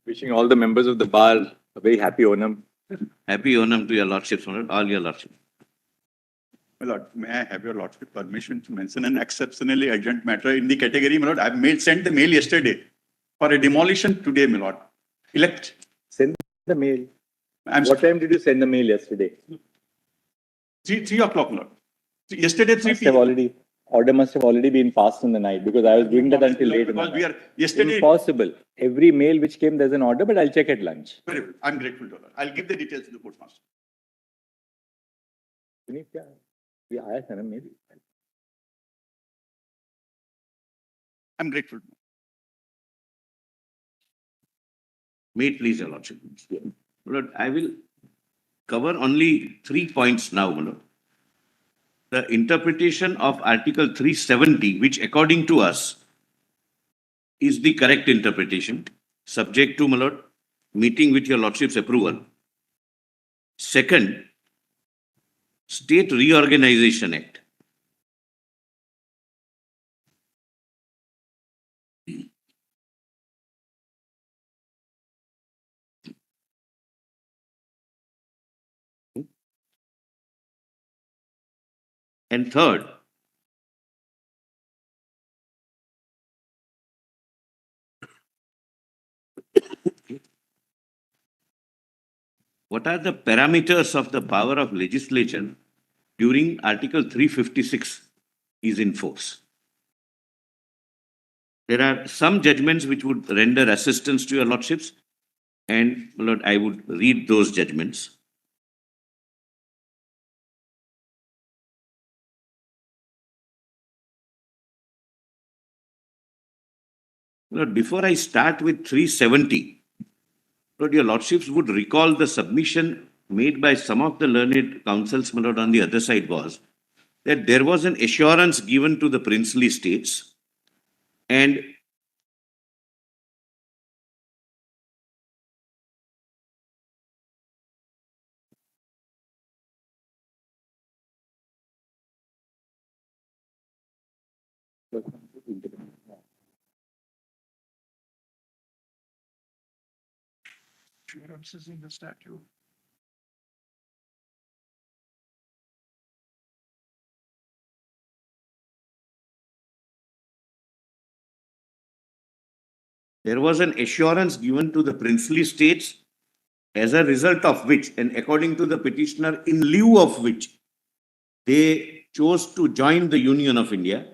Wishing all the members of the bar a very happy Onam. Happy Onam to your lordships, my lord, all your lordships. My lord, may I have your lordship permission to mention an exceptionally urgent matter in the category, my lord? I sent the mail yesterday for a demolition today, my lord. Send the mail. I'm What time did you send the mail yesterday? 3 o'clock, my lord. Yesterday, 3 p.m. Order must have already been passed in the night because I was doing that until late in the Because we night. are yesterday. Impossible. Every mail which came, there's an order, but I'll check at lunch. Very good. I'm grateful to Lord. I'll give the details to the postmaster. Sunil क्या ये आया था ना mail I'm grateful. May it please your lordship. My lord, I will cover only 3 points now, my lord. The interpretation of Article 370, which according to us is the correct interpretation, subject to, my lord, meeting with your lordship's approval. Second, State Reorganization Act. And third, what are the parameters of the power of legislature during Article 356 is in force? There are some judgments which would render assistance to your lordships, and my lord, I would read those judgments. Lord, before I start with 370, Lord, your lordships would recall the submission made by some of the learned councils, my lord, on the other side was that there was an assurance given to the princely states and Assurances in the statute. there was an assurance given to the princely states, as a result of which, and according to the petitioner, in lieu of which, they chose to join the Union of India,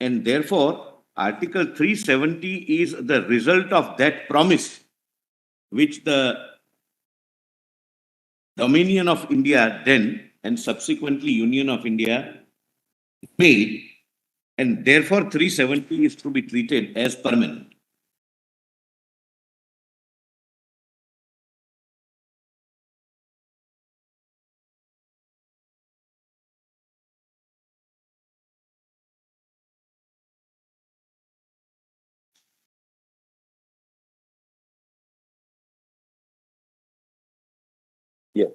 and therefore, Article 370 is the result of that promise, which the Dominion of India then, and subsequently Union of India, made, and therefore 370 is to be treated as permanent. Yes.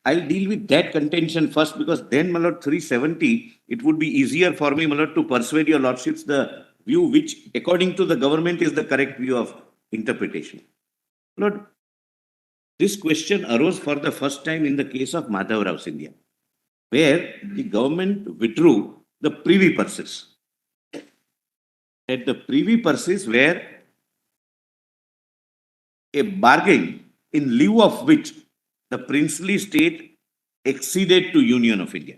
I'll deal with that contention first because then, my lord, 370, it would be easier for me, my lord, to persuade your lordships the view which, according to the government, is the correct view of interpretation. Lord, this question arose for the first time in the case of Madhav Rao Scindia, where the government withdrew the privy purses. At the privy purses were a bargain in lieu of which the princely state acceded to Union of India.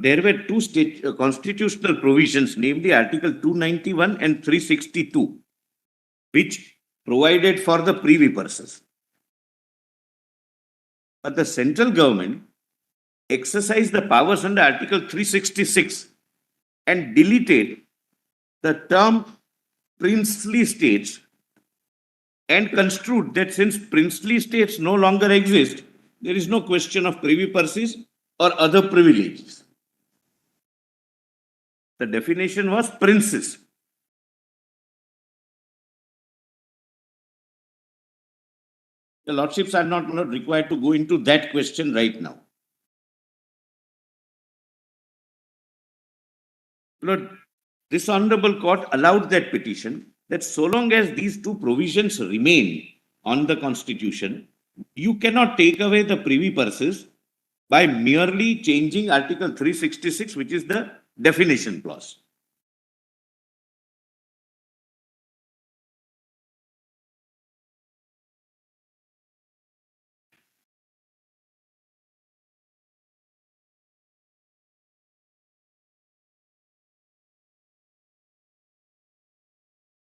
There were two constitutional provisions, namely Article 291 and 362, which provided for the privy purses. But the central government exercised the powers under Article 366 and deleted the term princely states and construed that since princely states no longer exist, there is no question of privy purses or other privileges. The definition was princes. The lordships are not required to go into that question right now. Lord, this honorable court allowed that petition that so long as these two provisions remain on the constitution, you cannot take away the privy purses by merely changing Article 366, which is the definition clause.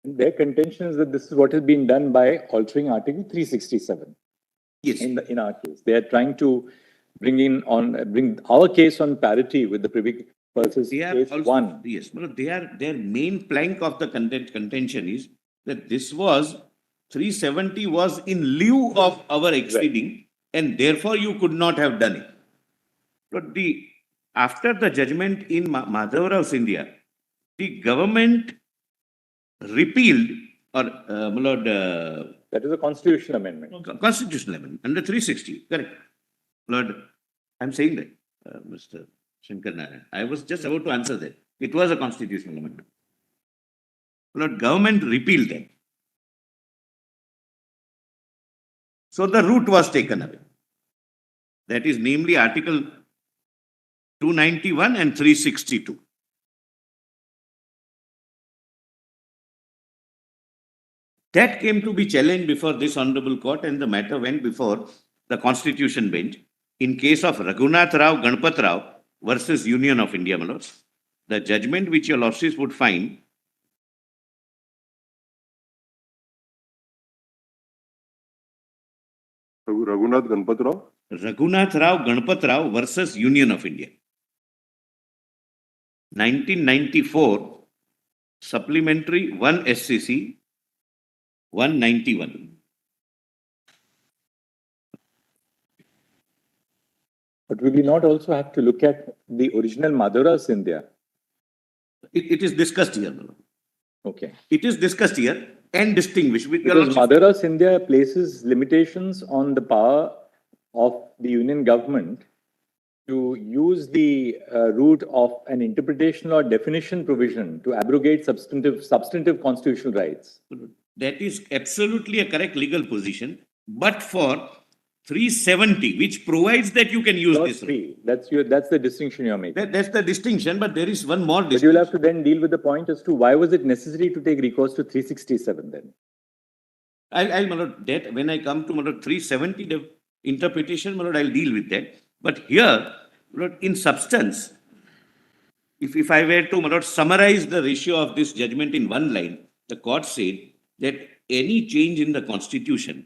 Their contention is that this is what has been done by altering Article 367. Yes. In our case, they are trying to bring our case on parity with the privy purses case also, one. Yes, but their main plank of the contention is that this was 370 was in lieu of our exceeding, and therefore you could not have done it. But after the judgment in Madhavrao India, the government repealed or that is a constitutional amendment. Constitutional amendment under 360. Correct. Lord, I'm saying that, Mr. Shankar Narayan. I was just about to answer that. It was a constitutional amendment. Lord, government repealed that. So the root was taken away. That is namely Article 291 and 362. That came to be challenged before this honorable court, and the matter went before the Constitution bench in case of Raghunath Rao Ganpat Rao versus Union of India, my lords. The judgment which your lordships would find Raghunath Ganpat Rao? Raghunath Rao Ganpat Rao versus Union of India. 1994, supplementary 1 SCC 191. But will we not also have to look at the original Madhavrao India? It is discussed here. Okay. It is discussed here and distinguished. Because Madhavrao India places limitations on the power of the union government to use the route of an interpretation or definition provision to abrogate substantive constitutional rights. That is absolutely a correct legal position, but for 370, which provides that you can use this. That's the distinction you're making. That's the distinction, but there is one more distinction. But you'll have to then deal with the point as to why was it necessary to take recourse to 367 then? I'll that when I come to 370, the interpretation, I'll deal with that. But here, in substance, if I were to summarize the ratio of this judgment in one line, the court said that any change in the constitution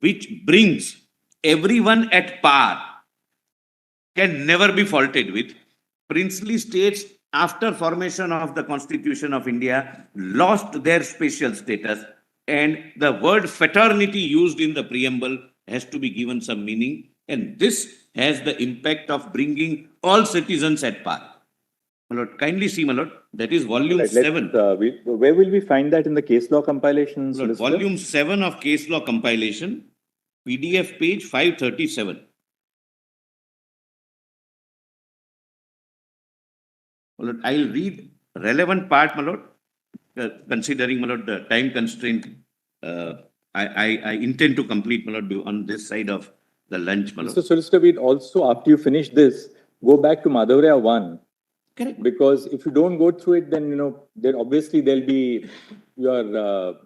which brings everyone at par can never be faulted with. Princely states after formation of the Constitution of India lost their special status, and the word fraternity used in the preamble has to be given some meaning, and this has the impact of bringing all citizens at par. My lord, kindly see, my lord, that is volume 7. Where will we find that in the case law compilations? Lord, volume 7 of case law compilation, PDF page 537. My lord, I'll read relevant part, my lord, considering, my lord, the time constraint. I intend to complete, my lord, on this side of the lunch, my lord. Mr. Solicitor, we'd also, after you finish this, go back to Madhavrao 1. Correct. Because if you don't go through it, then, then obviously there'll be there'll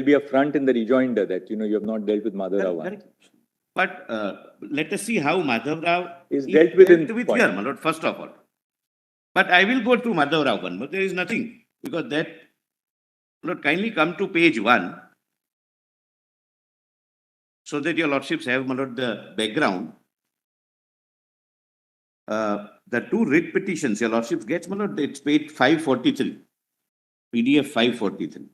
be a front in the rejoinder that, you have not dealt with Madhavrao 1. Correct. But let us see how Madhavrao is dealt with here, my lord, first of all. But I will go to Madhavrao 1, but there is nothing, because that, Lord, kindly come to page 1. so that your lordships have, my lord, the background. The two writ petitions, your lordships gets, my lord, it's paid 543. PDF 543.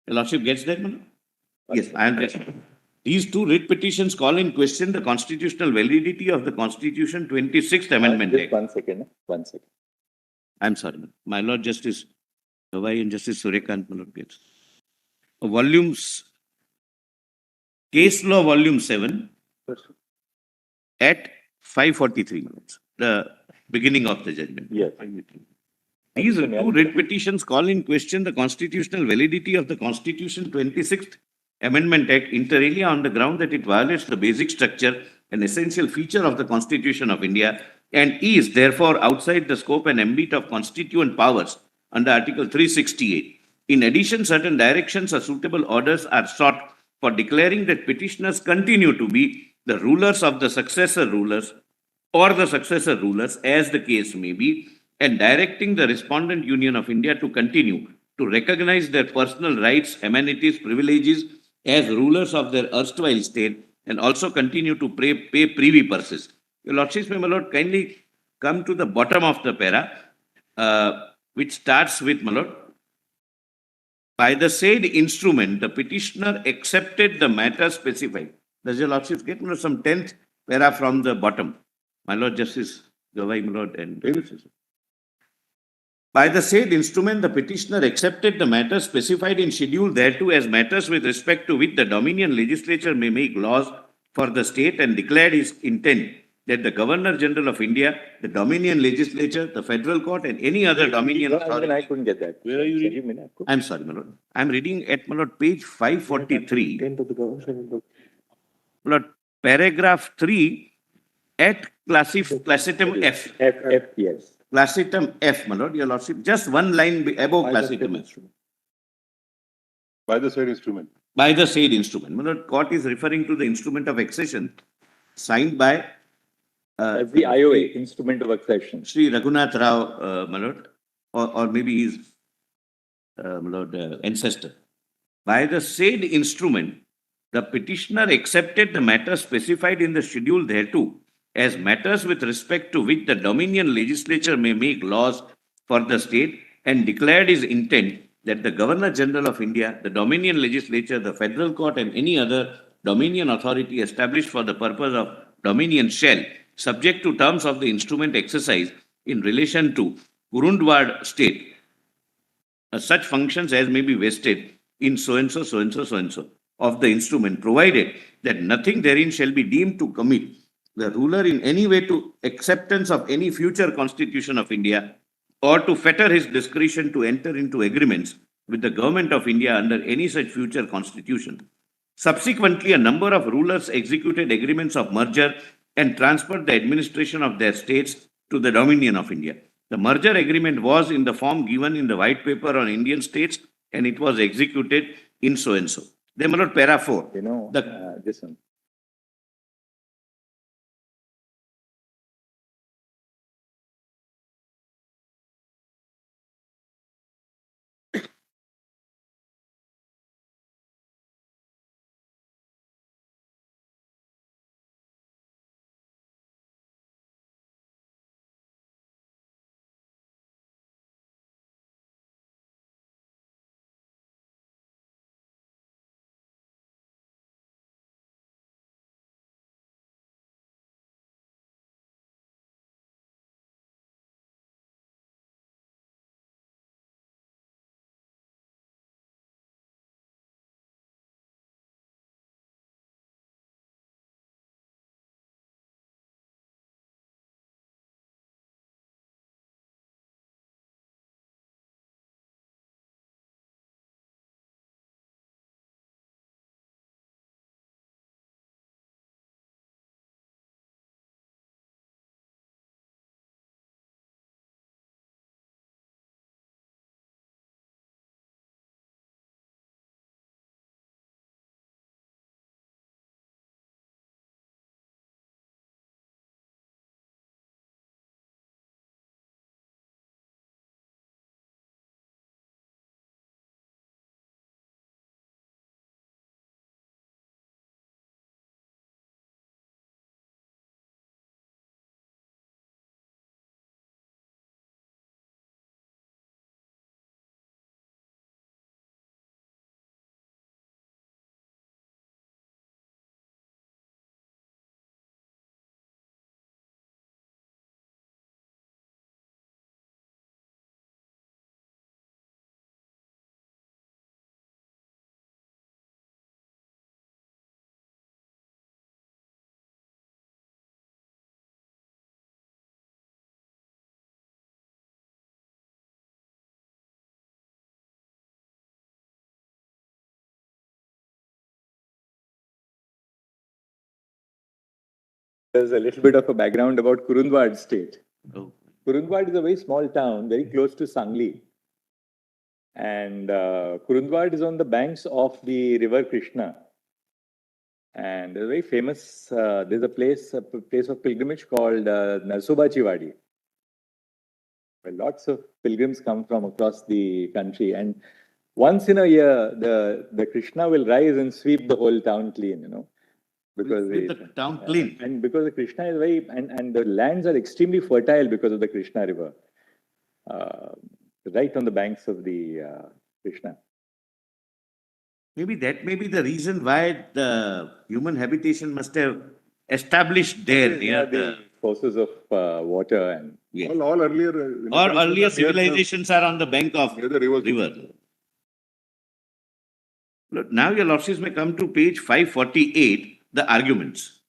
Your lordship gets that, my lord? Yes, I am just. These two writ petitions call in question the constitutional validity of the Constitution 26th Amendment Just Act. 1 second. 1 second. I'm sorry, my Lord Justice Gavai and Justice Suryakant, my Lord gets. Volumes, Case Law Volume 7 at 543 minutes, the beginning of the judgment. Yes. These two writ petitions call in question the constitutional validity of the Constitution 26th Amendment Act inter alia on the ground that it violates the basic structure and essential feature of the Constitution of India and is therefore outside the scope and ambit of constituent powers under Article 368. In addition, certain directions or suitable orders are sought for declaring that petitioners continue to be the rulers of the successor rulers or the successor rulers, as the case may be, and directing the Respondent Union of India to continue to recognize their personal rights, amenities, privileges as rulers of their erstwhile state and also continue to pay privy purses. Your Lordships, may my Lord kindly come to the bottom of the para, which starts with, my Lord, by the said instrument, the petitioner accepted the matter specified. Does your Lordship get, my Lord, some 10th para from the bottom? My Lord Justice Gavai, my Lord, and by the said instrument, the petitioner accepted the matters specified in schedule thereto as matters with respect to which the Dominion legislature may make laws for the state and declared his intent that the Governor General of India, the Dominion legislature, the federal court, and any other Dominion authority. I couldn't get that. Where are you reading? I'm sorry, my Lord. I'm reading at, my Lord, page 543. My Lord, paragraph 3 at classitum F. F, yes. Classitum F, my Lord, your Lordship. Just one line above classitum F. By the said instrument. By the said instrument. My Lord, court is referring to the instrument of accession signed by the IOA, Instrument of Accession. Sri Raghunath Rao, my Lord, or maybe his my Lord, ancestor. By the said instrument, the petitioner accepted the matters specified in the schedule thereto as matters with respect to which the Dominion legislature may make laws for the state and declared his intent that the Governor General of India, the Dominion legislature, the federal court, and any other Dominion authority established for the purpose of Dominion shall, subject to terms of the instrument exercise in relation to Gurundwad state, such functions as may be vested in so and so, so and so, so and so of the instrument, provided that nothing therein shall be deemed to commit the ruler in any way to acceptance of any future constitution of India or to fetter his discretion to enter into agreements with the government of India under any such future constitution. Subsequently, a number of rulers executed agreements of merger and transferred the administration of their states to the Dominion of India. The merger agreement was in the form given in the white paper on Indian states and it was executed in so and so. Then, my Lord, para 4. This one. There's a little bit of a background about Kurundwad state. Oh. Kurundwad is a very small town, very close to Sangli. And Kurundwad is on the banks of the river Krishna. And there's a very famous, there's a place of pilgrimage called Narsobachi Wadi, where lots of pilgrims come from across the country. And once in a year, the Krishna will rise and sweep the whole town clean, you know. Because With the town clean. and because the Krishna is very, and the lands are extremely fertile because of the Krishna river, right on the banks of the Krishna. Maybe that may be the reason why the human habitation must have established there near the sources of water and yeah. All earlier. Or earlier civilizations are on the bank of Near the river. river. Look, now your lordships may come to page 548, the arguments.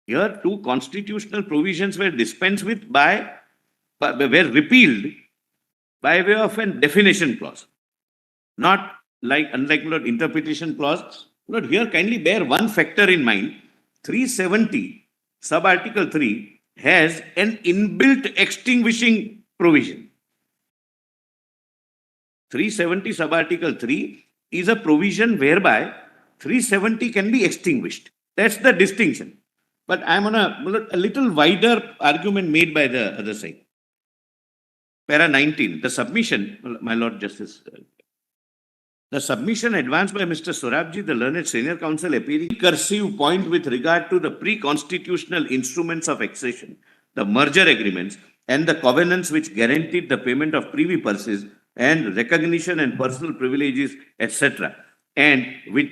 Here, two constitutional provisions were dispensed with were repealed by way of an definition clause. Not like, unlike Lord, interpretation clause. Lord, here kindly bear one factor in mind. 370, sub-article 3, has an inbuilt extinguishing provision. 370, sub-article 3 is a provision whereby 370 can be extinguished. That's the distinction. But I'm on a little wider argument made by the other side. Para 19, the submission, my Lord Justice. The submission advanced by Mr. Sorabji, the learned senior counsel, appearing cursive point with regard to the pre-constitutional instruments of accession, the merger agreements, and the covenants which guaranteed the payment of privy purses and recognition and personal privileges, etc., and which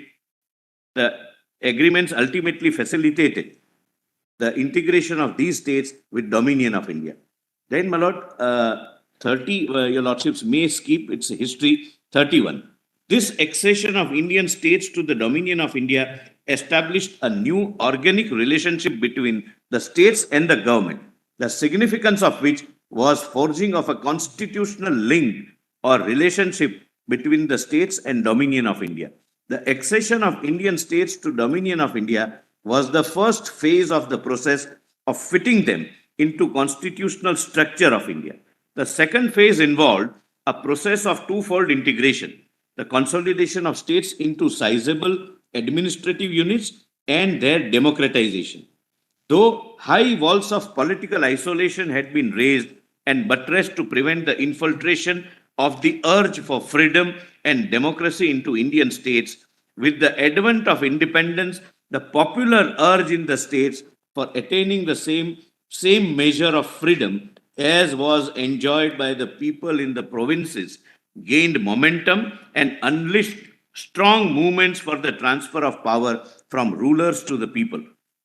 the agreements ultimately facilitated the integration of these states with dominion of India. Then, my Lord, 30, your Lordships may skip its history, 31. This accession of Indian states to the dominion of India established a new organic relationship between the states and the government, the significance of which was forging of a constitutional link or relationship between the states and dominion of India. The accession of Indian states to dominion of India was the first phase of the process of fitting them into constitutional structure of India. The second phase involved a process of twofold integration, the consolidation of states into sizable administrative units and their democratization. Though high walls of political isolation had been raised and buttressed to prevent the infiltration of the urge for freedom and democracy into Indian states, with the advent of independence, the popular urge in the states for attaining the same measure of freedom as was enjoyed by the people in the provinces gained momentum and unleashed strong movements for the transfer of power from rulers to the people.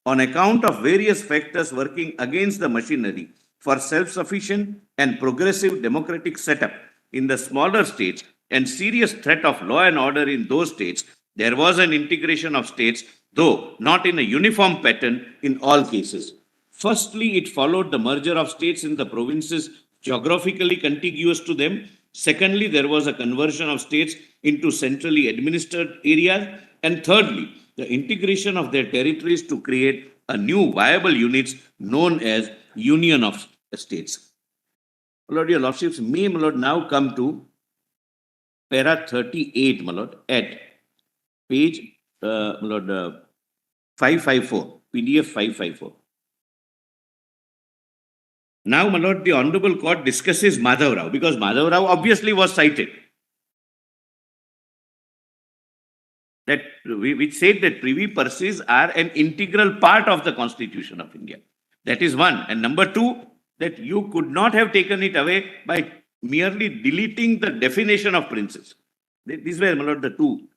On account of various factors working against the machinery for self-sufficient and progressive democratic setup in the smaller states and serious threat of law and order in those states, there was an integration of states, though not in a uniform pattern in all cases. Firstly, it followed the merger of states in the provinces geographically contiguous to them. Secondly, there was a conversion of states into centrally administered areas. And thirdly, the integration of their territories to create a new viable units known as Union of States. My Lord, your Lordships may, my Lord, now come to para 38, my Lord, at page, my Lord, 554, PDF 554. Now, my Lord, the Honorable Court discusses Madhav Rao, because Madhav Rao obviously was cited. That which said that privy purses are an integral part of the Constitution of India. That is one. And number two, that you could not have taken it away by merely deleting the definition of princes. These were, my Lord, the two.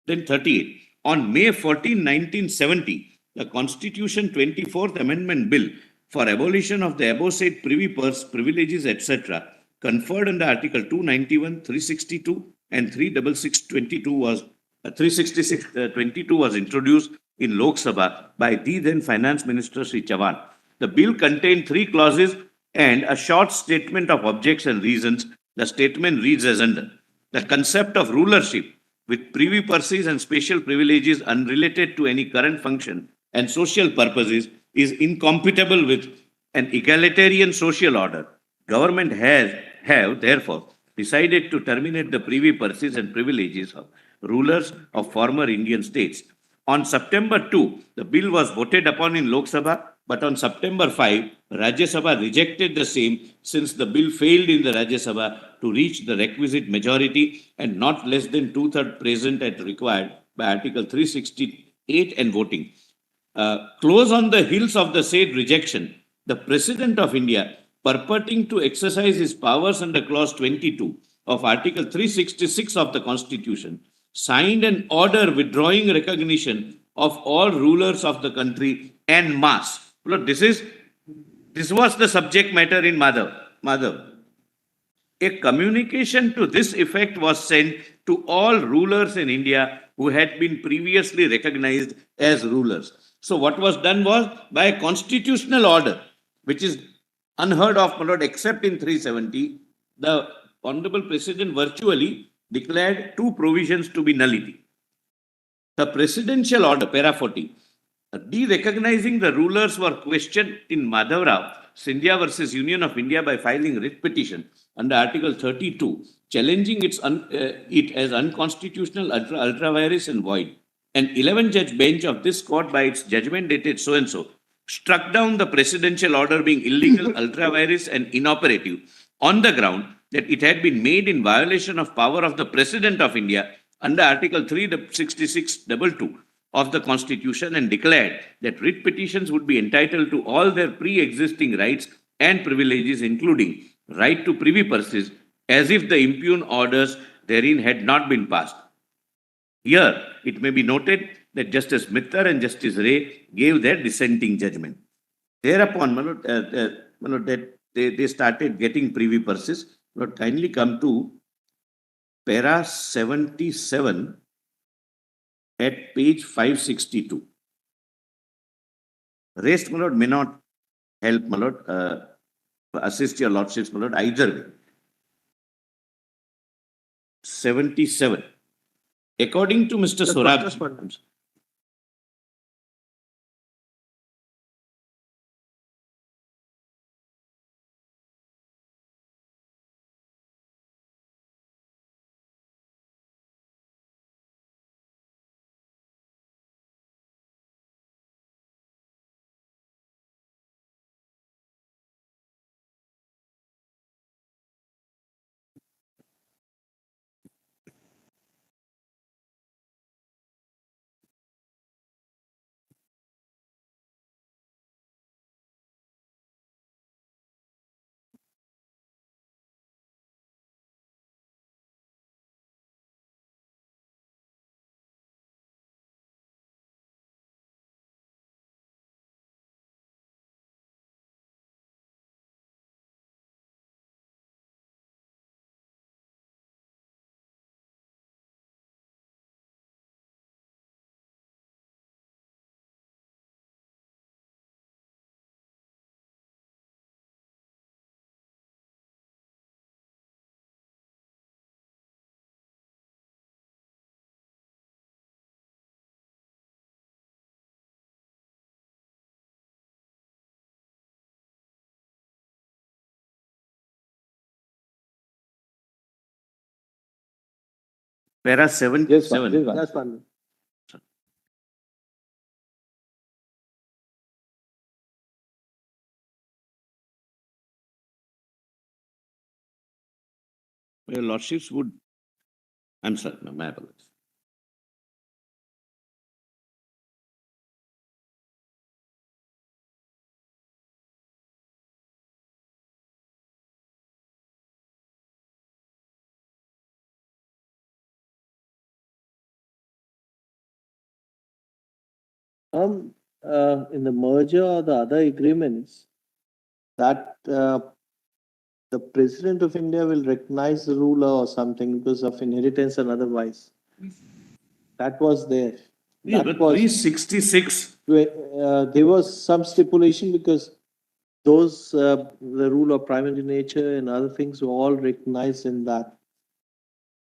Then 38. On May 14, 1970, the Constitution 24th Amendment Bill for abolition of the above said privy purse, privileges, etc., conferred under Article 291, 362, and 36622 was introduced in Lok Sabha by the then Finance Minister Sri Chavan. The bill contained 3 clauses and a short statement of objects and reasons The statement reads as under: the concept of rulership with privy purses and special privileges unrelated to any current function and social purposes is incompatible with an egalitarian social order. Government have therefore decided to terminate the privy purses and privileges of rulers of former Indian states. On September 2, the bill was voted upon in Lok Sabha, but on September 5, Rajya Sabha rejected the same since the bill failed in the Rajya Sabha to reach the requisite majority and not less than two-thirds present as required by Article 368 and voting. Close on the heels of the said rejection, the President of India, purporting to exercise his powers under Clause 22 of Article 366 of the Constitution, signed an order withdrawing recognition of all rulers of the country en masse. Look, this was the subject matter in Madhav. A communication to this effect was sent to all rulers in India who had been previously recognized as rulers. So what was done was, by a constitutional order, which is unheard of, my lord, except in 370, the Honorable President virtually declared two provisions to be nullity. The presidential order, para 40, de-recognizing the rulers were questioned in Madhav Rao, Scindia versus Union of India by filing writ petition under Article 32, challenging it as unconstitutional, ultra vires and void. An 11-judge bench of this court, by its judgment dated so-and-so, struck down the presidential order being illegal, ultra vires and inoperative on the ground that it had been made in violation of power of the President of India under Article 366(2) of the Constitution, and declared that writ petitions would be entitled to all their pre-existing rights and privileges, including right to privy purses, as if the impugned orders therein had not been passed. Here, it may be noted that Justice Mittar and Justice Ray gave their dissenting judgment. Thereupon, that they started getting privy purses. But kindly come to para 77 at page 562. Rest, my lord, may not help, my lord, assist your lordships, my lord, either way. 77. According to Mr. Sorab, para 77. Just one. Your lordships would, I'm sorry, no, my apologies. In the merger or the other agreements, that the President of India will recognize the ruler or something because of inheritance and otherwise. That was there. Yeah, That but was, 366. there was some stipulation because those, the rule of primary nature and other things were all recognized in that.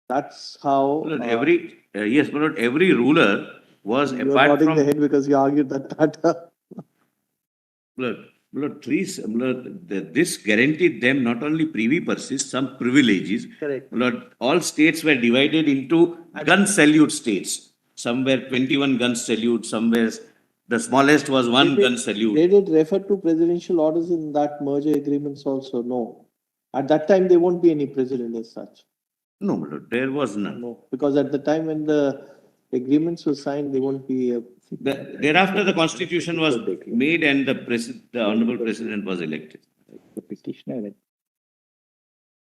That's how. My lord, yes, my lord, every ruler was You are apart nodding from. the head because you argued that matter. This guaranteed them not only privy purses, some privileges. Correct. All states were divided into gun salute states. Some were 21 gun salute, somewhere the smallest was one gun salute. They did refer to presidential orders in that merger agreements also. No. At that time, there won't be any president as such. No, my lord, there was none. No, because at the time when the agreements were signed, there won't be a. Thereafter, the constitution was made and the honorable president was elected. The petitioner.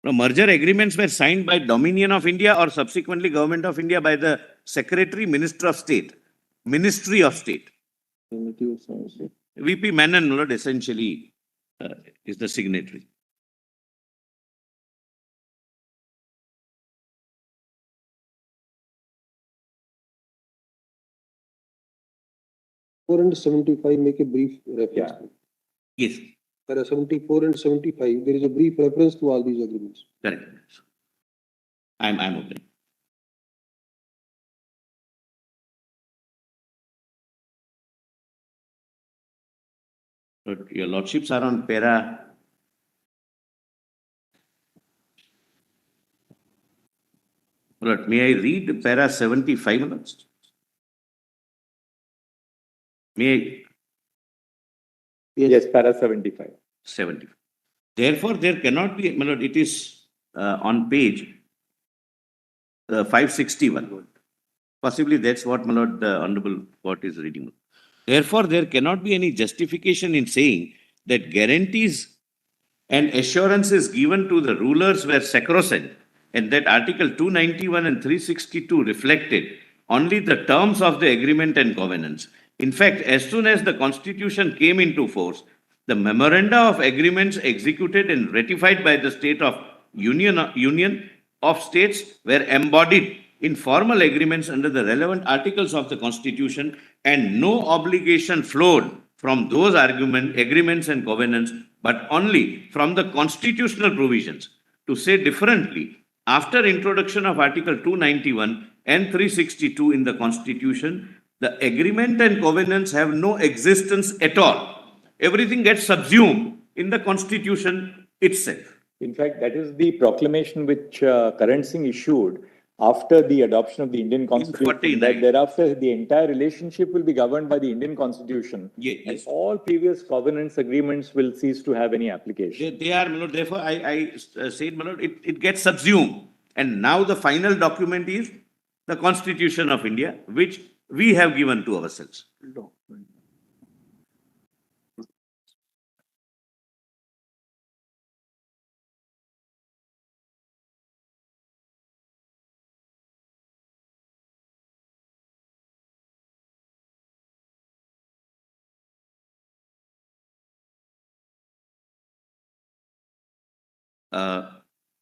No, merger agreements were signed by Dominion of India or subsequently Government of India by the Secretary, Minister of State, Ministry of State. VP Menon, my lord, essentially is the signatory. And 75 make a brief reference. Yeah. Yes, Para 74 and 75, there is a brief reference to all these agreements. correct. I'm okay. But your lordships are on para. Lord, may I read para 75, my lords? May I? Yes, para 75. 70. Therefore, there cannot be, my lord, it is on page 561. Possibly that's what, my lord, the Honorable Court is reading. Therefore, there cannot be any justification in saying that guarantees and assurances given to the rulers were sacrosanct and that Article 291 and 362 reflected only the terms of the agreement and covenants. In fact, as soon as the Constitution came into force, the memoranda of agreements executed and ratified by the State of Union of States were embodied in formal agreements under the relevant articles of the Constitution, and no obligation flowed from those agreements and covenants, but only from the constitutional provisions. To say differently, after introduction of Article 291 and 362 in the Constitution, the agreement and covenants have no existence at all. Everything gets subsumed in the Constitution itself. In fact, that is the proclamation which Karan Singh issued after the adoption of the Indian Constitution. 49. That thereafter, the entire relationship will be governed by the Indian Constitution. Yes. And all previous covenants, agreements will cease to have any application. They are, my lord, therefore, I said, my lord, it gets subsumed. And now the final document is the Constitution of India, which we have given to ourselves.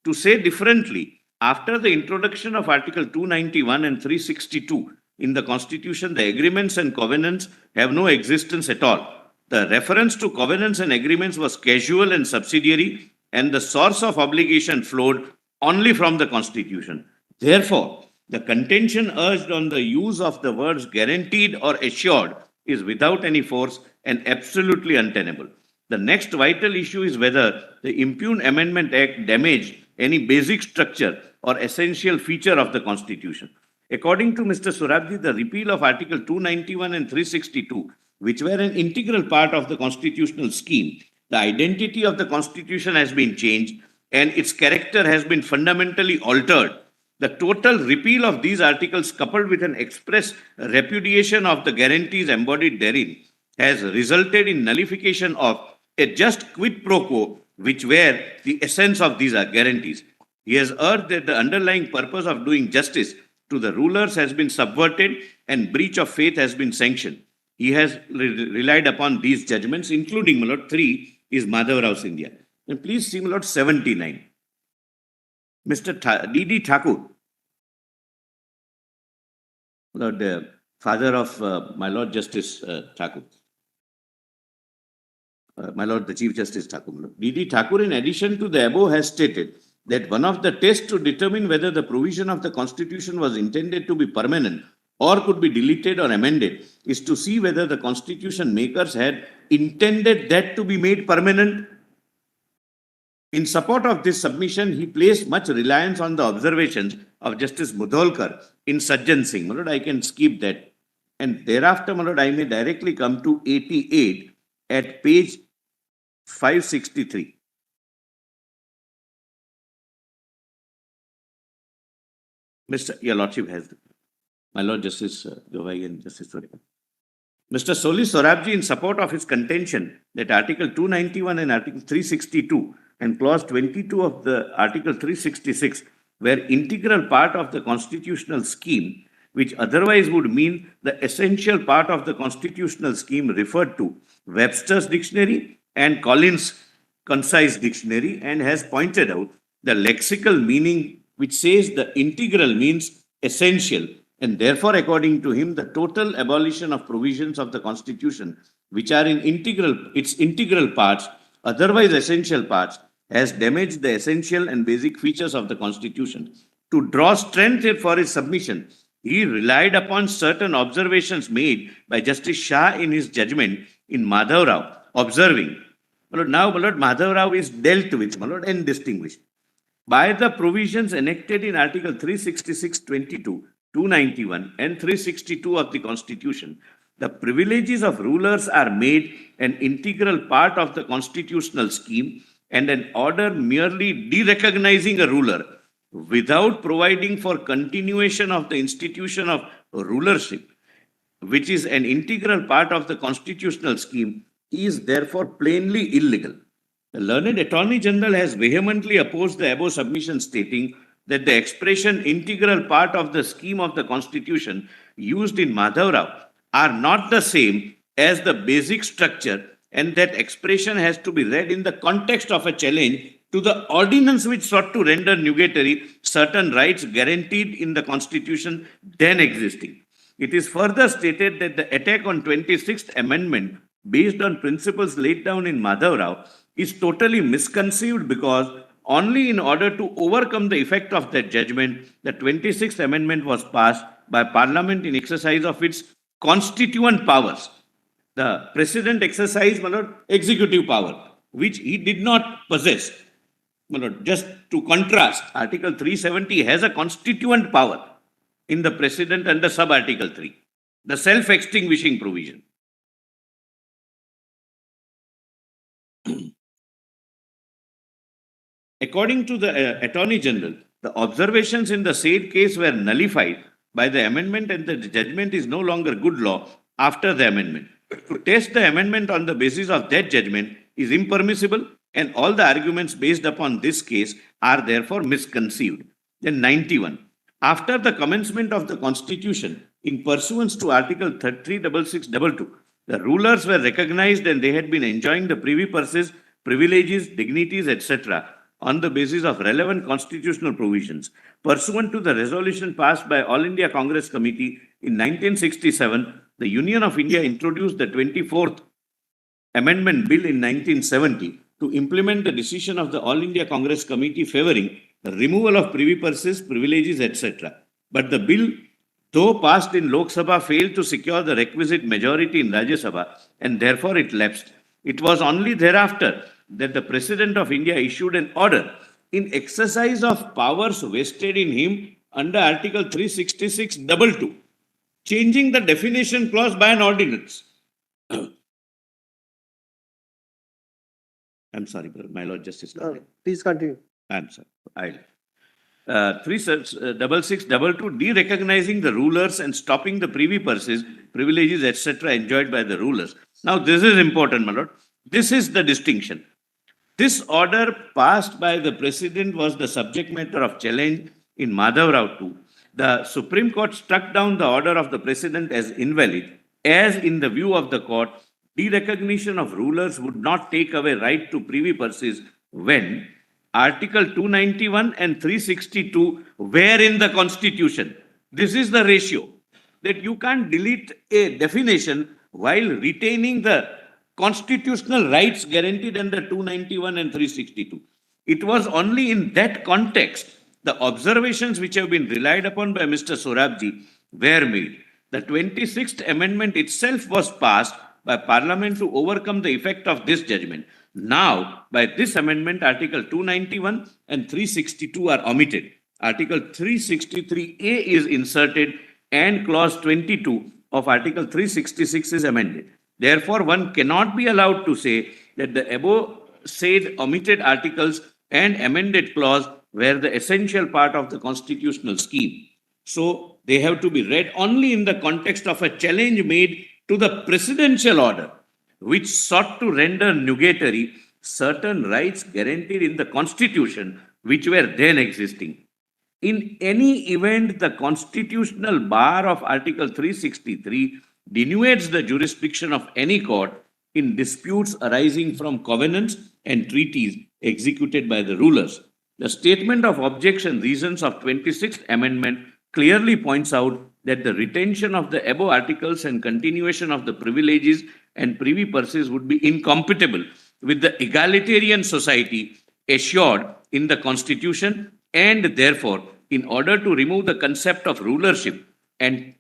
To say differently, after the introduction of Article 291 and 362 in the Constitution, the agreements and covenants have no existence at all. The reference to covenants and agreements was casual and subsidiary, and the source of obligation flowed only from the Constitution. Therefore, the contention urged on the use of the words guaranteed or assured is without any force and absolutely untenable. The next vital issue is whether the Impugned Amendment Act damaged any basic structure or essential feature of the Constitution. According to Mr. Surabji, the repeal of Article 291 and 362, which were an integral part of the constitutional scheme, the identity of the Constitution has been changed and its character has been fundamentally altered. The total repeal of these articles, coupled with an express repudiation of the guarantees embodied therein, has resulted in nullification of a just quid pro quo, which were the essence of these guarantees. He has urged that the underlying purpose of doing justice to the rulers has been subverted and breach of faith has been sanctioned. He has relied upon these judgments, including, my lord, 3 is Madhav Rao Scindia. And please see, my lord, 79. Mr. D.D. Thakur, Lord, the father of my Lord Justice Thakur. my Lord, the Chief Justice Thakur. D.D. Thakur, in addition to the above, has stated that one of the tests to determine whether the provision of the Constitution was intended to be permanent or could be deleted or amended is to see whether the Constitution makers had intended that to be made permanent. In support of this submission, he placed much reliance on the observations of Justice Mudholkar in Sajjan Singh. My Lord, I can skip that. And thereafter, my Lord, I may directly come to 88 at page 563. Your Lordship has, my Lord Justice Govai and Justice Soria. Mr. Soli Sorabji, in support of his contention that Article 291 and Article 362 and Clause 22 of the Article 366 were integral part of the constitutional scheme, which otherwise would mean the essential part of the constitutional scheme referred to Webster's Dictionary and Collins' Concise Dictionary, and has pointed out the lexical meaning which says the integral means essential, and therefore, according to him, the total abolition of provisions of the Constitution, which are in its integral parts, otherwise essential parts, has damaged the essential and basic features of the Constitution. To draw strength for his submission, he relied upon certain observations made by Justice Shah in his judgment in Madhav Rao, observing, now, my Lord, Madhav Rao is dealt with, my Lord, and distinguished by the provisions enacted in Article 366(22), 291 and 362 of the Constitution. The privileges of rulers are made an integral part of the constitutional scheme, and an order merely derecognizing a ruler without providing for continuation of the institution of rulership, which is an integral part of the constitutional scheme, is therefore plainly illegal. The learned Attorney General has vehemently opposed the above submission, stating that the expression integral part of the scheme of the Constitution used in Madhav Rao are not the same as the basic structure, and that expression has to be read in the context of a challenge to the ordinance which sought to render nugatory certain rights guaranteed in the Constitution then existing. It is further stated that the attack on 26th Amendment based on principles laid down in Madhav Rao is totally misconceived, because only in order to overcome the effect of that judgment, the 26th Amendment was passed by Parliament in exercise of its constituent powers. The President exercised, my Lord, executive power, which he did not possess. My Lord, just to contrast, Article 370 has a constituent power in the President under sub-Article 3, the self-extinguishing provision. According to the Attorney General, the observations in the said case were nullified by the amendment, and the judgment is no longer good law after the amendment. To test the amendment on the basis of that judgment is impermissible, and all the arguments based upon this case are therefore misconceived. Then 91. After the commencement of the Constitution, in pursuance to Article 36622, the rulers were recognized and they had been enjoying the privy purses, privileges, dignities, etc. on the basis of relevant constitutional provisions. Pursuant to the resolution passed by All India Congress Committee in 1967, the Union of India introduced the 24th Amendment Bill in 1970 to implement the decision of the All India Congress Committee favoring the removal of privy purses, privileges, etc. But the bill, though passed in Lok Sabha, failed to secure the requisite majority in Rajya Sabha, and therefore it lapsed. It was only thereafter that the President of India issued an order in exercise of powers vested in him under Article 366(22), changing the definition clause by an ordinance. I'm sorry, my Lord Justice. Please continue. I'm sorry. 36622, de-recognizing the rulers and stopping the privy purses, privileges, etc. enjoyed by the rulers. Now, this is important, my Lord. This is the distinction. This order passed by the President was the subject matter of challenge in Madhav Rao 2. The Supreme Court struck down the order of the President as invalid, as in the view of the Court, de-recognition of rulers would not take away right to privy purses when Article 291 and 362 were in the Constitution. This is the ratio, that you can't delete a definition while retaining the constitutional rights guaranteed under 291 and 362. It was only in that context the observations which have been relied upon by Mr. Sorabji were made. The 26th Amendment itself was passed by Parliament to overcome the effect of this judgment. Now, by this amendment, Article 291 and 362 are omitted. Article 363A is inserted and Clause 22 of Article 366 is amended. Therefore, one cannot be allowed to say that the above said omitted articles and amended clause were the essential part of the constitutional scheme. So they have to be read only in the context of a challenge made to the presidential order, which sought to render nugatory certain rights guaranteed in the constitution, which were then existing. In any event, the constitutional bar of Article 363 denies the jurisdiction of any court in disputes arising from covenants and treaties executed by the rulers. The statement of objection reasons of 26th Amendment clearly points out that the retention of the above articles and continuation of the privileges and privy purses would be incompatible with the egalitarian society assured in the Constitution, and therefore, in order to remove the concept of rulership and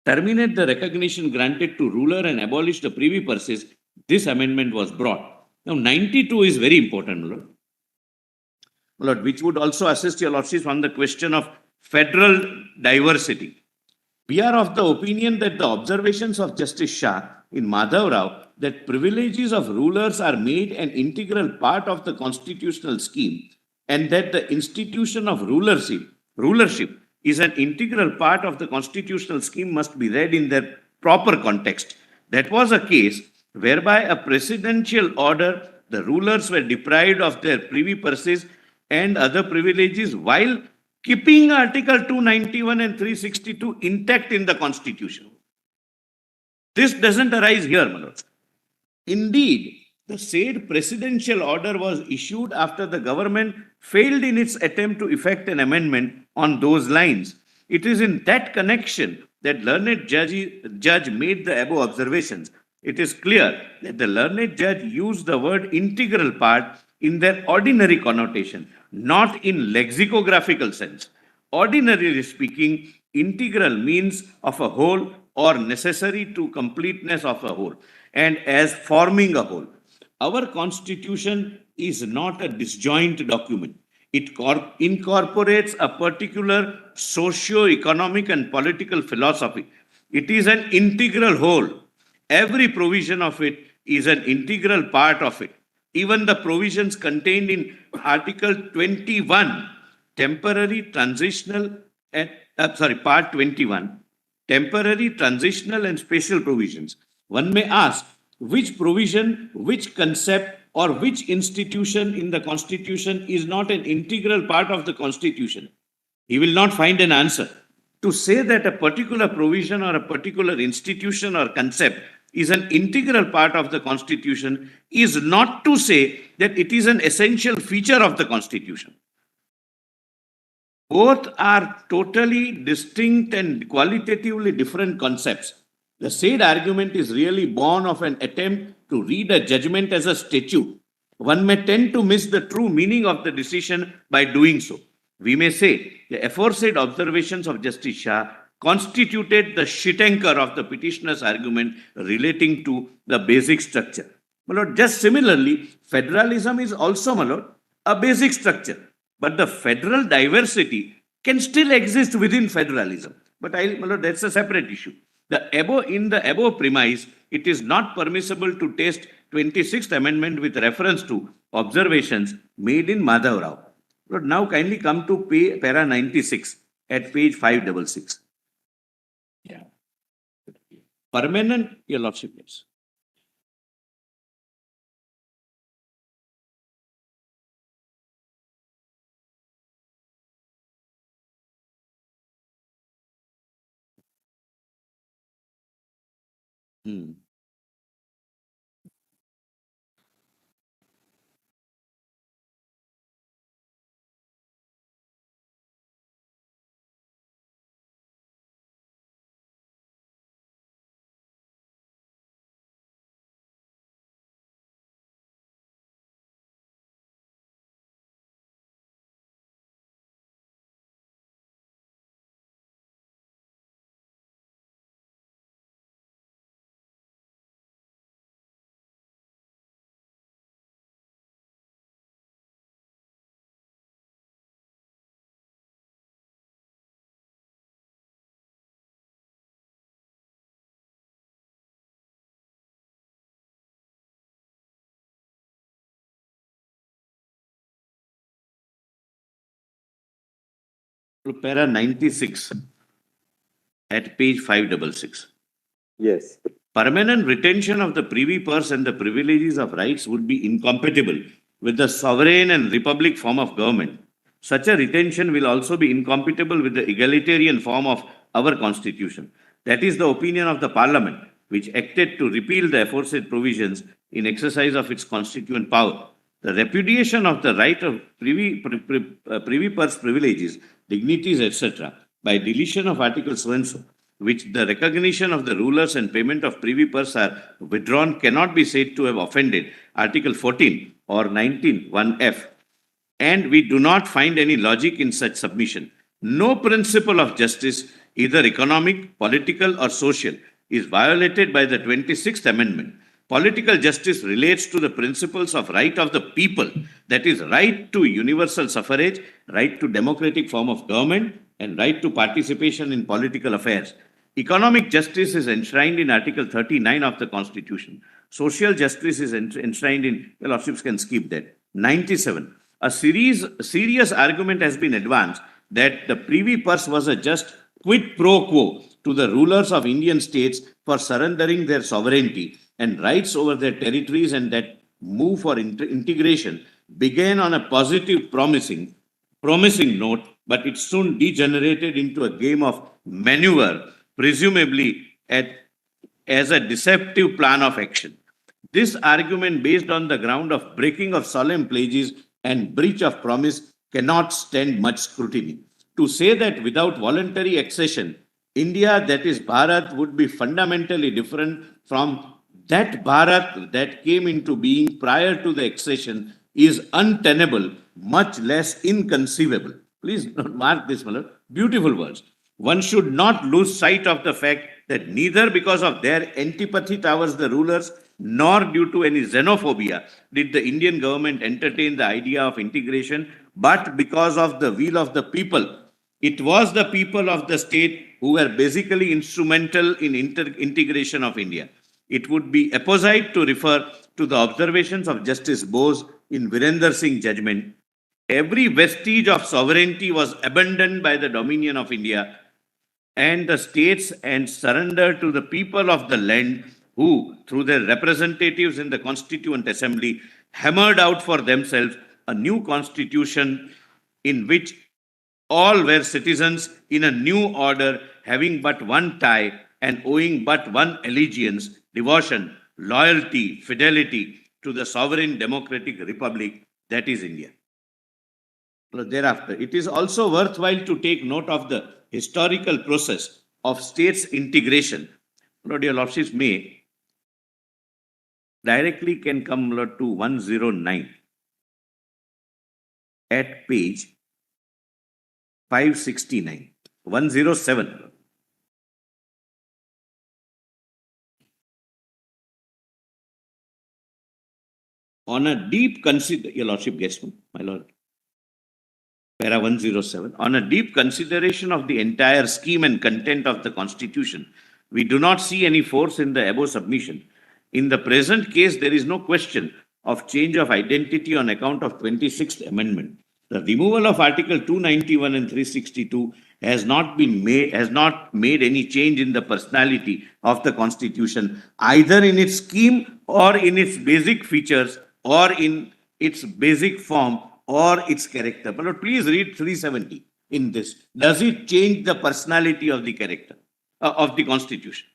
terminate the recognition granted to ruler and abolish the privy purses, this amendment was brought. Now, 92 is very important, my Lord. My Lord, which would also assist your Lordship on the question of federal diversity. We are of the opinion that the observations of Justice Shah in Madhav Rao that privileges of rulers are made an integral part of the constitutional scheme and that the institution of rulership is an integral part of the constitutional scheme must be read in their proper context. That was a case whereby a presidential order, the rulers were deprived of their privy purses and other privileges while keeping Article 291 and 362 intact in the Constitution. This doesn't arise here, my Lord. Indeed, the said presidential order was issued after the government failed in its attempt to effect an amendment on those lines. It is in that connection that learned judge made the above observations. It is clear that the learned judge used the word integral part in their ordinary connotation, not in lexicographical sense. Ordinarily speaking, integral means of a whole or necessary to completeness of a whole, and as forming a whole. Our constitution is not a disjoint document. It incorporates a particular socio-economic and political philosophy. It is an integral whole. Every provision of it is an integral part of it. Even the provisions contained in Article 21, temporary, transitional, and Part 21, temporary, transitional, and special provisions. One may ask which provision, which concept, or which institution in the Constitution is not an integral part of the Constitution. He will not find an answer. To say that a particular provision or a particular institution or concept is an integral part of the Constitution is not to say that it is an essential feature of the Constitution. Both are totally distinct and qualitatively different concepts. The said argument is really born of an attempt to read a judgment as a statute. One may tend to miss the true meaning of the decision by doing so. We may say the aforesaid observations of Justice Shah constituted the shit anchor of the petitioner's argument relating to the basic structure. My Lord, just similarly, federalism is also, my Lord, a basic structure. But the federal diversity can still exist within federalism. But my Lord, that's a separate issue. In the above premise, it is not permissible to test 26th Amendment with reference to observations made in Madhav Rao. Lord, now kindly come to para 96 at page 566. Yeah. Permanent, your Lordship, yes. Para 96 at page 566. Yes. Permanent retention of the privy purse and the privileges of rights would be incompatible with the sovereign and republic form of government. Such a retention will also be incompatible with the egalitarian form of our constitution. That is the opinion of the parliament, which acted to repeal the aforesaid provisions in exercise of its constituent power. The repudiation of the right of privy purse privileges, dignities, etc., by deletion of Article so and so, which the recognition of the rulers and payment of privy purse are withdrawn, cannot be said to have offended Article 14 or 19, 1F. And we do not find any logic in such submission. No principle of justice, either economic, political, or social, is violated by the 26th Amendment. Political justice relates to the principles of right of the people, that is, right to universal suffrage, right to democratic form of government, and right to participation in political affairs. Economic justice is enshrined in Article 39 of the Constitution. Social justice is enshrined in, well, Lordships can skip that. 97. A serious argument has been advanced that the privy purse was a just quid pro quo to the rulers of Indian states for surrendering their sovereignty and rights over their territories, and that move for integration began on a positive, promising note, but it soon degenerated into a game of maneuver, presumably as a deceptive plan of action. This argument, based on the ground of breaking of solemn pledges and breach of promise, cannot stand much scrutiny. To say that without voluntary accession, India, that is Bharat, would be fundamentally different from that Bharat that came into being prior to the accession is untenable, much less inconceivable. Please mark this, Malad. Beautiful words. One should not lose sight of the fact that neither because of their antipathy towards the rulers nor due to any xenophobia did the Indian government entertain the idea of integration, but because of the will of the people. It was the people of the state who were basically instrumental in integration of India. It would be apposite to refer to the observations of Justice Bose in Virender Singh judgment. Every vestige of sovereignty was abandoned by the dominion of India and the states and surrendered to the people of the land who, through their representatives in the Constituent Assembly, hammered out for themselves a new constitution in which all were citizens in a new order, having but one tie and owing but one allegiance, devotion, loyalty, fidelity to the sovereign democratic republic that is India. Thereafter, it is also worthwhile to take note of the historical process of states integration. Dear Lordships, may directly can come to 109 at page 569, 107. On a deep your Lordship gets me, my Lord. Para 107. On a deep consideration of the entire scheme and content of the Constitution, we do not see any force in the above submission. In the present case, there is no question of change of identity on account of 26th Amendment. The removal of Article 291 and 362 has not made any change in the personality of the Constitution, either in its scheme or in its basic features or in its basic form or its character. But please read 370 in this. Does it change the personality of the character of the Constitution?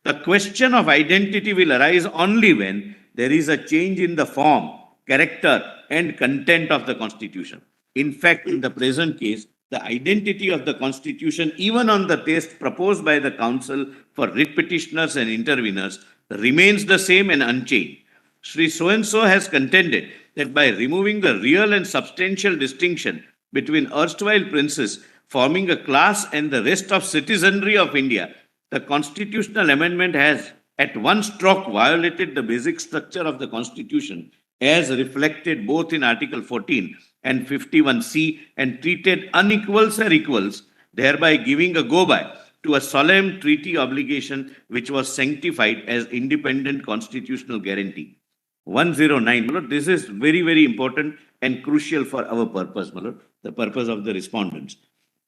The question of identity will arise only when there is a change in the form, character, and content of the Constitution. In fact, in the present case, the identity of the Constitution, even on the test proposed by the Council for writ petitioners and interveners, remains the same and unchanged. Sri So-and-so has contended that by removing the real and substantial distinction between erstwhile princes forming a class and the rest of citizenry of India, the constitutional amendment has at one stroke violated the basic structure of the Constitution as reflected both in Article 14 and 51C and treated unequals as equals, thereby giving a go-by to a solemn treaty obligation which was sanctified as independent constitutional guarantee. 109, Malord, this is very, very important and crucial for our purpose, Malord, the purpose of the respondents.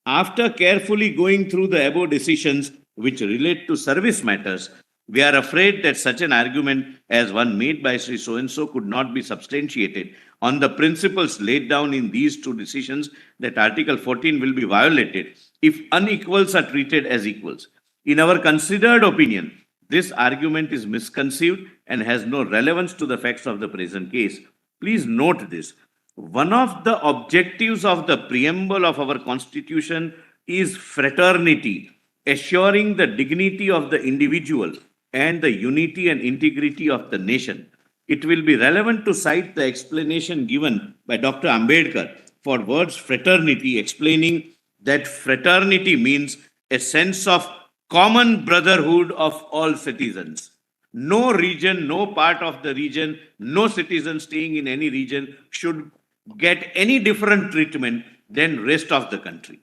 After carefully going through the above decisions which relate to service matters, we are afraid that such an argument as one made by Sri So-and-so could not be substantiated on the principles laid down in these two decisions, that Article 14 will be violated if unequals are treated as equals. In our considered opinion, this argument is misconceived and has no relevance to the facts of the present case. Please note this. One of the objectives of the preamble of our Constitution is fraternity, assuring the dignity of the individual and the unity and integrity of the nation. It will be relevant to cite the explanation given by Dr. Ambedkar for words fraternity, explaining that fraternity means a sense of common brotherhood of all citizens. No region, no part of the region, no citizen staying in any region should get any different treatment than rest of the country.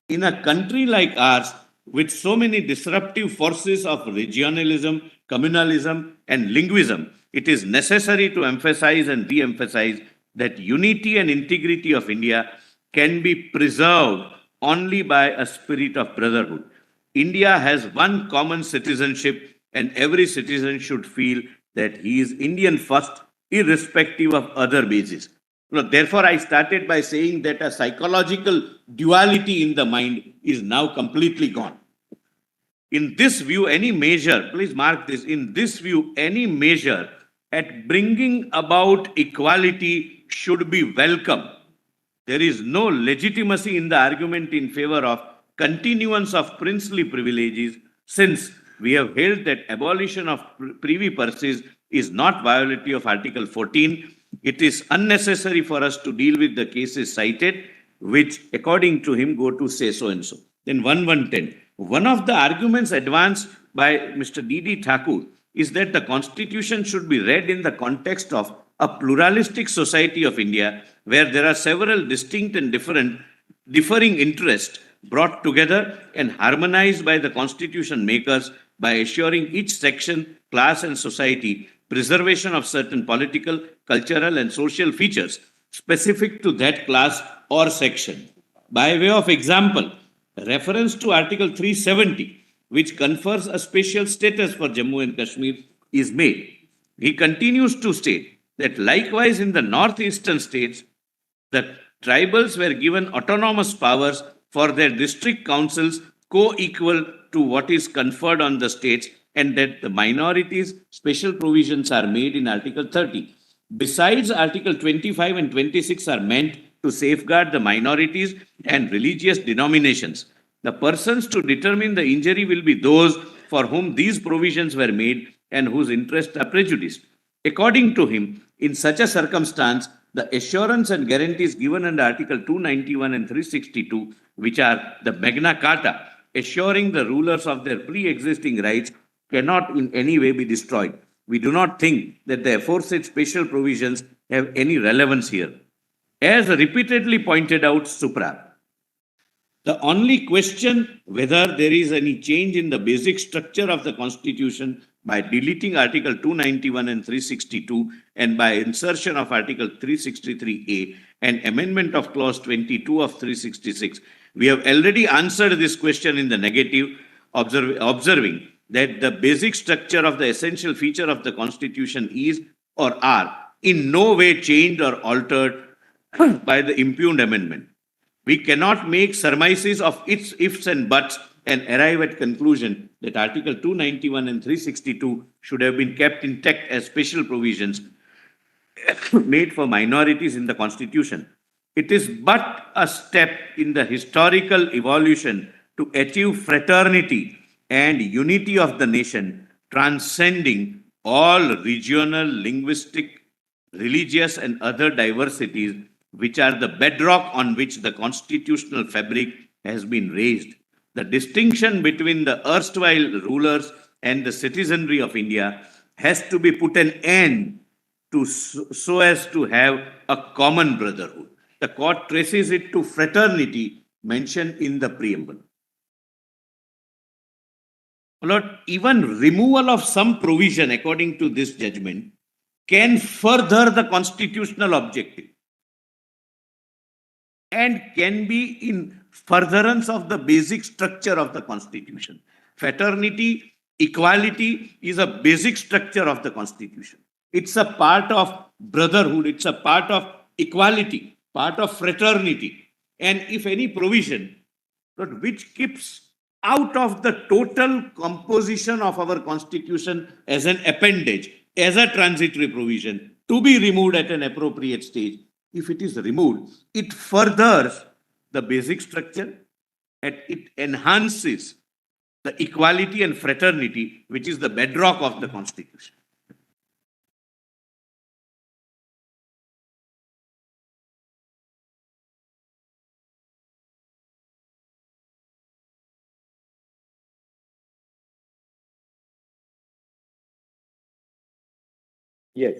In a country like ours, with so many disruptive forces of regionalism, communalism, and linguism, it is necessary to emphasize and re-emphasize that unity and integrity of India can be preserved only by a spirit of brotherhood. India has one common citizenship, and every citizen should feel that he is Indian first, irrespective of other bases. Therefore, I started by saying that a psychological duality in the mind is now completely gone. In this view, any measure, please mark this, in this view, any measure at bringing about equality should be welcome. There is no legitimacy in the argument in favor of continuance of princely privileges, since we have held that abolition of privy purses is not violative of Article 14. It is unnecessary for us to deal with the cases cited, which, according to him, go to say so and so. Then 1110. One of the arguments advanced by Mr. D.D. Thakur is that the Constitution should be read in the context of a pluralistic society of India, where there are several distinct and differing interests brought together and harmonized by the Constitution makers by assuring each section, class, and society preservation of certain political, cultural, and social features specific to that class or section. By way of example, reference to Article 370, which confers a special status for Jammu and Kashmir, is made. He continues to state that likewise in the northeastern states, the tribals were given autonomous powers for their district councils co-equal to what is conferred on the states, and that the minorities special provisions are made in Article 30. Besides, Article 25 and 26 are meant to safeguard the minorities and religious denominations. The persons to determine the injury will be those for whom these provisions were made and whose interests are prejudiced. According to him, in such a circumstance, the assurance and guarantees given under Article 291 and 362, which are the Magna Carta, assuring the rulers of their pre-existing rights, cannot in any way be destroyed. We do not think that the aforesaid special provisions have any relevance here. As repeatedly pointed out supra, the only question whether there is any change in the basic structure of the Constitution by deleting Article 291 and 362 and by insertion of Article 363A and amendment of Clause 22 of 366. We have already answered this question in the negative, observing that the basic structure of the essential feature of the Constitution is or are in no way changed or altered by the impugned amendment. We cannot make surmises of its ifs and buts and arrive at conclusion that Article 291 and 362 should have been kept intact as special provisions made for minorities in the Constitution. It is but a step in the historical evolution to achieve fraternity and unity of the nation, transcending all regional, linguistic, religious, and other diversities, which are the bedrock on which the constitutional fabric has been raised. The distinction between the erstwhile rulers and the citizenry of India has to be put an end to so as to have a common brotherhood. The court traces it to fraternity mentioned in the preamble. Lord, even removal of some provision according to this judgment can further the constitutional objective and can be in furtherance of the basic structure of the Constitution. Fraternity, equality is a basic structure of the Constitution. It's a part of brotherhood, it's a part of equality, part of fraternity. And if any provision which keeps out of the total composition of our Constitution as an appendage, as a transitory provision, to be removed at an appropriate stage, if it is removed, it furthers the basic structure and it enhances the equality and fraternity, which is the bedrock of the Constitution. Yes.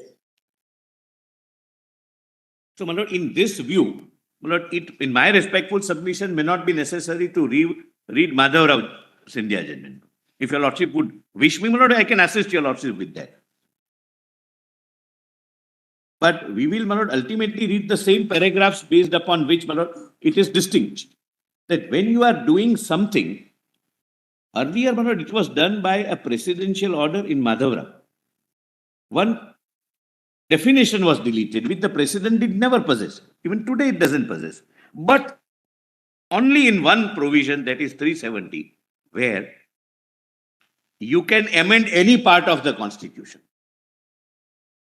So, my lord, in this view, my lord, it, in my respectful submission, may not be necessary to read Madhav Rao Scindia judgment. If your lordship would wish me, my lord, I can assist your lordship with that. But we will, my lord, ultimately read the same paragraphs based upon which, my lord, it is distinguished. That when you are doing something, earlier, my lord, it was done by a presidential order in Madhav Rao. One definition was deleted, which the president did never possess. Even today, it doesn't possess. But only in one provision, that is 370, where you can amend any part of the Constitution.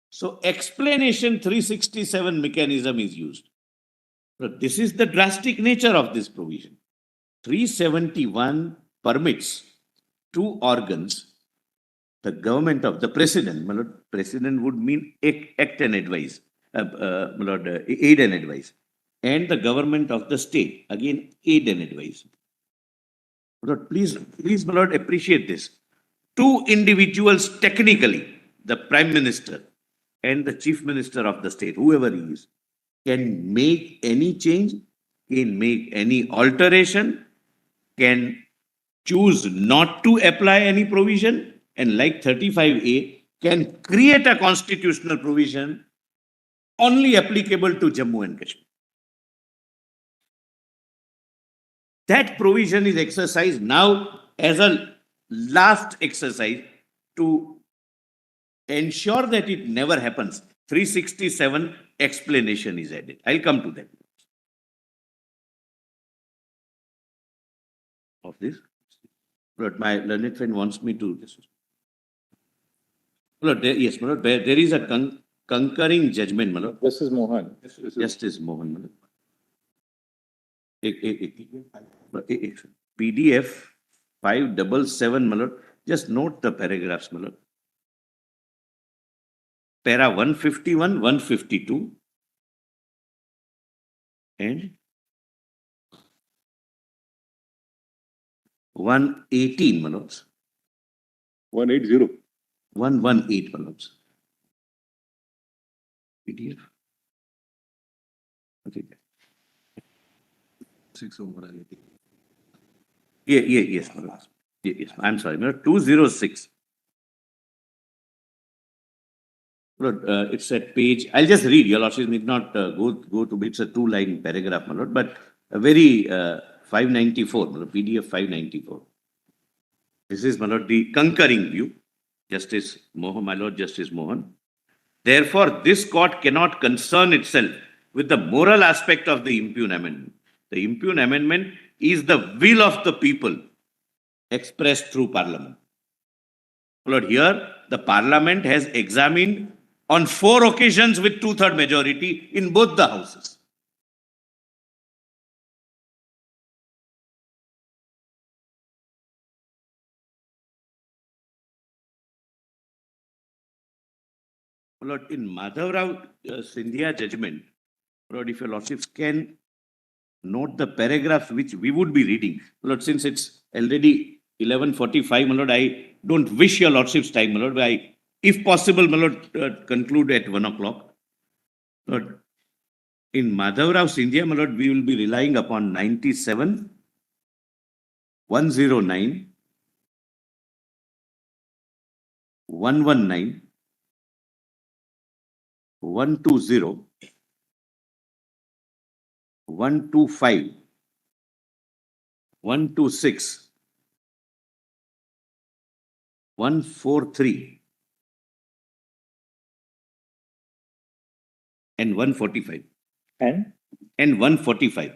So, explanation 367 mechanism is used. So, this is the drastic nature of this provision. 371 permits two organs, the government of the president, my lord, president would mean act and advise, my lord, aid and advise, and the government of the state, again, aid and advise. My lord, please, my lord, appreciate this. Two individuals, technically, the prime minister and the chief minister of the state, whoever he is, can make any change, can make any alteration, can choose not to apply any provision, and like 35A, can create a constitutional provision only applicable to Jammu and Kashmir. That provision is exercised now as a last exercise to ensure that it never happens. 367 explanation is added. I'll come to that. Of this, but my learned friend wants me to. Yes, my lord, there is a concurring judgment, my lord. This is Mohan. Justice Mohan, my lord. PDF 577, my lord. Just note the paragraphs, my lord. Para 151, 152, and 118, my lords. 180. 118, my lords. PDF. Okay. 6 over. Yes, my lords. Yes, I'm sorry, my lord. 206. Lord, it's at page, I'll just read, your lordship need not go to, it's a 2-line paragraph, my lord, but a very 594, my lord, PDF 594. This is, my lord, the concurring view, Justice Mohan, my lord, Justice Mohan. Therefore, this court cannot concern itself with the moral aspect of the impugn amendment. The impugn amendment is the will of the people expressed through parliament. My lord, here the parliament has examined on 4 occasions with 2/3 majority in both the houses. Lord, in Madhav Rao Scindia judgment, Lord, if your lordships can note the paragraphs which we would be reading. Lord, since it's already 11:45, my lord, I don't wish your lordships time, my lord. If possible, my lord, conclude at 1 o'clock. Lord, in Madhav Rao Scindia, my lord, we will be relying upon 97, 109, 119, 120, 125, 126, 143, and 145. And And 145.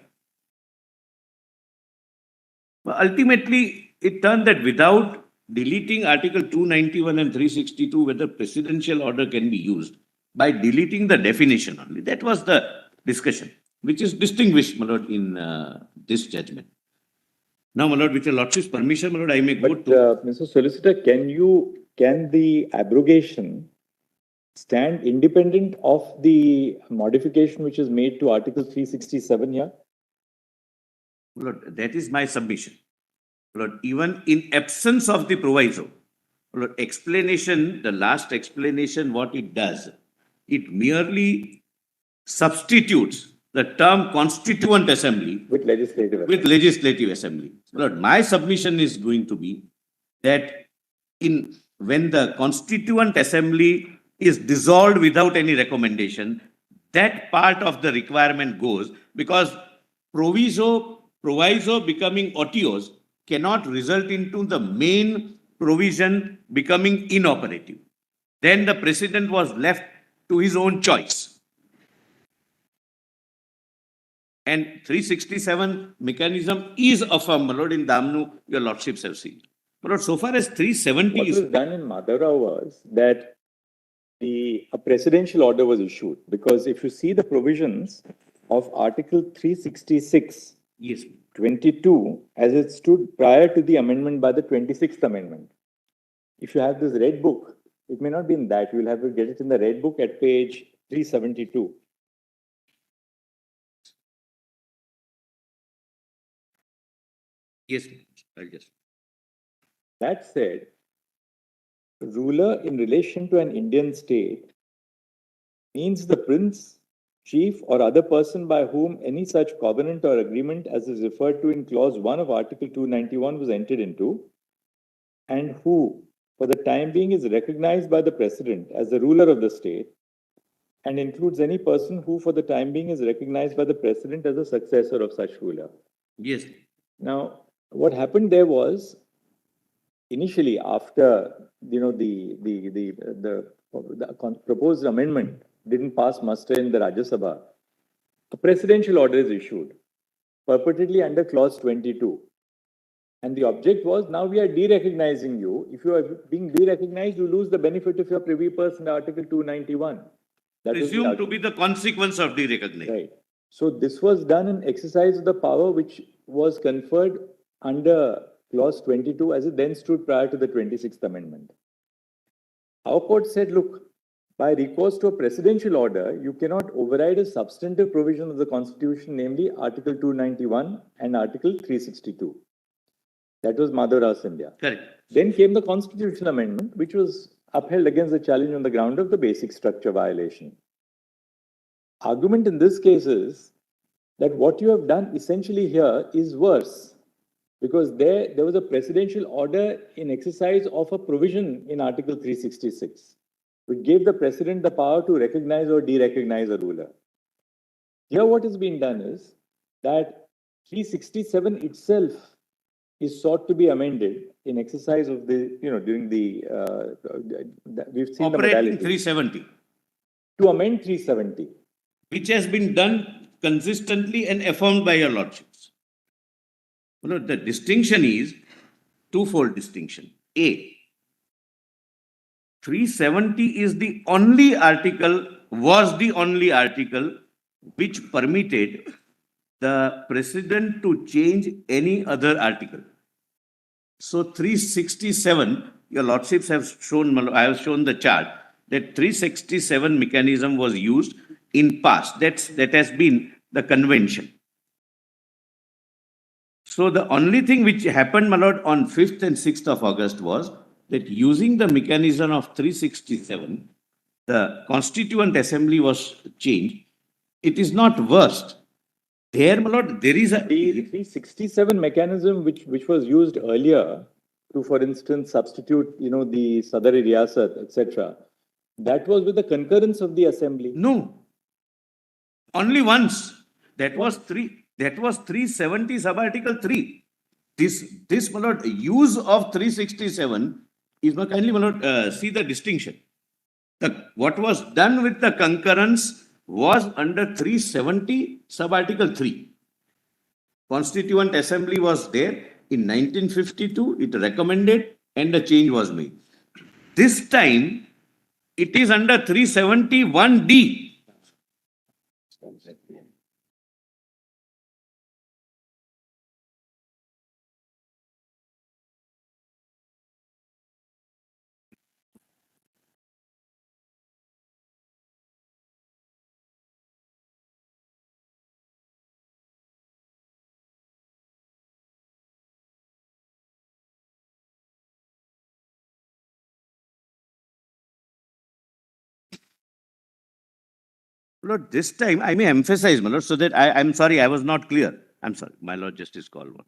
But ultimately, it turned that without deleting Article 291 and 362, whether presidential order can be used, by deleting the definition only. That was the discussion, which is distinguished, my lord, in this judgment. Now, my lord, with your lordship's permission, my lord, I may go but to... Mr. Solicitor, can the abrogation stand independent of the modification which is made to Article 367 here? Lord, that is my submission. Lord, even in absence of the proviso, Lord, explanation, the last explanation, what it does, it merely substitutes the term constituent assembly With legislative with legislative assembly. Lord, my submission is going to be that when the constituent assembly is dissolved without any recommendation, that part of the requirement goes, because proviso becoming otiose cannot result into the main provision becoming inoperative. Then the president was left to his own choice. And 367 mechanism is affirmed, my lord, in Damnu, your lordships have seen. But Lord, so far as 370 What is... was done in Madura was that a presidential order was issued, because if you see the provisions of Article 366, Yes. 22, as it stood prior to the amendment by the 26th Amendment. If you have this red book, it may not be in that. You will have to get it in the red book at page 372. Yes, I'll just... That said, ruler in relation to an Indian state means the prince, chief, or other person by whom any such covenant or agreement as is referred to in clause 1 of Article 291 was entered into, and who, for the time being, is recognized by the president as the ruler of the state, and includes any person who, for the time being, is recognized by the president as a successor of such ruler. Yes. Now, what happened there was, initially, after the proposed amendment didn't pass muster in the Rajya Sabha, a presidential order is issued, purportedly under clause 22. And the object was, now we are de-recognizing you. If you are being de-recognized, you lose the benefit of your privy purse in Article 291. That was the Presumed to argument. be the consequence of de-recognition. Right. So this was done in exercise of the power which was conferred under clause 22 as it then stood prior to the 26th Amendment. Our court said, look, by recourse to a presidential order, you cannot override a substantive provision of the Constitution, namely Article 291 and Article 362. That was Madhura's India. Correct. Then came the Constitutional Amendment, which was upheld against the challenge on the ground of the basic structure violation. Argument in this case is that what you have done essentially here is worse, because there was a presidential order in exercise of a provision in Article 366, which gave the president the power to recognize or de-recognize a ruler. Here what is being done is that 367 itself is sought to be amended in exercise of the, during the, we've seen the Operating modality. 370, To amend 370. which has been done consistently and affirmed by your lordships. The distinction is twofold distinction. A, 370 is the only article, was the only article which permitted the president to change any other article. So 367, your lordships have shown, I have shown the chart, that 367 mechanism was used in past. That has been the convention. So the only thing which happened, my lord, on 5th and 6th of August was that using the mechanism of 367, the Constituent Assembly was changed. It is not worst. There, my lord, there is a... The 367 mechanism which was used earlier to, for instance, substitute, the Sadari Riyasat, etc., that was with the concurrence of the assembly. No. Only once. That was 370 sub-article 3. this, my lord, use of 367 is, kindly, my lord, see the distinction. What was done with the concurrence was under 370, sub-article 3. Constituent Assembly was there in 1952, it recommended and a change was made. This time, it is under 371D. Lord, this time I may emphasize, my lord, so that I'm sorry, I was not clear. I'm sorry, my lord Justice called once.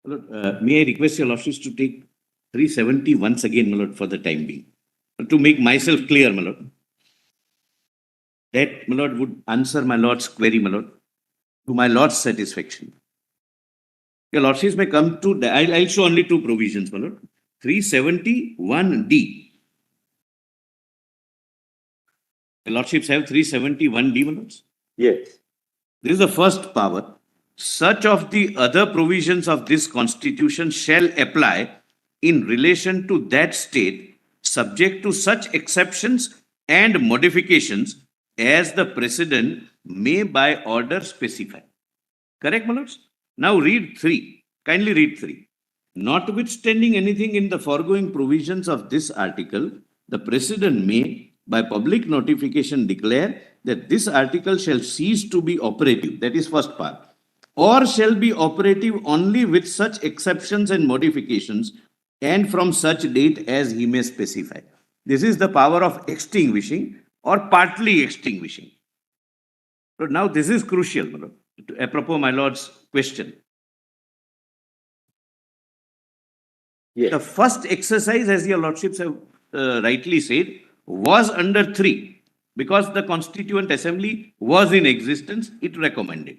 My lord, may I request your lordships to take 370 once again, my lord, for the time being. To make myself clear, my lord. That, my lord, would answer my lord's query, my lord, to my lord's satisfaction. Your lordships may come to, I'll show only two provisions, my lord. 371D. Your lordships have 371D, my lords. Yes. This is the first power. Such of the other provisions of this constitution shall apply in relation to that state, subject to such exceptions and modifications as the president may by order specify. Correct, my lords? Now read 3. Kindly read 3. Notwithstanding anything in the foregoing provisions of this article, the president may, by public notification, declare that this article shall cease to be operative. That is first part. Or shall be operative only with such exceptions and modifications and from such date as he may specify. This is the power of extinguishing or partly extinguishing. So now this is crucial, my lord, apropos my lord's question. Yes. The first exercise, as your lordships have rightly said, was under 3. Because the Constituent Assembly was in existence, it recommended.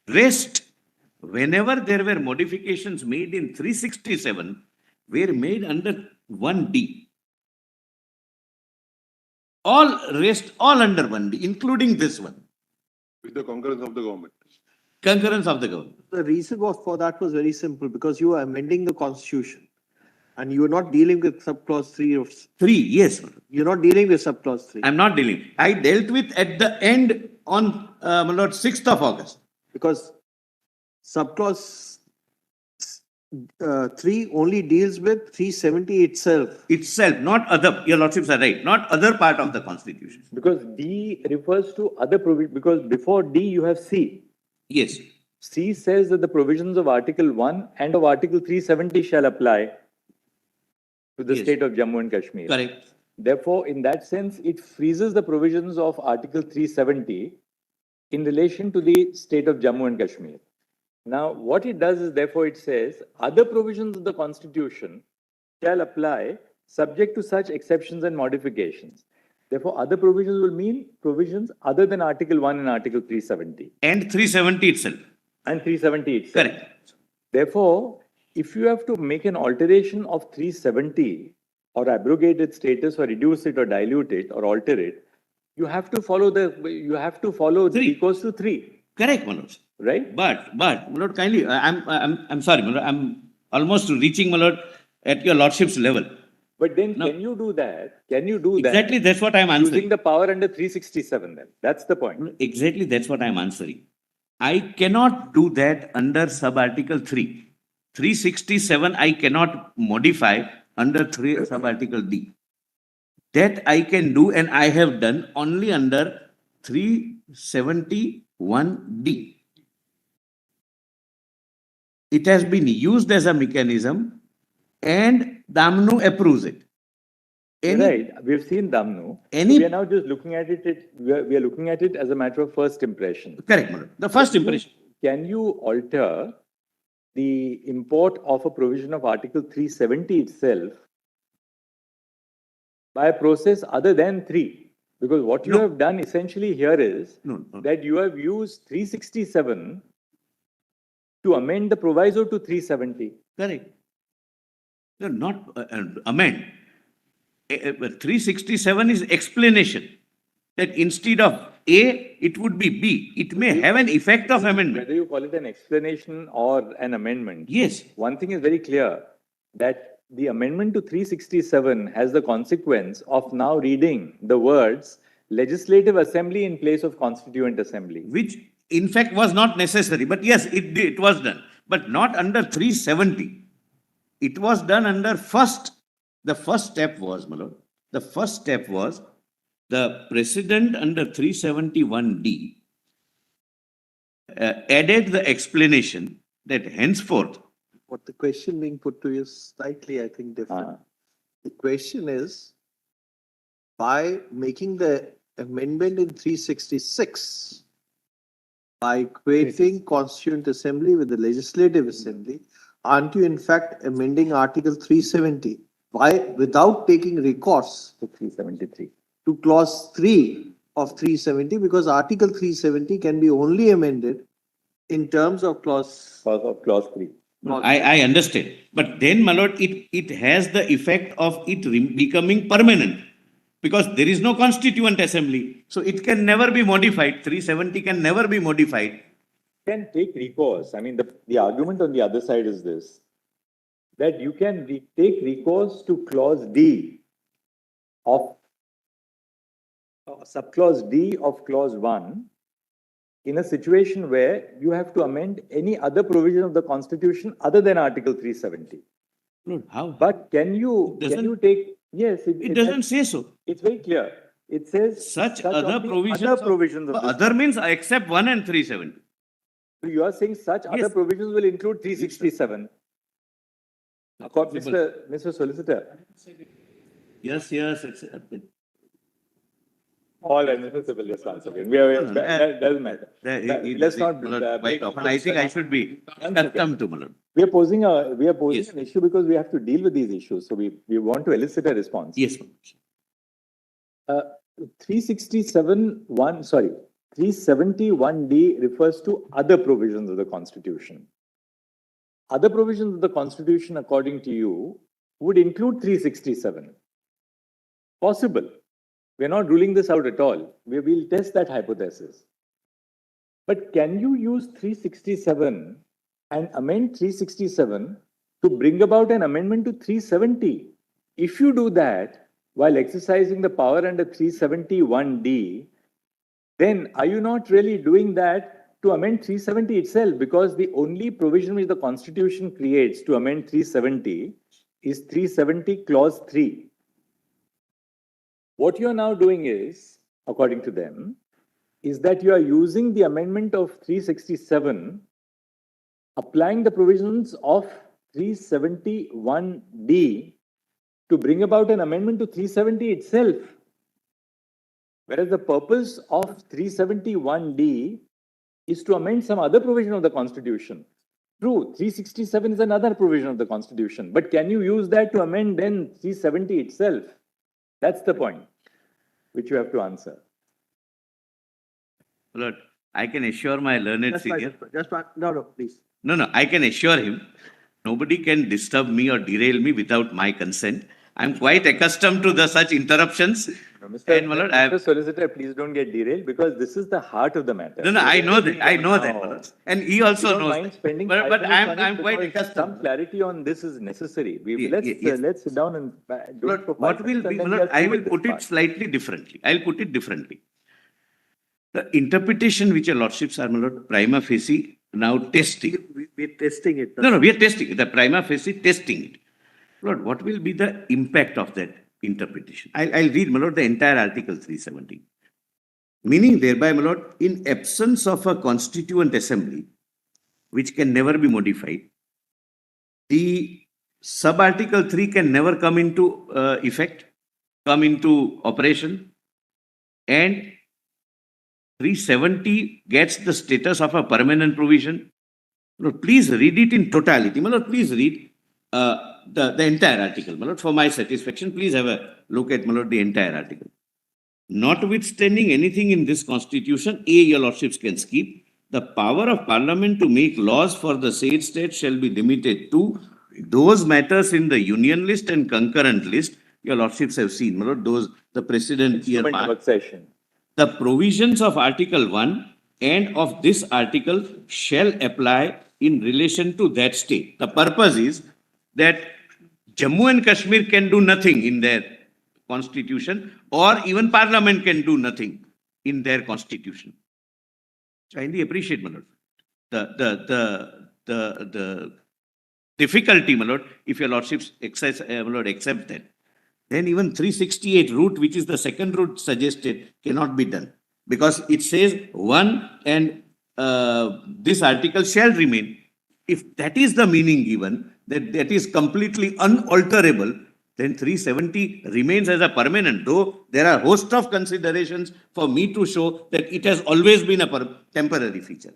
Rest, whenever there were modifications made in 367, were made under 1D. All rest, all under 1D, including this one. With the concurrence of the government. Concurrence of the government. The reason for that was very simple, because you are amending the constitution and you are not dealing with subclause 3 of, 3, yes. you're not dealing with subclause 3. I'm not dealing. I dealt with at the end on, my lord, 6th of August. Because subclause 3 only deals with 370 itself. Itself, not other, your lordships are right, not other part of the constitution. Because D refers to other provisions, because before D you have C. Yes, C says that the provisions of Article 1 and of Article 370 shall apply to the Yes. state of Jammu and Kashmir. correct. Therefore, in that sense, it freezes the provisions of Article 370 in relation to the state of Jammu and Kashmir. Now, what it does is, therefore, it says other provisions of the Constitution shall apply subject to such exceptions and modifications. Therefore, other provisions will mean provisions other than Article 1 and Article 370 And 370 itself, and 370 itself. correct. Therefore, if you have to make an alteration of 370 or abrogate its status or reduce it or dilute it or alter it, you have to follow 3. equals to 3, Correct, Manoj. right? But, my lord, kindly, I'm sorry, my lord, I'm almost reaching, my lord, at your lordship's level. But then No. can you do that? Can you do that? Exactly, that's what I'm Using answering. the power under 367 then. That's the point. Exactly, that's what I'm answering. I cannot do that under sub-article 3. 367, I cannot modify under sub-article D. That I can do and I have done only under 371D. It has been used as a mechanism and Damnu approves it. Any, Right. We've seen Damnu. Any- We are now just looking at it. We are looking at it as a matter of first impression. correct, my lord. The first impression. Can you alter the import of a provision of Article 370 itself by a process other than 3? Because what you No. have done essentially here is No, no. that you have used 367 to amend the proviso to 370. Correct. No, not amend. 367 is explanation. That instead of A, it would be B. It may have an effect of amendment. Whether you call it an explanation or an amendment, Yes, one thing is very clear, that the amendment to 367 has the consequence of now reading the words Legislative Assembly in place of Constituent Assembly. which in fact was not necessary. But yes, it was done. But not under 370. It was done under the first step was, my lord, the first step was the president under 371D added the explanation that henceforth, What the question being put to you is slightly, I think, different. The question is, by making the amendment in 366, by equating Constituent Assembly with the Legislative Assembly, aren't you in fact amending Article 370 without taking recourse So 373. to clause 3 of 370, because Article 370 can be only amended in terms of clause. Because of clause 3. I understand. But then, my lord, it has the effect of it becoming permanent. Because there is no constituent assembly. So it can never be modified. 370 can never be modified. Can take recourse. I mean, the argument on the other side is this, that you can take recourse to clause D of subclause D of clause 1 in a situation where you have to amend any other provision of the Constitution other than Article 370. Lord, how? But can you take, yes, It doesn't say so. it's very clear. It says Such of other the provisions. other provisions of this. Other means except 1 and 370. So you are saying such other Yes. provisions will include 367. Mr. Solicitor, Yes, it's. all admissible response again. That doesn't matter. Let's not. Quite often. I think I should be accustomed to, my lord. We are posing Yes. an issue because we have to deal with these issues. So we want to elicit a response. Yes, my lord. 371D refers to other provisions of the Constitution. Other provisions of the Constitution, according to you, would include 367. Possible. We're not ruling this out at all. We'll test that hypothesis. But can you use 367 and amend 367 to bring about an amendment to 370? If you do that while exercising the power under 371D, then are you not really doing that to amend 370 itself? Because the only provision which the Constitution creates to amend 370 is 370 clause 3. What you are now doing is, according to them, is that you are using the amendment of 367, applying the provisions of 371D to bring about an amendment to 370 itself. Whereas the purpose of 371D is to amend some other provision of the Constitution. True, 367 is another provision of the Constitution, but can you use that to amend then 370 itself? That's the point which you have to answer. Lord, I can assure my learned senior. No, please. No, I can assure him, nobody can disturb me or derail me without my consent. I'm quite accustomed to such interruptions. And, my lord, Mr. Solicitor, please don't get derailed because this is the heart of the matter. No, I know that. I know that, my lord. And he also We don't knows. mind spending But 5 minutes on it I'm quite because accustomed. some clarity on this is necessary. Yes. Let's sit down and do it for 5 What will minutes be, and then my lord, we are I through will with put this it part. slightly differently. I'll put it differently. The interpretation which your lordships are, my lord, prima facie now testing. We're testing it. No, we are testing it. The prima facie testing it. Lord, what will be the impact of that interpretation? I'll read, my lord, the entire Article 370. Meaning thereby, my lord, in absence of a constituent assembly, which can never be modified, the sub-article 3 can never come into effect, come into operation, and 370 gets the status of a permanent provision. Lord, please read it in totality. My lord, please read the entire article. My lord, for my satisfaction, please have a look at, my lord, the entire article. Notwithstanding anything in this constitution, your lordships can skip. The power of parliament to make laws for the said state shall be limited to those matters in the union list and concurrent list. Your lordships have seen, my lord, the precedent here. Instrument of accession. The provisions of Article 1 and of this article shall apply in relation to that state. The purpose is that Jammu and Kashmir can do nothing in their constitution, or even Parliament can do nothing in their constitution. So I really appreciate, my lord, the difficulty, my lord, if your lordships accept that. Then even 368 route, which is the second route suggested, cannot be done. Because it says 1 and this article shall remain. If that is the meaning given, that is completely unalterable, then 370 remains as a permanent, though there are a host of considerations for me to show that it has always been a temporary feature.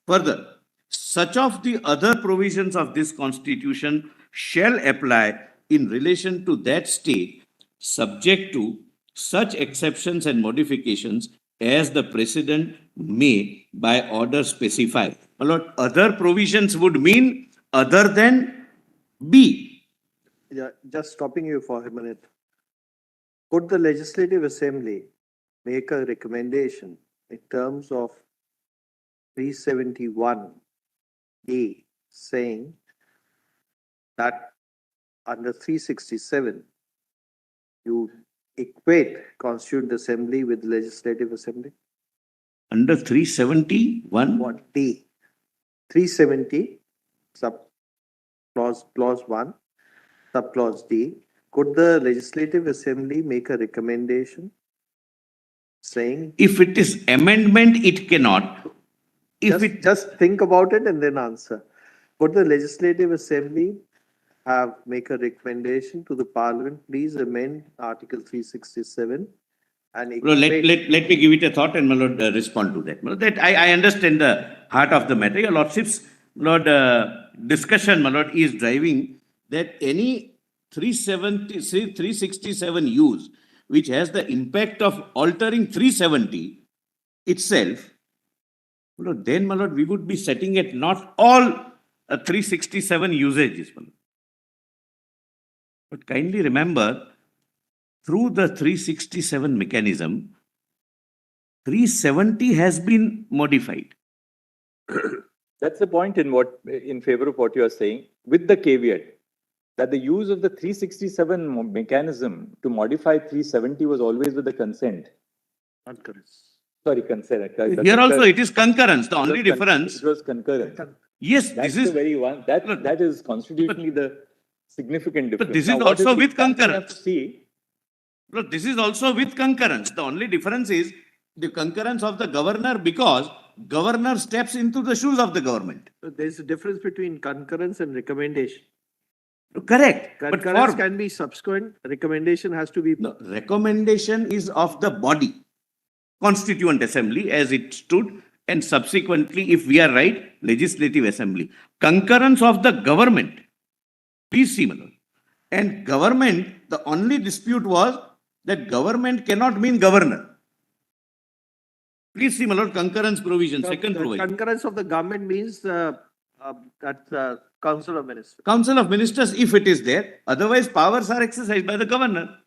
Further, such of the other provisions of this constitution shall apply in relation to that state, subject to such exceptions and modifications as the president may by order specify. My lord, other provisions would mean other than B. Yeah, just stopping you for a minute. Could the Legislative Assembly make a recommendation in terms of 371A saying that under 367, you equate Constituent Assembly with Legislative Assembly? Under 371, What D? 370, sub clause 1, sub clause D. Could the Legislative Assembly make a recommendation saying, if it is amendment, it cannot. If it, just think about it and then answer. Could the Legislative Assembly make a recommendation to the Parliament, please amend Article 367 and no, equate. let me give it a thought and my lord respond to that. My lord, that I understand the heart of the matter. Your lordship's lord discussion, my lord, is driving that any 367 use which has the impact of altering 370 itself, my lord, then my lord, we would be setting at not all 367 usages. My lord. But kindly remember, through the 367 mechanism, 370 has been modified. That's the point in favor of what you are saying, with the caveat that the use of the 367 mechanism to modify 370 was always with the consent. Sorry, consent. Here also it is concurrence. The only difference. It was concurrence. Yes, That's this is. the very one. That is constitutionally the significant difference. But this is Now, what also the with example you have concurrence. to see, Look, this is also with concurrence. The only difference is the concurrence of the governor because governor steps into the shoes of the government. There's a difference between concurrence and recommendation. Correct. But Concurrence for can be subsequent, recommendation has to be. no, recommendation is of the body, Constituent Assembly as it stood, and subsequently, if we are right, Legislative Assembly. Concurrence of the government. Please see, my lord. And government, the only dispute was that government cannot mean governor. Please see, my lord, concurrence provision, second The provision. concurrence of the government means that Council of Ministers. Council of Ministers, if it is there, otherwise powers are exercised by the governor.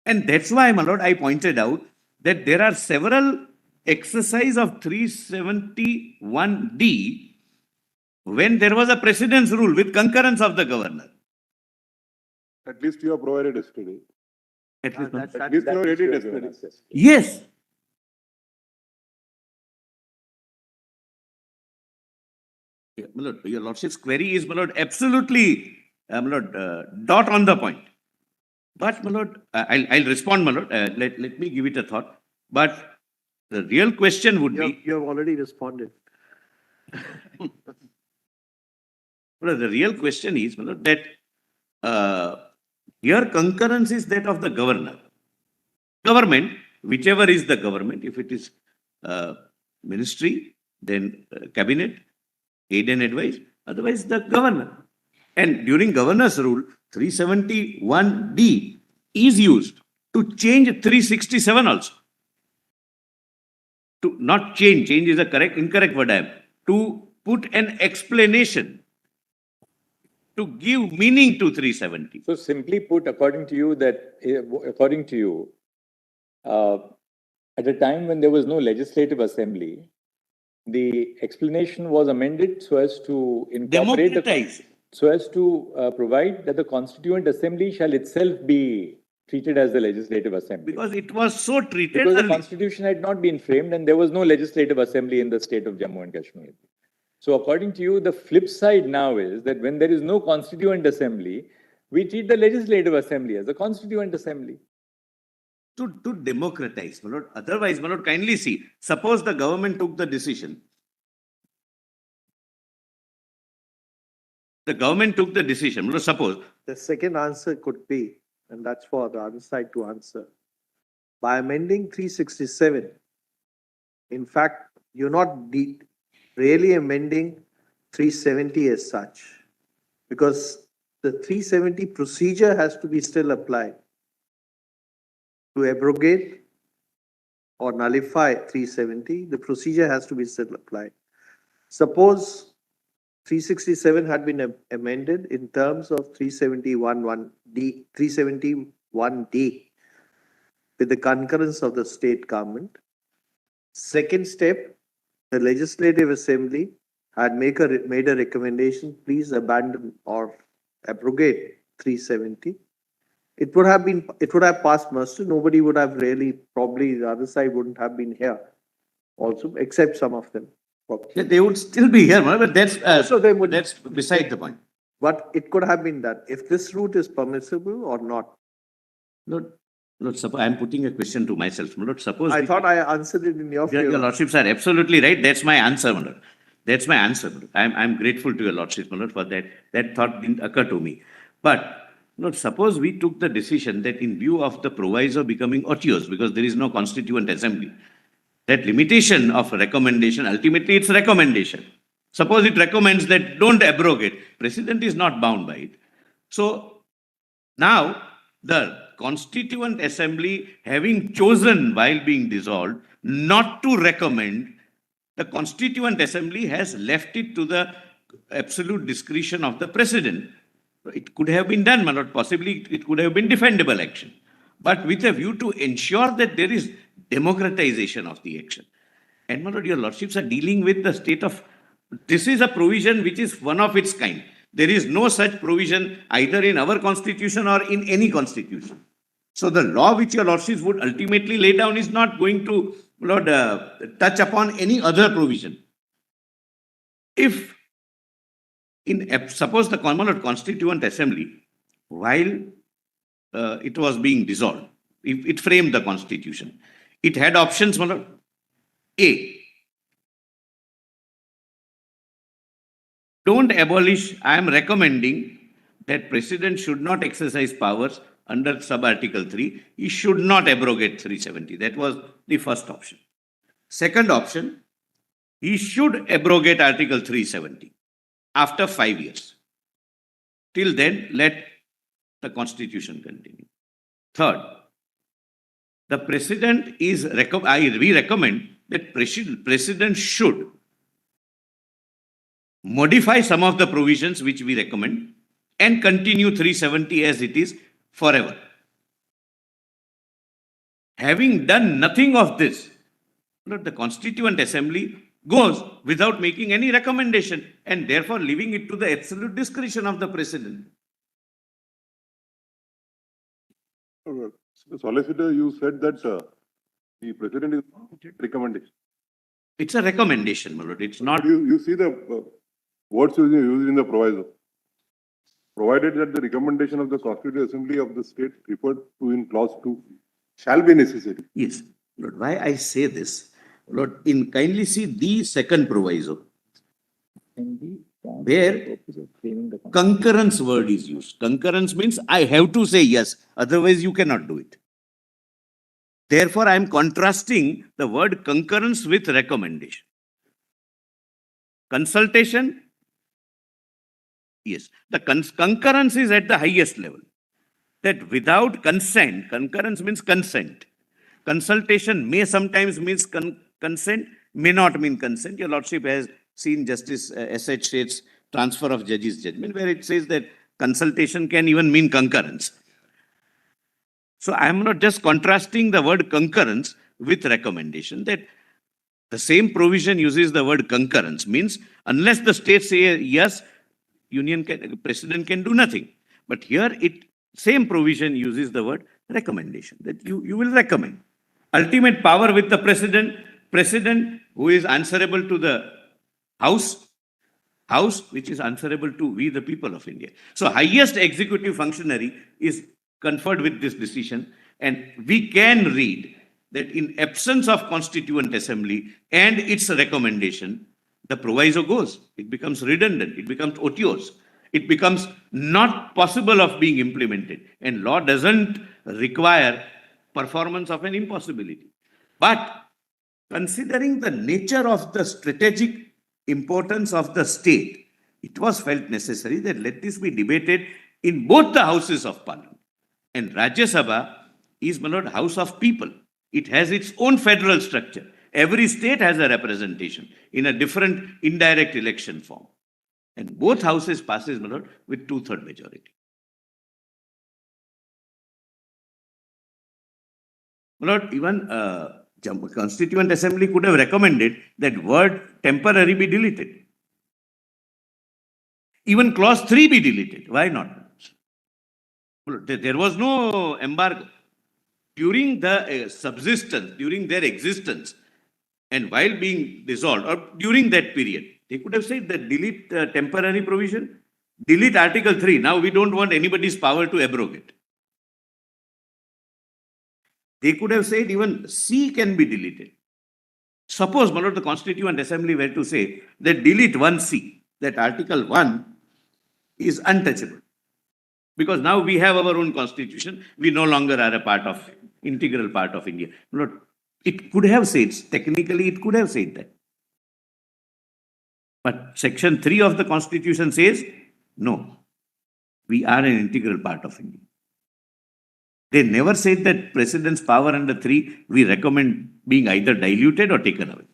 And that's why, my lord, I pointed out that there are several exercise of 371D when there was a precedence rule with concurrence of the governor. At least you have provided yesterday. At least, At least you have read it yesterday. yes. Yeah, my lord, your lordship's query is, my lord, absolutely, my lord, dot on the point. But, my lord, I'll respond, my lord. Let me give it a thought. But the real question would be, You have already responded. my lord, the real question is, my lord, that here concurrence is that of the governor. Government, whichever is the government, if it is ministry, then cabinet, aid and advice, otherwise the governor. And during governor's rule, 371D is used to change 367 also. To not change is a incorrect word I am. To put an explanation, to give meaning to 370. so simply put, according to you, at a time when there was no legislative assembly, the explanation was amended so as to incorporate Democratize. so as to provide that the Constituent Assembly shall itself be treated as the Legislative Assembly. Because it was so treated Because the early. Constitution had not been framed and there was no Legislative Assembly in the state of Jammu and Kashmir. So according to you, the flip side now is that when there is no Constituent Assembly, we treat the Legislative Assembly as the Constituent Assembly. To democratize, my lord. Otherwise, my lord, kindly see. Suppose the government took the decision. The government took the decision. My lord, suppose. The second answer could be, and that's for the other side to answer. By amending 367, in fact, you're not really amending 370 as such, because the 370 procedure has to be still applied to abrogate or nullify 370. The procedure has to be still applied. Suppose 367 had been amended in terms of 371(1)(d), 371(d) with the concurrence of the state government. Second step, the Legislative Assembly had made a recommendation, please abandon or abrogate 370. It would have passed muster. Nobody would have really, probably the other side wouldn't have been here also, except some of them. Yeah, they would still be here, but that's, So they would- that's beside the point. But it could have been done. If this route is permissible or not. Lord, suppose I'm putting a question to myself. Lord, suppose I we- thought I answered it in your Your favor. Lordships are absolutely right. That's my answer, my Lord. That's my answer, my Lord. I'm grateful to your Lordship, my Lord, for that. That thought didn't occur to me. But, Lord, suppose we took the decision that in view of the proviso becoming otious, because there is no constituent assembly, that limitation of recommendation, ultimately it's recommendation. Suppose it recommends that don't abrogate. President is not bound by it. So now the Constituent Assembly, having chosen while being dissolved not to recommend, the Constituent Assembly has left it to the absolute discretion of the President. It could have been done, my lord. Possibly it could have been defendable action, but with a view to ensure that there is democratization of the action. And my lord, your lordships are dealing with the state of, this is a provision which is one of its kind. There is no such provision either in our constitution or in any constitution. So the law which your lordships would ultimately lay down is not going to, Lord, touch upon any other provision. If suppose the Common Constituent Assembly, while it was being dissolved, if it framed the constitution, it had options. A, don't abolish. I am recommending that President should not exercise powers under sub-article 3. He should not abrogate 370. That was the first option. Second option, he should abrogate Article 370 after 5 years. Till then, let the Constitution continue. Third, the President is, we recommend that President should modify some of the provisions which we recommend and continue 370 as it is forever. Having done nothing of this, the Constituent Assembly goes without making any recommendation and therefore leaving it to the absolute discretion of the President. The solicitor, you said that the president is recommendation. It's a recommendation, my lord. It's not. You see the words used in the proviso. Provided that the recommendation of the Constituent Assembly of the state referred to in clause 2 shall be necessary. Yes, Lord. Why I say this, Lord, kindly see the second proviso, where concurrence word is used. Concurrence means I have to say yes, otherwise you cannot do it. Therefore, I am contrasting the word concurrence with recommendation. Consultation, yes. The concurrence is at the highest level. That without consent, concurrence means consent. Consultation may sometimes means consent, may not mean consent. Your Lordship has seen Justice S.H. State's transfer of judge's judgment, where it says that consultation can even mean concurrence. So I am not just contrasting the word concurrence with recommendation, that the same provision uses the word concurrence, means unless the state say yes, President can do nothing. But here same provision uses the word recommendation, that you will recommend. Ultimate power with the President who is answerable to the House which is answerable to we the people of India. So highest executive functionary is conferred with this decision, and we can read that in absence of Constituent Assembly and its recommendation, the proviso goes. It becomes redundant. It becomes otious. It becomes not possible of being implemented. And law doesn't require performance of an impossibility. But considering the nature of the strategic importance of the state, it was felt necessary that let this be debated in both the houses of parliament. And Rajya Sabha is, my lord, house of people. It has its own federal structure. Every state has a representation in a different indirect election form. And both houses passes, my lord, with 2/3 majority. My lord, even Jammu Constituent Assembly could have recommended that word temporary be deleted. Even clause 3 be deleted. Why not? There was no embargo. During the subsistence, during their existence, and while being dissolved, or during that period, they could have said that delete temporary provision, delete Article 3. Now we don't want anybody's power to abrogate. They could have said even C can be deleted. Suppose, my lord, the Constituent Assembly were to say that delete 1C, that Article 1 is untouchable. Because now we have our own constitution, we no longer are a part of, integral part of India. My lord, it could have said, technically it could have said that. But Section 3 of the Constitution says, no, we are an integral part of India. They never said that President's power under 3, we recommend being either diluted or taken away.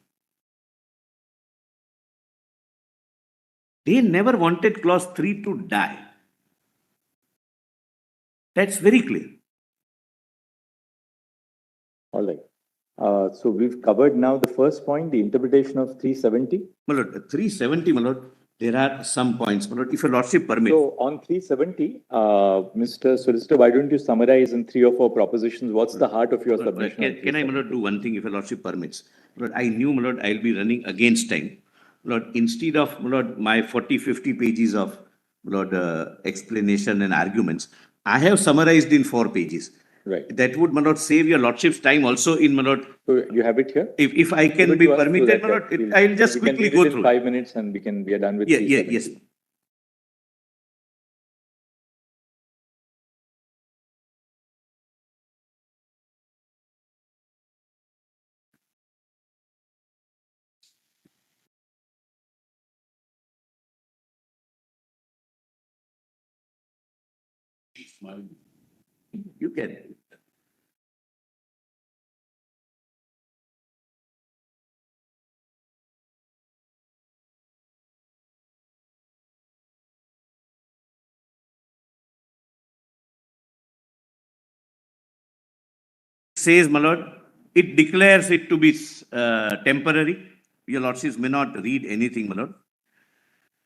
They never wanted clause 3 to die. That's very clear. All right. So we've covered now the first point, the interpretation of 370. My lord, 370, my lord, there are some points, my lord, if your lordship permits. So on 370, Mr. Solicitor, why don't you summarize in 3 or 4 propositions? What's the heart of your submission? Can I, my lord, do one thing if your lordship permits? My lord, I knew, my lord, I'll be running against time. My lord, instead of, my lord, my 40, 50 pages of, my lord, explanation and arguments, I have summarized in 4 pages. Right. That would, my lord, save your lordship's time also in, my lord. So you have it here? If I can Give it be to us so permitted, that, my lord, we'll- I'll just we can quickly read it go in through. 5 minutes and we are done with Yeah, 370. yes. You can. Says, my lord, it declares it to be temporary. Your lordships may not read anything, my lord.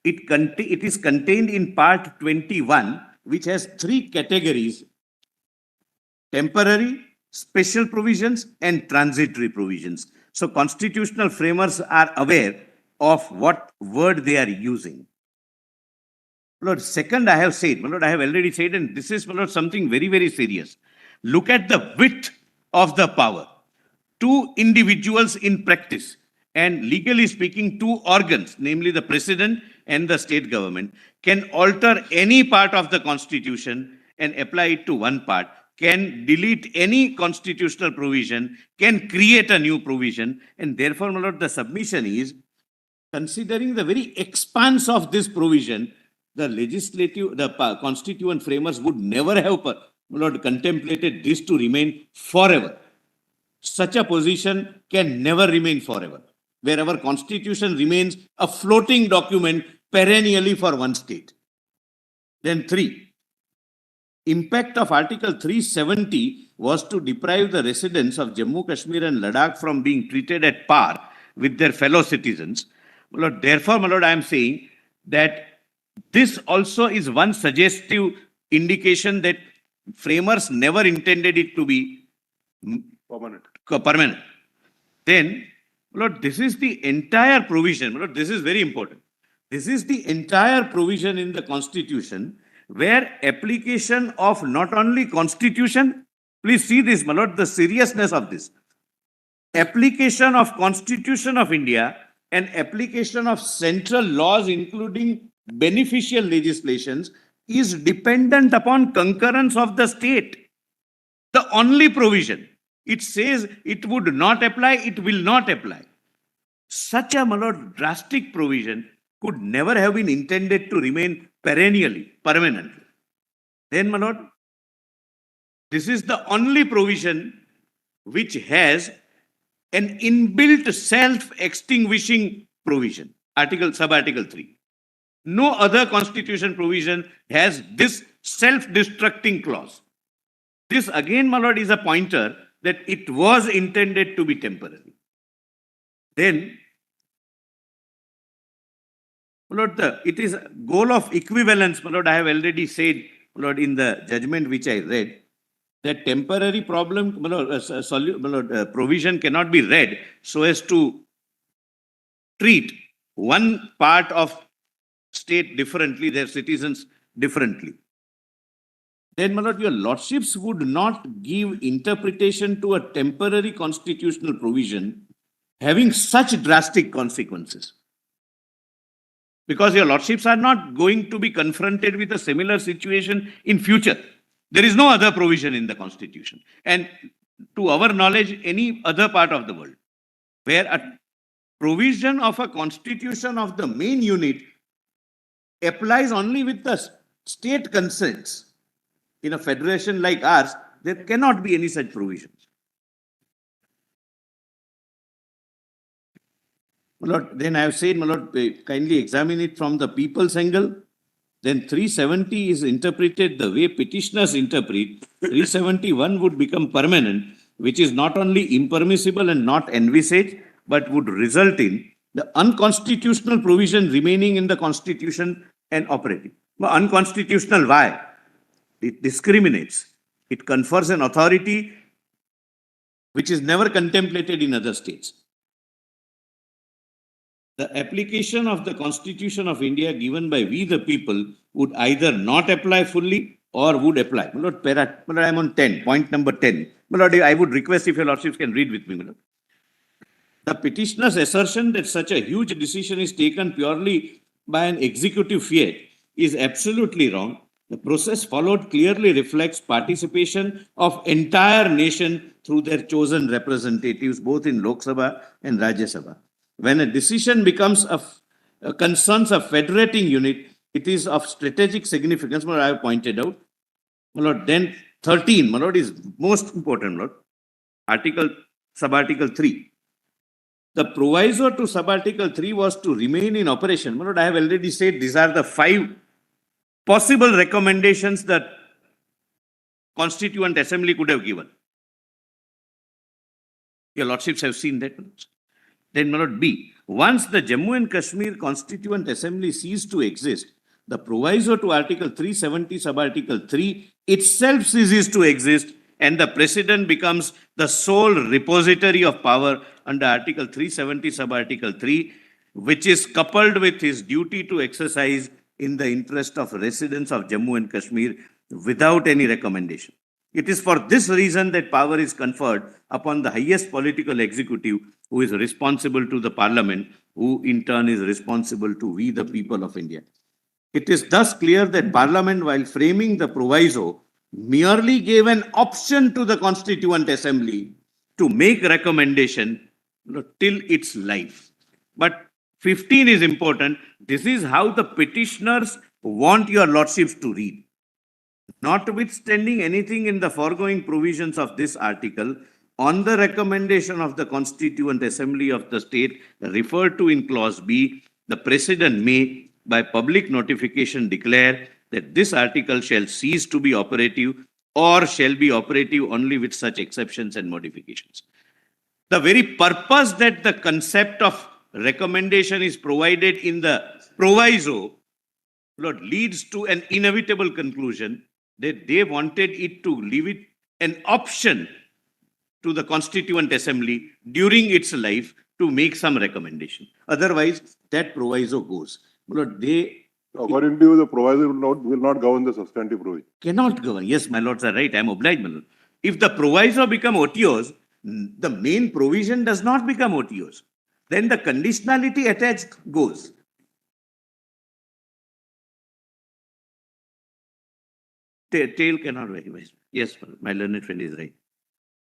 It is contained in part 21, which has 3 categories: temporary, special provisions, and transitory provisions. So constitutional framers are aware of what word they are using. My lord, second, I have said, my lord, I have already said, and this is, my lord, something very, very serious. Look at the width of the power. 2 individuals in practice, and legally speaking, 2 organs, namely the president and the state government, can alter any part of the constitution and apply it to one part, can delete any constitutional provision, can create a new provision, and therefore, my lord, the submission is, considering the very expanse of this provision, the constituent framers would never have, my lord, contemplated this to remain forever. Such a position can never remain forever, where our constitution remains a floating document perennially for one state. Then 3, impact of Article 370 was to deprive the residents of Jammu, Kashmir and Ladakh from being treated at par with their fellow citizens. My lord, therefore, my lord, I am saying that this also is one suggestive indication that framers never intended it to be permanent. Then, Lord, this is the entire provision. Lord, this is very important. This is the entire provision in the Constitution where application of not only Constitution, please see this, my lord, the seriousness of this. Application of Constitution of India and application of central laws, including beneficial legislations, is dependent upon concurrence of the state. The only provision. It says it would not apply, it will not apply. such a, my lord, drastic provision could never have been intended to remain permanently. Then, my lord, this is the only provision which has an inbuilt self-extinguishing provision, sub-article 3. No other constitution provision has this self-destructing clause. This again, my lord, is a pointer that it was intended to be temporary. Then, my lord, it is goal of equivalence, my lord, I have already said, my lord, in the judgment which I read, that temporary problem, my lord, provision cannot be read so as to treat one part of state differently, their citizens differently. Then, my lord, your lordships would not give interpretation to a temporary constitutional provision having such drastic consequences. Because your lordships are not going to be confronted with a similar situation in future. There is no other provision in the constitution. And to our knowledge, any other part of the world where a provision of a constitution of the main unit applies only with the state consents. In a federation like ours, there cannot be any such provisions. My lord, then I have said, my lord, kindly examine it from the people's angle. Then 370 is interpreted the way petitioners interpret. 371 would become permanent, which is not only impermissible and not envisaged, but would result in the unconstitutional provision remaining in the constitution and operating. But unconstitutional, why? It discriminates. It confers an authority which is never contemplated in other states. The application of the Constitution of India given by we the people would either not apply fully or would apply. My lord, I am on 10, point number 10. My lord, I would request if your lordships can read with me, my lord. The petitioner's assertion that such a huge decision is taken purely by an executive fiat is absolutely wrong. The process followed clearly reflects participation of entire nation through their chosen representatives, both in Lok Sabha and Rajya Sabha. When a decision becomes concerns a federating unit, it is of strategic significance, what I have pointed out. My lord, then 13, my lord, is most important, my lord. Sub-article 3. The proviso to sub-article 3 was to remain in operation. My lord, I have already said these are the 5 possible recommendations that Constituent Assembly could have given. Your lordships have seen that. Then, my lord, B. Once the Jammu and Kashmir Constituent Assembly ceased to exist, the proviso to Article 370 sub-article 3 itself ceases to exist, and the President becomes the sole repository of power under Article 370 sub-article 3, which is coupled with his duty to exercise in the interest of residents of Jammu and Kashmir without any recommendation. It is for this reason that power is conferred upon the highest political executive, who is responsible to the Parliament, who in turn is responsible to we the people of India. It is thus clear that Parliament, while framing the proviso, merely gave an option to the Constituent Assembly to make recommendation till its life. But 15 is important. This is how the petitioners want your lordships to read. Notwithstanding anything in the foregoing provisions of this article, on the recommendation of the Constituent Assembly of the state referred to in clause B, the President may, by public notification, declare that this article shall cease to be operative or shall be operative only with such exceptions and modifications. The very purpose that the concept of recommendation is provided in the proviso, Lord, leads to an inevitable conclusion that they wanted it to leave it an option to the Constituent Assembly during its life to make some recommendation. Otherwise, that proviso goes. Lord, they According to you, the proviso will not govern the substantive provision. cannot govern. Yes, my lords are right. I am obliged, my lord. If the proviso become OTOs, the main provision does not become OTOs. Then the conditionality attached goes. Tail cannot verify. Yes, my learned friend is right.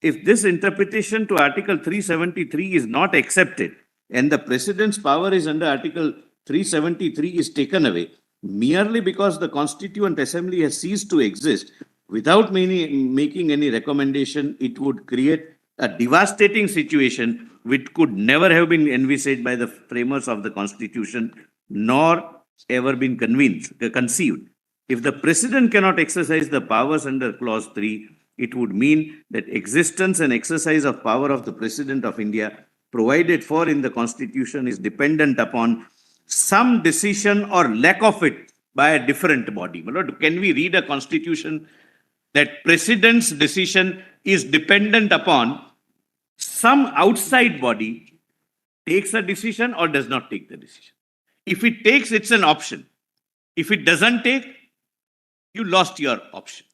If this interpretation to Article 373 is not accepted, and the president's power is under Article 373 is taken away merely because the Constituent Assembly has ceased to exist without making any recommendation, it would create a devastating situation which could never have been envisaged by the framers of the Constitution, nor ever been conceived. If the president cannot exercise the powers under clause 3, it would mean that existence and exercise of power of the president of India provided for in the Constitution is dependent upon some decision or lack of it by a different body. My lord, can we read a constitution that president's decision is dependent upon some outside body takes a decision or does not take the decision? If it takes, it's an option. If it doesn't take, you lost your option.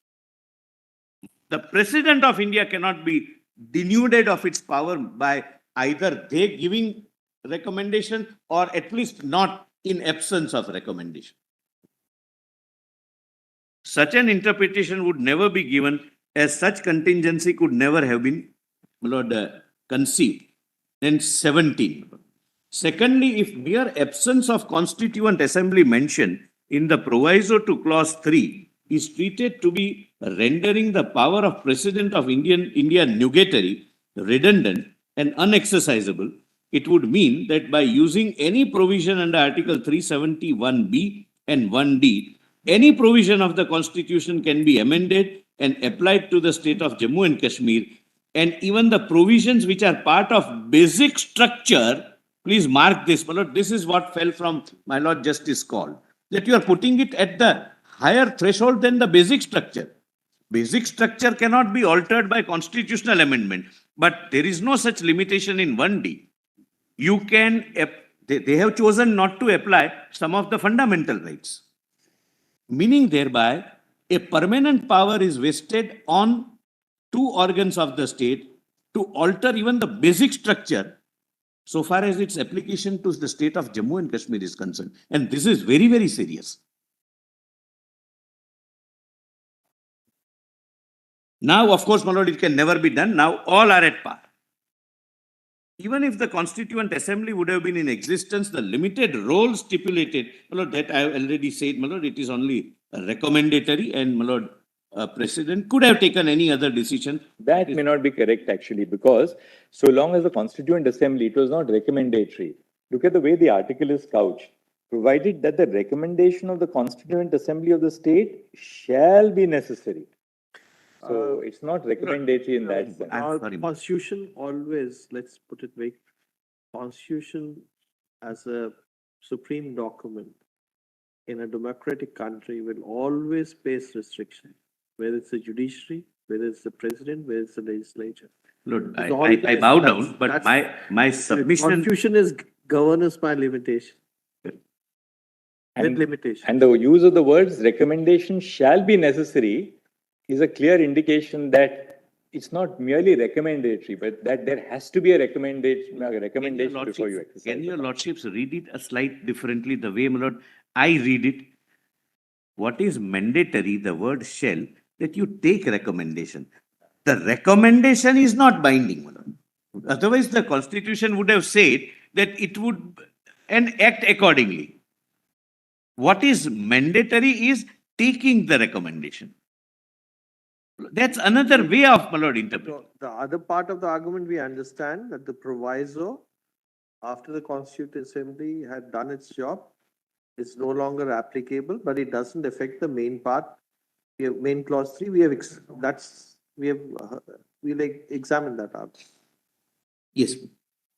The president of India cannot be denuded of its power by either they giving recommendation or at least not in absence of recommendation. Such an interpretation would never be given, as such contingency could never have been, my lord, conceived. Then 17. Secondly, if mere absence of Constituent Assembly mentioned in the proviso to clause 3 is treated to be rendering the power of President of India nugatory, redundant, and unexercisable, it would mean that by using any provision under Article 371B and 1D, any provision of the Constitution can be amended and applied to the state of Jammu and Kashmir, and even the provisions which are part of basic structure, please mark this, my lord, this is what fell from my lord Justice called, that you are putting it at the higher threshold than the basic structure. Basic structure cannot be altered by constitutional amendment, but there is no such limitation in 1D. You can, they have chosen not to apply some of the fundamental rights, meaning thereby a permanent power is vested on two organs of the state to alter even the basic structure so far as its application to the state of Jammu and Kashmir is concerned. And this is very, very serious. Now, of course, my lord, it can never be done. Now all are at par. Even if the Constituent Assembly would have been in existence, the limited role stipulated, my lord, that I have already said, my lord, it is only recommendatory, and my lord, President could have taken any other decision. That may not be correct, actually, because so long as the Constituent Assembly, it was not recommendatory. Look at the way the article is couched. Provided that the recommendation of the Constituent Assembly of the state shall be necessary. So it's not recommendatory in that sense. I'm Our sorry. constitution always, let's put it very, constitution as a supreme document in a democratic country will always face restriction, whether it's the judiciary, whether it's the president, whether it's the legislature. Lord, It's all I this- bow that's- down, but that's- my submission, Constitution is governance by limitation. With And, limitation. and the use of the words recommendation shall be necessary is a clear indication that it's not merely recommendatory, but that there has to be a recommendation before you exercise. can your lordships read it a slight differently, the way, my lord, I read it? What is mandatory, the word shall, that you take recommendation. The recommendation is not binding, my lord. Otherwise, the Constitution would have said that it would and act accordingly. What is mandatory is taking the recommendation. That's another way of, my lord, interpreting. So the other part of the argument, we understand that the proviso, after the Constituent Assembly had done its job, is no longer applicable, but it doesn't affect the main part. We have main clause 3, we have, we'll examine that out. Yes.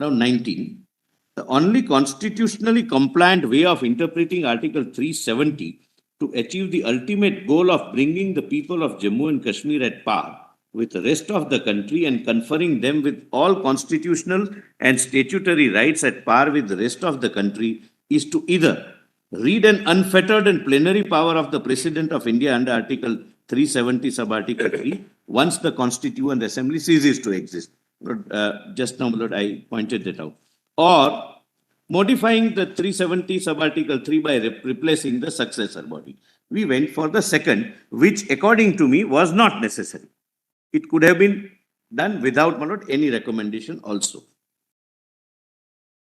Now 19. The only constitutionally compliant way of interpreting Article 370 to achieve the ultimate goal of bringing the people of Jammu and Kashmir at par with the rest of the country and conferring them with all constitutional and statutory rights at par with the rest of the country is to either read an unfettered and plenary power of the President of India under Article 370 sub-Article 3 once the Constituent Assembly ceases to exist. Just now, Lord, I pointed that out. Or modifying the 370 sub-Article 3 by replacing the successor body. We went for the second, which according to me was not necessary. It could have been done without, my lord, any recommendation also.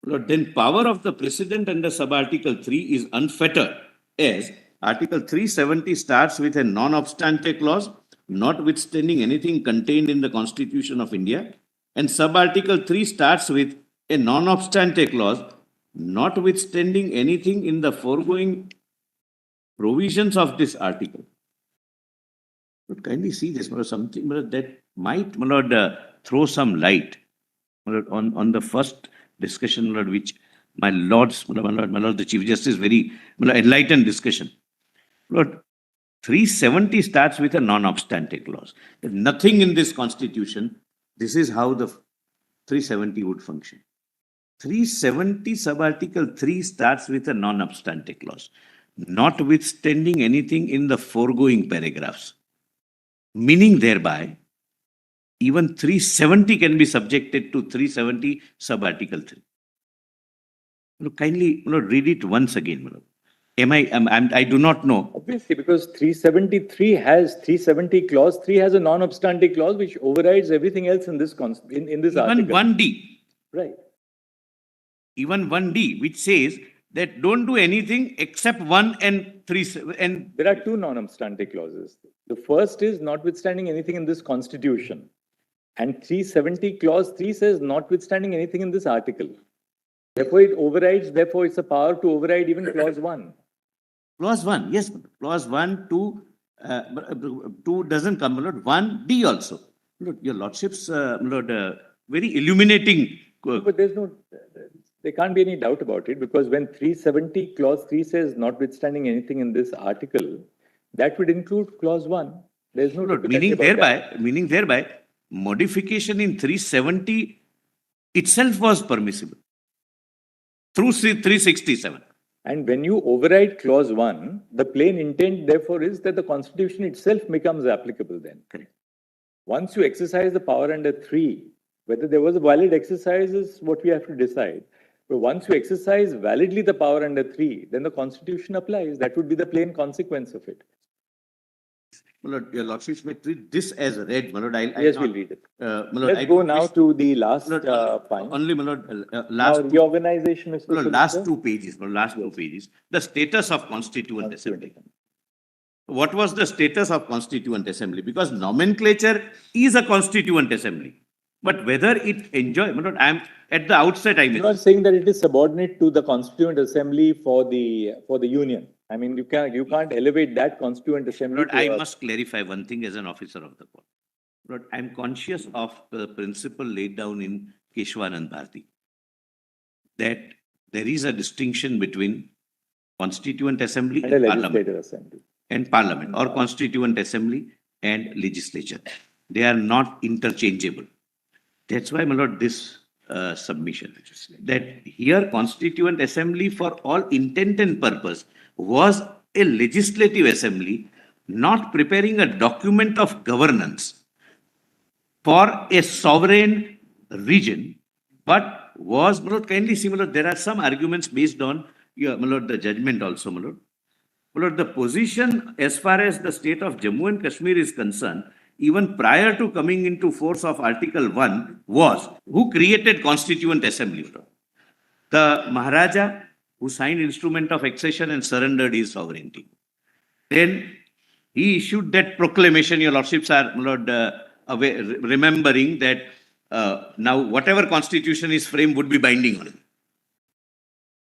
Lord, then power of the President under sub-article 3 is unfettered, as Article 370 starts with a non-obstante clause, notwithstanding anything contained in the Constitution of India, and sub-article 3 starts with a non-obstante clause, notwithstanding anything in the foregoing provisions of this article. But kindly see this, something that might throw some light on the first discussion, which my lords, my lord, the Chief Justice, very enlightened discussion. Lord, 370 starts with a non-obstante clause. If nothing in this constitution, this is how the 370 would function. 370 sub-article 3 starts with a non-obstante clause, notwithstanding anything in the foregoing paragraphs. Meaning thereby, even 370 can be subjected to 370 sub-article 3. Kindly read it once again. I do not know. Obviously, because 370 clause 3 has a non-obstante clause which overrides everything else in this in this Even article. 1D. Right. Even 1D, which says that don't do anything except 1 and 3. And There are two non-obstante clauses. The first is notwithstanding anything in this constitution. And 370 clause 3 says notwithstanding anything in this article. Therefore, it overrides, therefore, it's a power to override even clause 1. Clause 1, yes, clause 1, 2, 2 doesn't come, Lord, 1D also. Lord, your lordships, Lord, very illuminating. But there can't be any doubt about it, because when 370 clause 3 says notwithstanding anything in this article, that would include clause 1. There's no Lord, difficulty about that. meaning thereby, modification in 370 itself was permissible through 367. And when you override clause 1, the plain intent, therefore, is that the constitution itself becomes applicable then. Correct. Once you exercise the power under 3, whether there was a valid exercise is what we have to decide. But once you exercise validly the power under 3, then the constitution applies. That would be the plain consequence of it. Lord, your lordships may treat this as read, my lord. Yes, we'll read it. Lord, Let's go now to the last Lord, point. only, my lord, Now, last reorganization, Mr. Lord, Solicitor. last 2 pages, my lord, last 2 pages. The status of Constituent Assembly. What was the status of Constituent Assembly? Because nomenclature is a Constituent Assembly. But whether it enjoys, my lord, I am at the outset, You are saying that it is subordinate to the Constituent Assembly for the Union. I mean, you can't elevate that Constituent Assembly. Lord, to I must clarify one thing as an officer of the court. Lord, I am conscious of the principle laid down in Keshwanand Bharti, that there is a distinction between Constituent Assembly and and a Parliament. legislative assembly. And Parliament, or Constituent Assembly and Legislature. They are not interchangeable. That's why, my lord, this submission, that here Constituent Assembly for all intent and purpose was a legislative assembly, not preparing a document of governance for a sovereign region, but was, my lord, kindly similar. There are some arguments based on, my lord, the judgment also, my lord. My lord, the position as far as the state of Jammu and Kashmir is concerned, even prior to coming into force of Article 1, was who created Constituent Assembly? The Maharaja, who signed instrument of accession and surrendered his sovereignty. Then he issued that proclamation. Your lordships are, my lord, remembering that now whatever constitution is framed would be binding on him.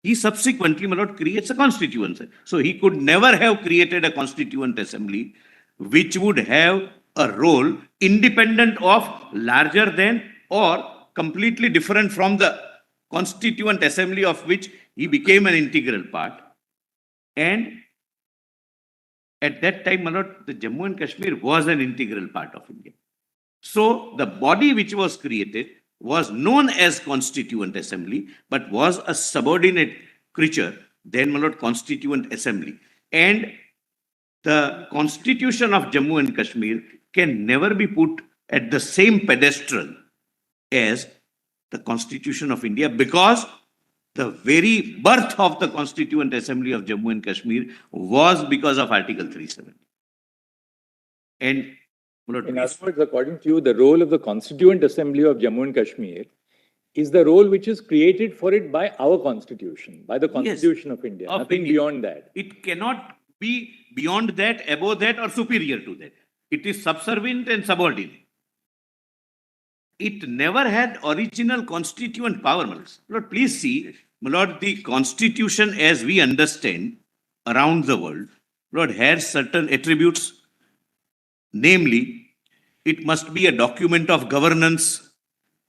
He subsequently, my lord, creates a constituency. So he could never have created a Constituent Assembly which would have a role independent of, larger than, or completely different from the Constituent Assembly of which he became an integral part. And at that time, my lord, the Jammu and Kashmir was an integral part of India. So the body which was created was known as Constituent Assembly, but was a subordinate creature, then, my lord, Constituent Assembly. And the Constitution of Jammu and Kashmir can never be put at the same pedestal as the Constitution of India, because the very birth of the Constituent Assembly of Jammu and Kashmir was because of Article 370. And In other words, according to you, the role of the Constituent Assembly of Jammu and Kashmir is the role which is created for it by our constitution, by the Yes, Constitution of India, of nothing India. beyond that. It cannot be beyond that, above that, or superior to that. It is subservient and subordinate. It never had original constituent power. My Lord, please see, my Lord, the constitution as we understand around the world, my Lord, has certain attributes, namely, it must be a document of governance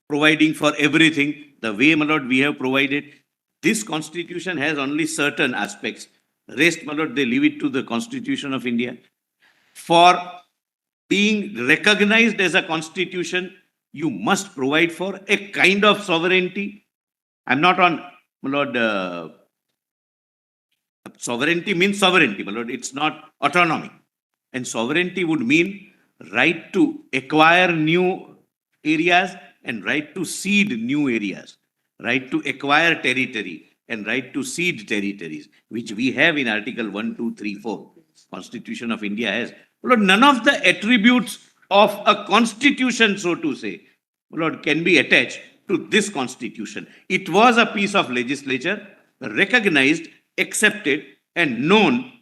providing for everything the way, my Lord, we have provided. This constitution has only certain aspects. Rest, my Lord, they leave it to the Constitution of India. For being recognized as a constitution, you must provide for a kind of sovereignty. I'm not on, my Lord, sovereignty means sovereignty, my Lord. It's not autonomy. And sovereignty would mean right to acquire new areas and right to cede new areas, right to acquire territory and right to cede territories, which we have in Article 1, 2, 3, 4. Constitution of India has. Lord, none of the attributes of a constitution, so to say, Lord, can be attached to this constitution. It was a piece of legislature recognized, accepted, and known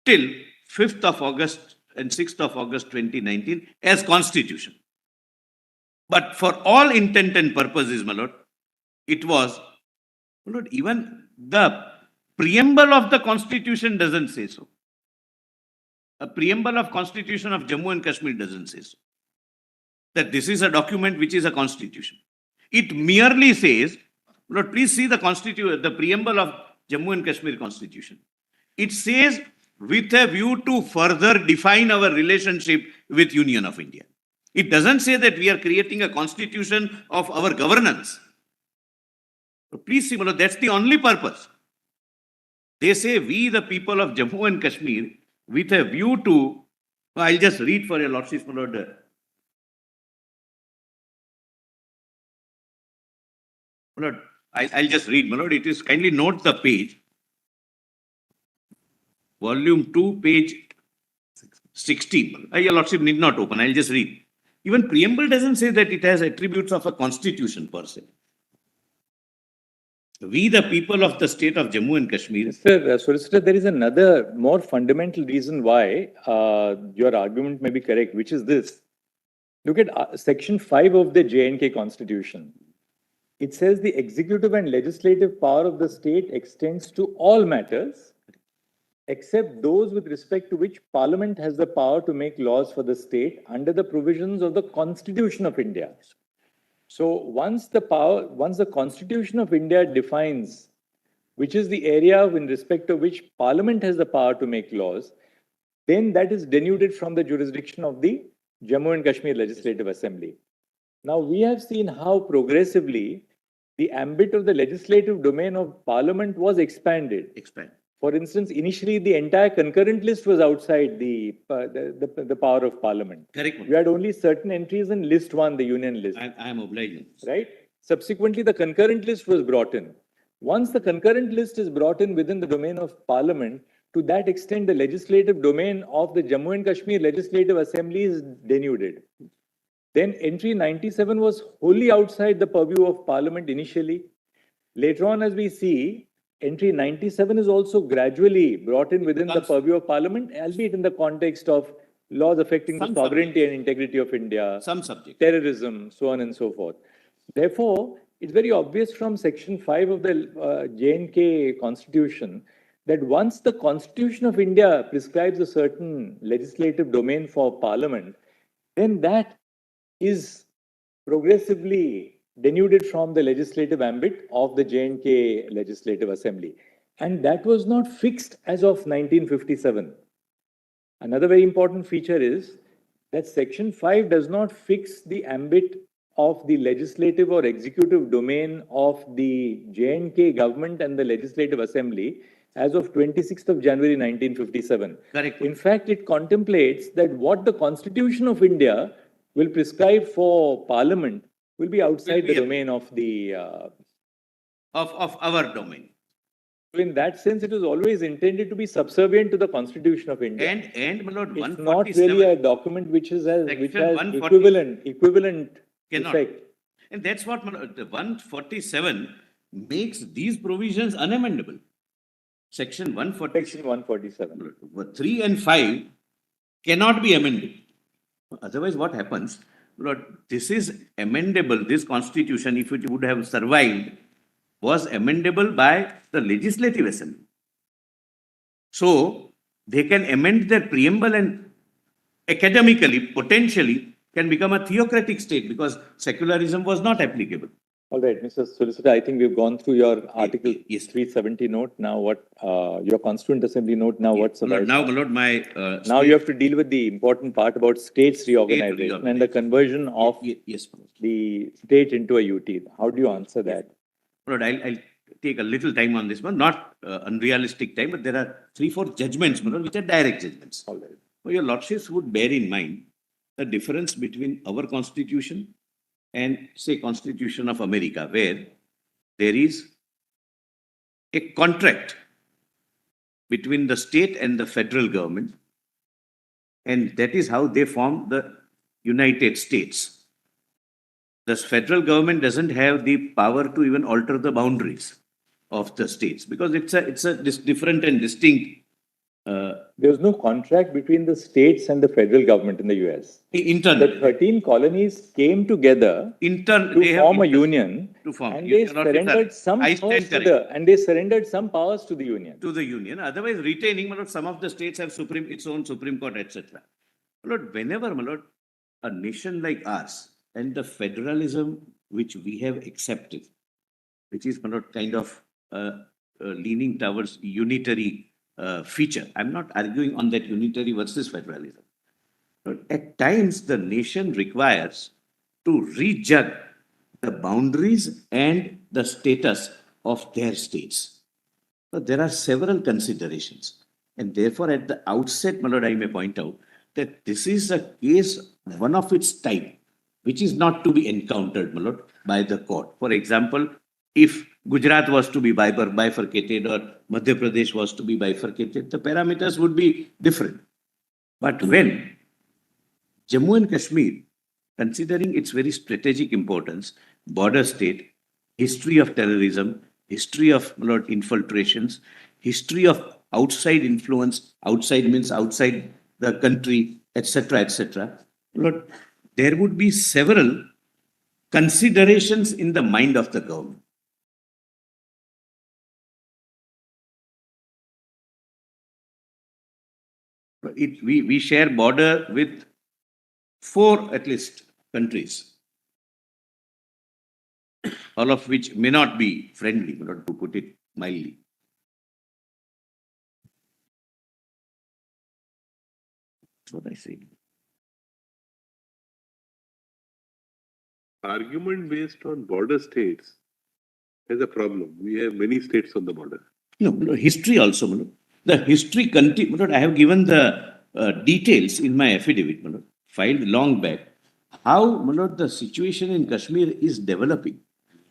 till 5th of August and 6th of August 2019 as constitution. But for all intent and purposes, my Lord, it was, my Lord, even the preamble of the constitution doesn't say so. A preamble of Constitution of Jammu and Kashmir doesn't say so. That this is a document which is a constitution. It merely says, Lord, please see the preamble of Jammu and Kashmir Constitution. It says, with a view to further define our relationship with Union of India. It doesn't say that we are creating a constitution of our governance. So please see, Lord, that's the only purpose. They say, we the people of Jammu and Kashmir, with a view to, I'll just read for your Lordship, my Lord. My Lord, I'll just read, my Lord. It is, kindly note the page. Volume 2, page 16. Your Lordship need not open. I'll just read. Even preamble doesn't say that it has attributes of a constitution per se. We, the people of the state of Jammu and Kashmir. Mr. Solicitor, there is another more fundamental reason why your argument may be correct, which is this. Look at Section 5 of the J&K Constitution. It says the executive and legislative power of the state extends to all matters except those with respect to which Parliament has the power to make laws for the state under the provisions of the Constitution of India. So once the Constitution of India defines which is the area in respect of which Parliament has the power to make laws, then that is denuded from the jurisdiction of the Jammu and Kashmir Legislative Assembly. Now we have seen how progressively the ambit of the legislative domain of Parliament was expanded. For instance, initially the entire concurrent list was outside the power of Parliament. Correct. You had only certain entries in list 1, the union list. I am obliged. Right? Subsequently, the concurrent list was brought in. Once the concurrent list is brought in within the domain of Parliament, to that extent, the legislative domain of the Jammu and Kashmir Legislative Assembly is denuded. Then entry 97 was wholly outside the purview of Parliament initially. Later on, as we see, entry 97 is also gradually brought in within the purview of Parliament, albeit in the context of laws affecting the sovereignty and integrity of India, terrorism, so on and so forth. Therefore, it's very obvious from Section 5 of the J&K Constitution that once the Constitution of India prescribes a certain legislative domain for Parliament, then that is progressively denuded from the legislative ambit of the J&K Legislative Assembly. And that was not fixed as of 1957. Another very important feature is that Section 5 does not fix the ambit of the legislative or executive domain of the J&K government and the Legislative Assembly as of 26th of January 1957. Correct. In fact, it contemplates that what the Constitution of India will prescribe for Parliament will be outside the domain of the of our domain. In that sense, it was always intended to be subservient to the Constitution of India. And my Lord, it's not really a document which has equivalent Cannot. effect. And that's what the 147 makes these provisions unamendable. Section 147. Section 147. 3 and 5 cannot be amended. Otherwise, what happens? Lord, this is amendable. This constitution, if it would have survived, was amendable by the legislative assembly. So they can amend their preamble and academically, potentially, can become a theocratic state because secularism was not applicable. All right, Mr. Solicitor, I think we've gone through your Article Yes. 370 note. Now what, your Constituent Assembly note, now what's Lord, about? now, Lord, my Now you have to deal with the important part about states reorganization and the reorganization. conversion of yes, Lord. the state into a UT. How do you answer that? Lord, I'll take a little time on this one, not unrealistic time, but there are 3-4 judgments, Lord, which are direct judgments. All right. So your lordships would bear in mind the difference between our constitution and say Constitution of America, where there is a contract between the state and the federal government, and that is how they form the United States. The federal government doesn't have the power to even alter the boundaries of the states because it's a different and distinct There was no contract between the states and the federal government in the US. internal. The 13 colonies came together to form a union, to form. and You they cannot say, surrendered sir, some I powers stand to correct. and they surrendered some powers to the union. To the union. Otherwise, retaining, my lord, some of the states have its own Supreme Court, etc. My lord, whenever, my lord, a nation like ours and the federalism which we have accepted, which is, my lord, kind of leaning towards unitary feature. I'm not arguing on that unitary versus federalism. But at times, the nation requires to rejudge the boundaries and the status of their states. So there are several considerations. And therefore, at the outset, my lord, I may point out that this is a case, one of its type, which is not to be encountered, my lord, by the court. For example, if Gujarat was to be bifurcated or Madhya Pradesh was to be bifurcated, the parameters would be different. But when Jammu and Kashmir, considering its very strategic importance, border state, history of terrorism, history of, my lord, infiltrations, history of outside influence, outside means outside the country, etc., etc. Lord, there would be several considerations in the mind of the government. We share border with 4 at least countries, all of which may not be friendly, not to put it mildly. That's what I say. Argument based on border states is a problem. We have many states on the border. No, history also, my lord. The history my lord, I have given the details in my affidavit, my lord, filed long back. How, my lord, the situation in Kashmir is developing.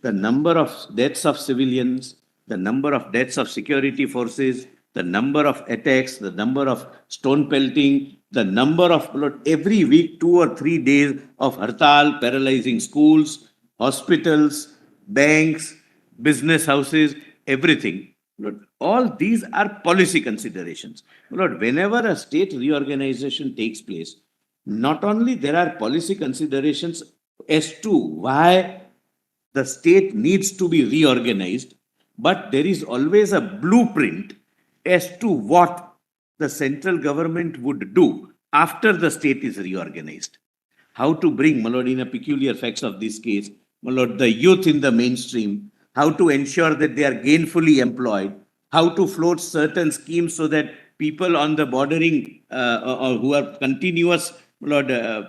The number of deaths of civilians, the number of deaths of security forces, the number of attacks, the number of stone pelting, the number of, my lord, every week, 2 or 3 days of hartal, paralyzing schools, hospitals, banks, business houses, everything. Lord, all these are policy considerations. Lord, whenever a state reorganization takes place, not only there are policy considerations as to why the state needs to be reorganized, but there is always a blueprint as to what the central government would do after the state is reorganized. How to bring, my lord, in a peculiar facts of this case, my lord, the youth in the mainstream, how to ensure that they are gainfully employed, how to float certain schemes so that people on the bordering or who are continuous, my lord,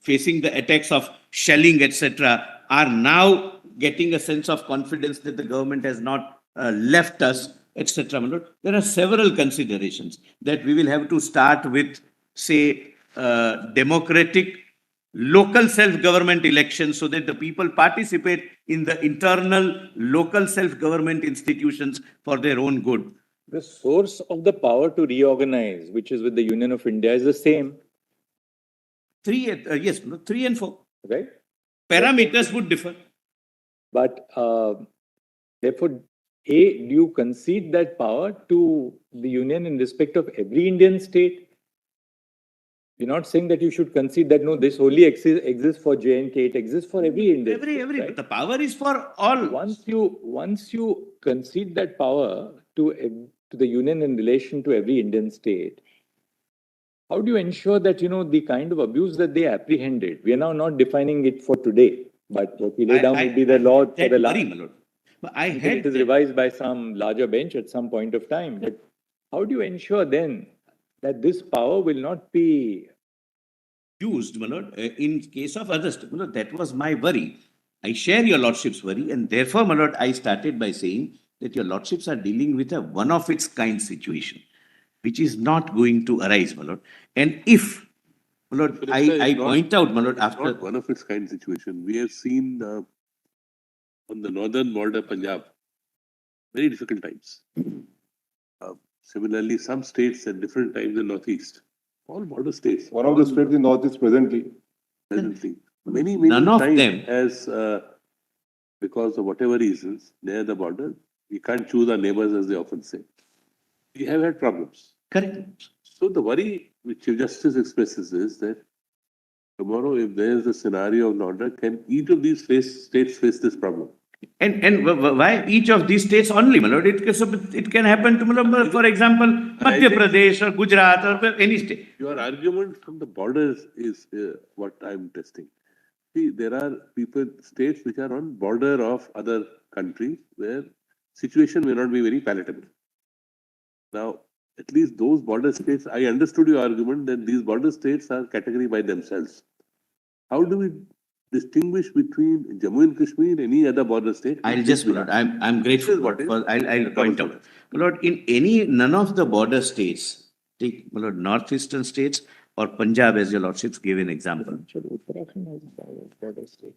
facing the attacks of shelling, etc., are now getting a sense of confidence that the government has not left us, etc. My lord, there are several considerations that we will have to start with, say, democratic local self-government elections so that the people participate in the internal local self-government institutions for their own good. The source of the power to reorganize, which is with the Union of India, is the same, 3 and 4. right? Parameters would differ. But therefore, A, do you concede that power to the union in respect of every Indian state? You're not saying that you should concede that, no, this only exists for J&K, it exists for every Indian state, Every, right? the power is for all. Once you concede that power to the union in relation to every Indian state, how do you ensure that, the kind of abuse that they apprehended, we are now not defining it for today, but what we lay down would be the law for That the worry, last. my lord. But I Until had it is that- revised by some larger bench at some point of time. But how do you ensure then that this power will not be used, my lord, in case of others. My lord, that was my worry. I share your lordship's worry, and therefore, my lord, I started by saying that your lordships are dealing with a one of its kind situation, which is not going to arise, my lord. And if, my lord, But it's I not- point out, my lord, It's after not one of its kind situation. We have seen on the northern border, Punjab, very difficult times. Similarly, some states at different times in Northeast, all border states. One of the states in Northeast presently. Presently, many None of times them- as because of whatever reasons, near the border, we can't choose our neighbors, as they often say. We have had problems. correct. So the worry which Chief Justice expresses is that tomorrow, if there is a scenario of order, can each of these states face this problem? And why each of these states only, my lord? It can happen to, my lord, for example, Madhya Pradesh or Gujarat or any state. Your argument from the borders is what I'm testing. See, there are states which are on border of other countries where situation may not be very palatable. Now, at least those border states, I understood your argument that these border states are category by themselves. How do we distinguish between Jammu and Kashmir, any other border state? I'll just, my lord, I'm grateful. This is what is- I'll point out. My lord, in none of the border states, take, my lord, northeastern states or Punjab, as your lordships gave an example. Uttarakhand has a border state?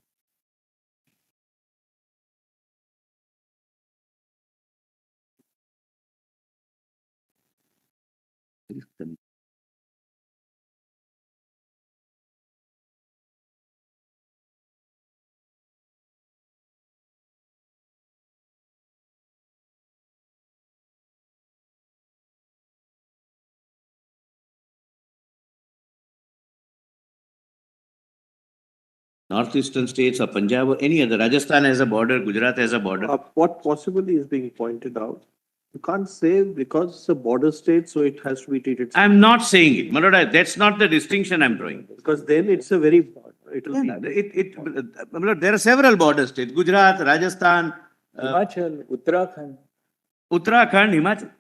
Northeastern states or Punjab or any other. Rajasthan has a border, Gujarat has a border. What possibly is being pointed out, you can't say because it's a border state, so it has to be treated. I'm not saying it, my lord, that's not the distinction I'm drawing. Because then it's a very, it'll Yeah, be. my lord, there are several border states, Gujarat, Rajasthan, Himachal, Uttarakhand. Uttarakhand, Himachal.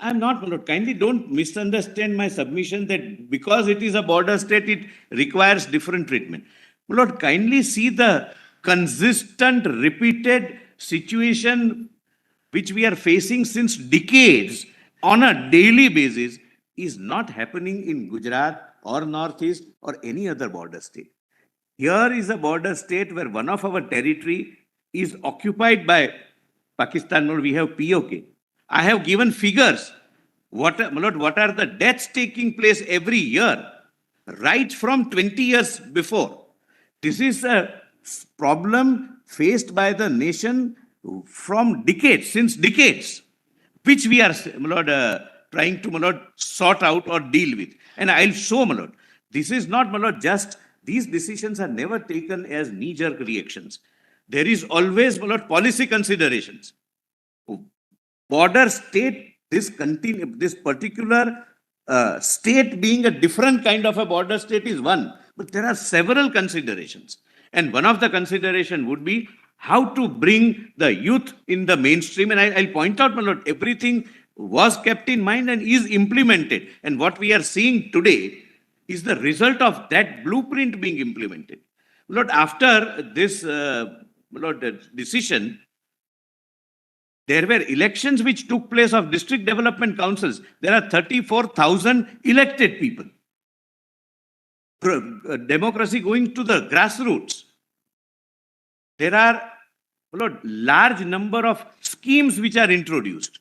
I'm not, my lord, kindly don't misunderstand my submission that because it is a border state, it requires different treatment. My lord, kindly see the consistent, repeated situation which we are facing since decades on a daily basis is not happening in Gujarat or Northeast or any other border state. Here is a border state where one of our territory is occupied by Pakistan, or we have POK. I have given figures. What are the deaths taking place every year, right from 20 years before? This is a problem faced by the nation from decades, since decades, which we are, my lord, trying to, my lord, sort out or deal with. And I'll show, my lord, this is not, my lord, just, these decisions are never taken as knee-jerk reactions. There is always, my lord, policy considerations. Border state, this particular state being a different kind of a border state is one, but there are several considerations. And one of the consideration would be how to bring the youth in the mainstream. And I'll point out, my lord, everything was kept in mind and is implemented. And what we are seeing today is the result of that blueprint being implemented. My lord, after this decision, there were elections which took place of district development councils. There are 34,000 elected people. Democracy going to the grassroots. There are, Lord, large number of schemes which are introduced.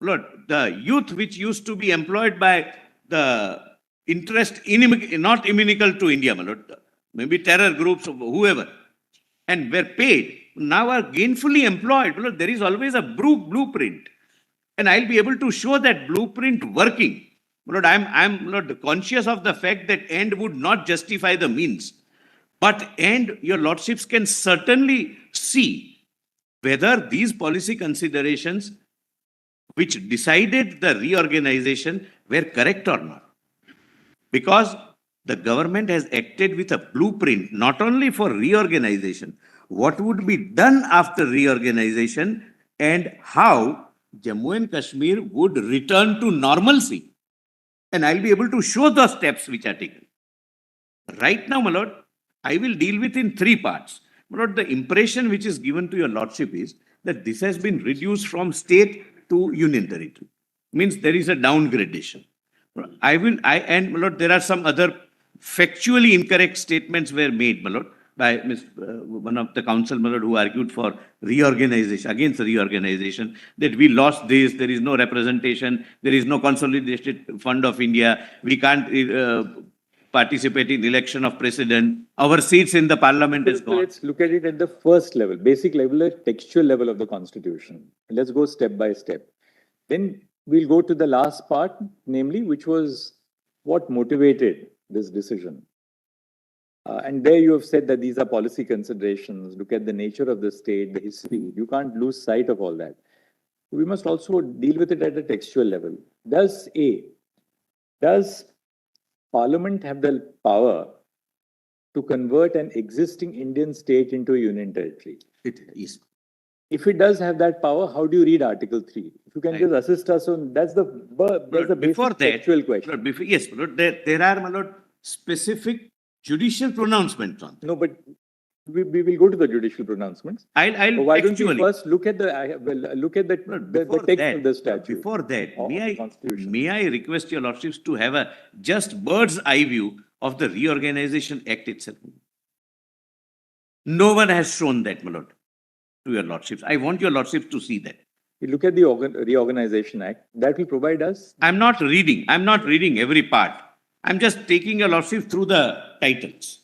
Lord, the youth which used to be employed by the interest not inimical to India, my lord, maybe terror groups or whoever, and were paid. now are gainfully employed, my lord, there is always a blueprint. And I'll be able to show that blueprint working. My lord, I'm my lord, conscious of the fact that end would not justify the means. But end, your lordships can certainly see whether these policy considerations which decided the reorganization were correct or not. Because the government has acted with a blueprint, not only for reorganization, what would be done after reorganization and how Jammu and Kashmir would return to normalcy. And I'll be able to show those steps which are taken. Right now, my lord, I will deal with in three parts. My lord, the impression which is given to your lordship is that this has been reduced from state to union territory. Means there is a downgradation. And my lord, there are some other factually incorrect statements were made, my lord, by one of the council, my lord, who argued for reorganization, against reorganization, that we lost this, there is no representation, there is no consolidated fund of India, we can't participate in election of president, our seats in the parliament is gone. Let's look at it at the first level, basic level, the textual level of the constitution. Let's go step by step. Then we'll go to the last part, namely, which was what motivated this decision. And there you have said that these are policy considerations. Look at the nature of the state, the history. You can't lose sight of all that. We must also deal with it at a textual level. Does Parliament have the power to convert an existing Indian state into a union territory? It is. If it does have that power, how do you read Article 3? If you can just assist us on, that's the basic textual question. Lord, yes, Lord, there are, my lord, specific judicial pronouncements on. No, but we will go to the judicial pronouncements. I'll Why don't you actually first look at the text of the statute? Before that, of the Constitution. may I request your lordships to have a just bird's eye view of the Reorganization Act itself? No one has shown that, my lord, to your lordships. I want your lordships to see that. You look at the Reorganization Act, that will provide us. I'm not reading every part. I'm just taking your lordship through the titles.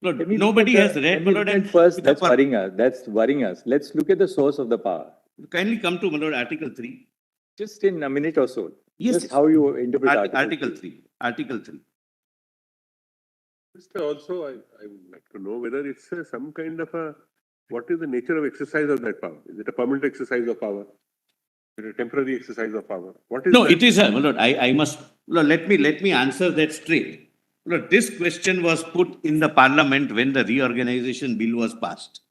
Lord, nobody has read, my lord, and first, that's worrying us. That's worrying us. Let's look at the source of the power. Kindly come to, my lord, Article 3. Just in a minute or so. Yes. Just how you interpret Article 3. Article 3. Also, I would like to know whether it's some kind of a, what is the nature of exercise of that power? Is it a permanent exercise of power? Is it a temporary exercise of power? What is No, that? it is, my lord, I must, Lord, let me answer that straight. Lord, this question was put in the parliament when the reorganization bill was passed.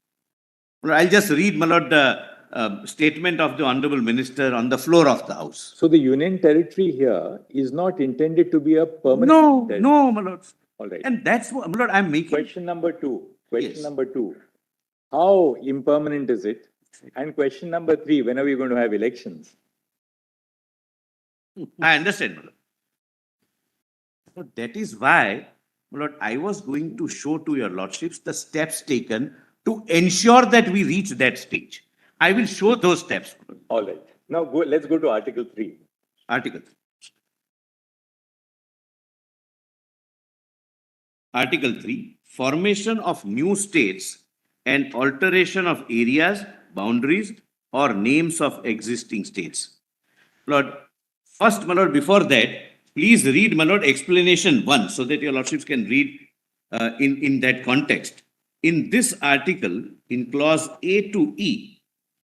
Lord, I'll just read, my lord, the statement of the honorable minister on the floor of the house. So the union territory here is not intended to be a permanent territory. No, my lord. All right. And that's what, my lord, I'm making. Question number two. Yes. Number two. How impermanent is it? And question number three, when are we going to have elections? I understand, my lord. So that is why, my lord, I was going to show to your lordships the steps taken to ensure that we reach that stage. I will show those steps. All right. Now let's go to Article 3. Article 3. Article 3, formation of new states and alteration of areas, boundaries, or names of existing states. Lord, first, my lord, before that, please read, my lord, explanation 1 so that your lordships can read in that context. In this article, in clause A to E,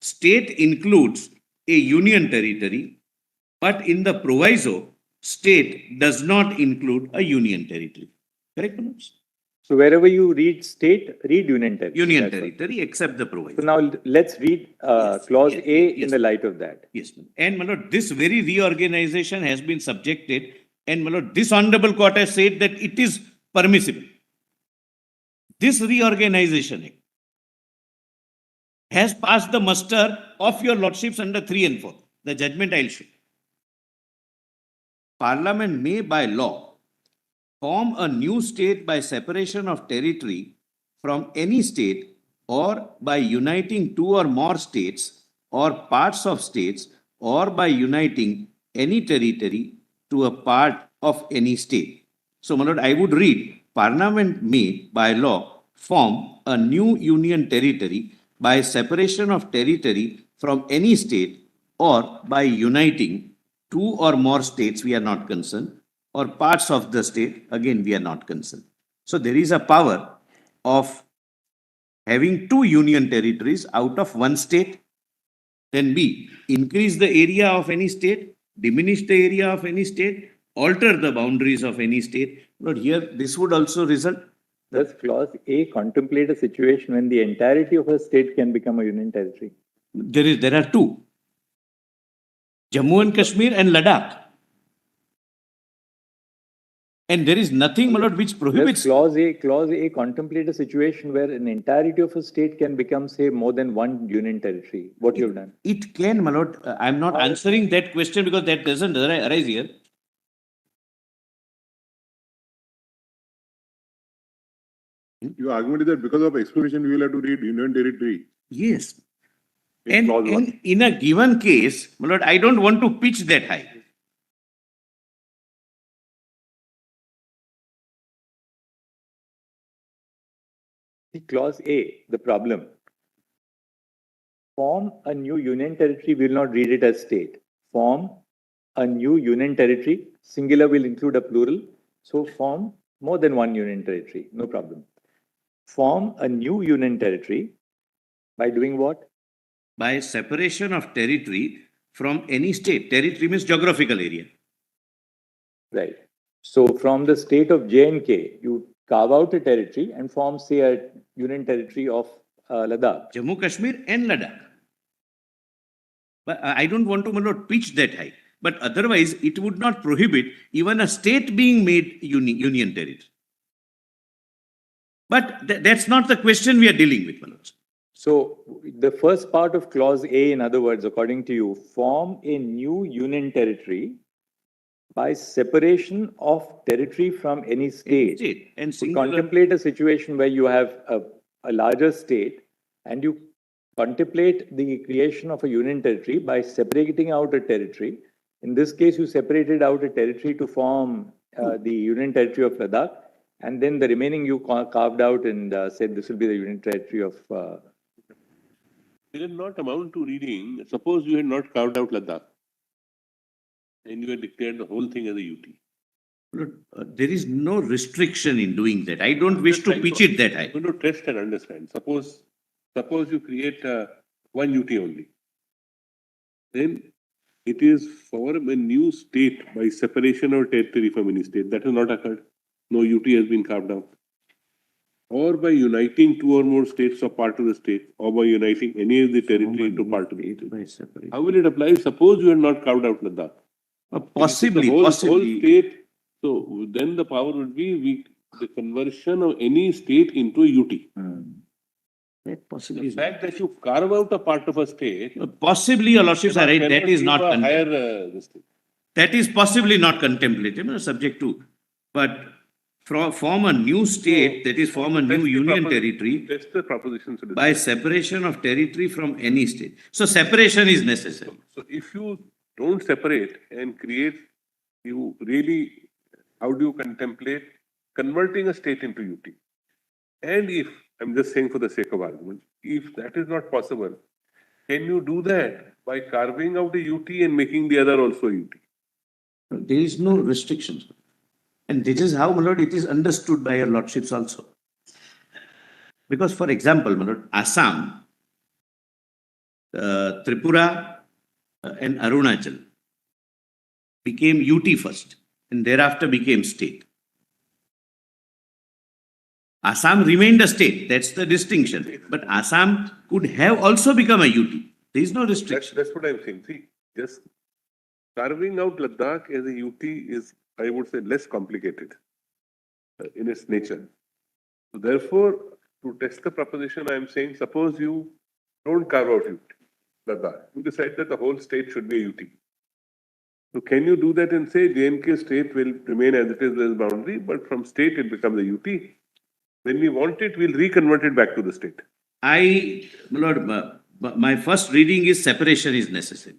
state includes a union territory, but in the proviso, state does not include a union territory. Correct, my lords? So wherever you read state, read union territory. Union That's territory, except the proviso. So now let's read clause A in the light of that. Yes, ma'am. And my lord, this very reorganization has been subjected, and my lord, this honorable court has said that it is permissible. This reorganization act has passed the muster of your lordships under 3 and 4. The judgment I'll show. Parliament may by law form a new state by separation of territory from any state or by uniting two or more states or parts of states or by uniting any territory to a part of any state. So, my lord, I would read, Parliament may by law form a new union territory by separation of territory from any state or by uniting two or more states, we are not concerned, or parts of the state, again, we are not concerned. So there is a power of having two union territories out of one state. Then B, increase the area of any state, diminish the area of any state, alter the boundaries of any state. But here, this would also result. Does clause A contemplate a situation when the entirety of a state can become a union territory? There are two. Jammu and Kashmir and Ladakh. And there is nothing, my lord, which prohibits. Does clause A contemplate a situation where an entirety of a state can become, say, more than one union territory? What you've done? It can, my lord. I'm not answering that question because that doesn't arise here. Your argument is that because of explanation, we will have to read union territory. Yes. in clause one. And in a given case, my lord, I don't want to pitch that high. See, clause A, the problem. Form a new union territory, we will not read it as state. Form a new union territory, singular will include a plural. So form more than one union territory, no problem. Form a new union territory by doing what? By separation of territory from any state. Territory means geographical area. Right. So from the state of J&K, you carve out a territory and form, say, a union territory of Ladakh. Jammu, Kashmir and Ladakh. But I don't want to, my lord, pitch that high. But otherwise, it would not prohibit even a state being made union territory. But that's not the question we are dealing with, my lord. So the first part of clause A, in other words, according to you, form a new union territory by separation of territory from any state. And We singular. contemplate a situation where you have a larger state and you contemplate the creation of a union territory by separating out a territory. In this case, you separated out a territory to form the union territory of Ladakh, and then the remaining you carved out and said this will be the union territory of. It will not amount to reading. Suppose you had not carved out Ladakh and you had declared the whole thing as a UT. Lord, there is no restriction in doing that. I don't wish to pitch it that high. I'm going to test and understand. Suppose you create one UT only. Then it is form a new state by separation of territory from any state. That has not occurred. No UT has been carved out. Or by uniting two or more states or part of the state, or by uniting any of the territory into part of the state. How will it apply? Suppose you had not carved out Ladakh. Possibly, The whole possibly. state. So then the power would be the conversion of any state into a UT. That possibly The is. fact that you carve out a part of a state. Possibly, your lordships are right. That is not. Higher, this thing. That is possibly not contemplated, subject to. But form a new state, that is form a new union territory That's the proposition. by separation of territory from any state. So separation is necessary. So if you don't separate and create, you really, how do you contemplate converting a state into UT? And if, I'm just saying for the sake of argument, if that is not possible, can you do that by carving out a UT and making the other also UT? There is no restrictions. And this is how, my lord, it is understood by your lordships also. Because, for example, my lord, Assam, Tripura, and Arunachal became UT first and thereafter became state. Assam remained a state, that's the distinction. But Assam could have also become a UT. There is no restriction. That's what I'm saying. See, just carving out Ladakh as a UT is, I would say, less complicated in its nature. So therefore, to test the proposition, I am saying, suppose you don't carve out UT, Ladakh. You decide that the whole state should be a UT. So can you do that and say J&K state will remain as it is as boundary, but from state it becomes a UT? When we want it, we'll reconvert it back to the state. My lord, my first reading is separation is necessary.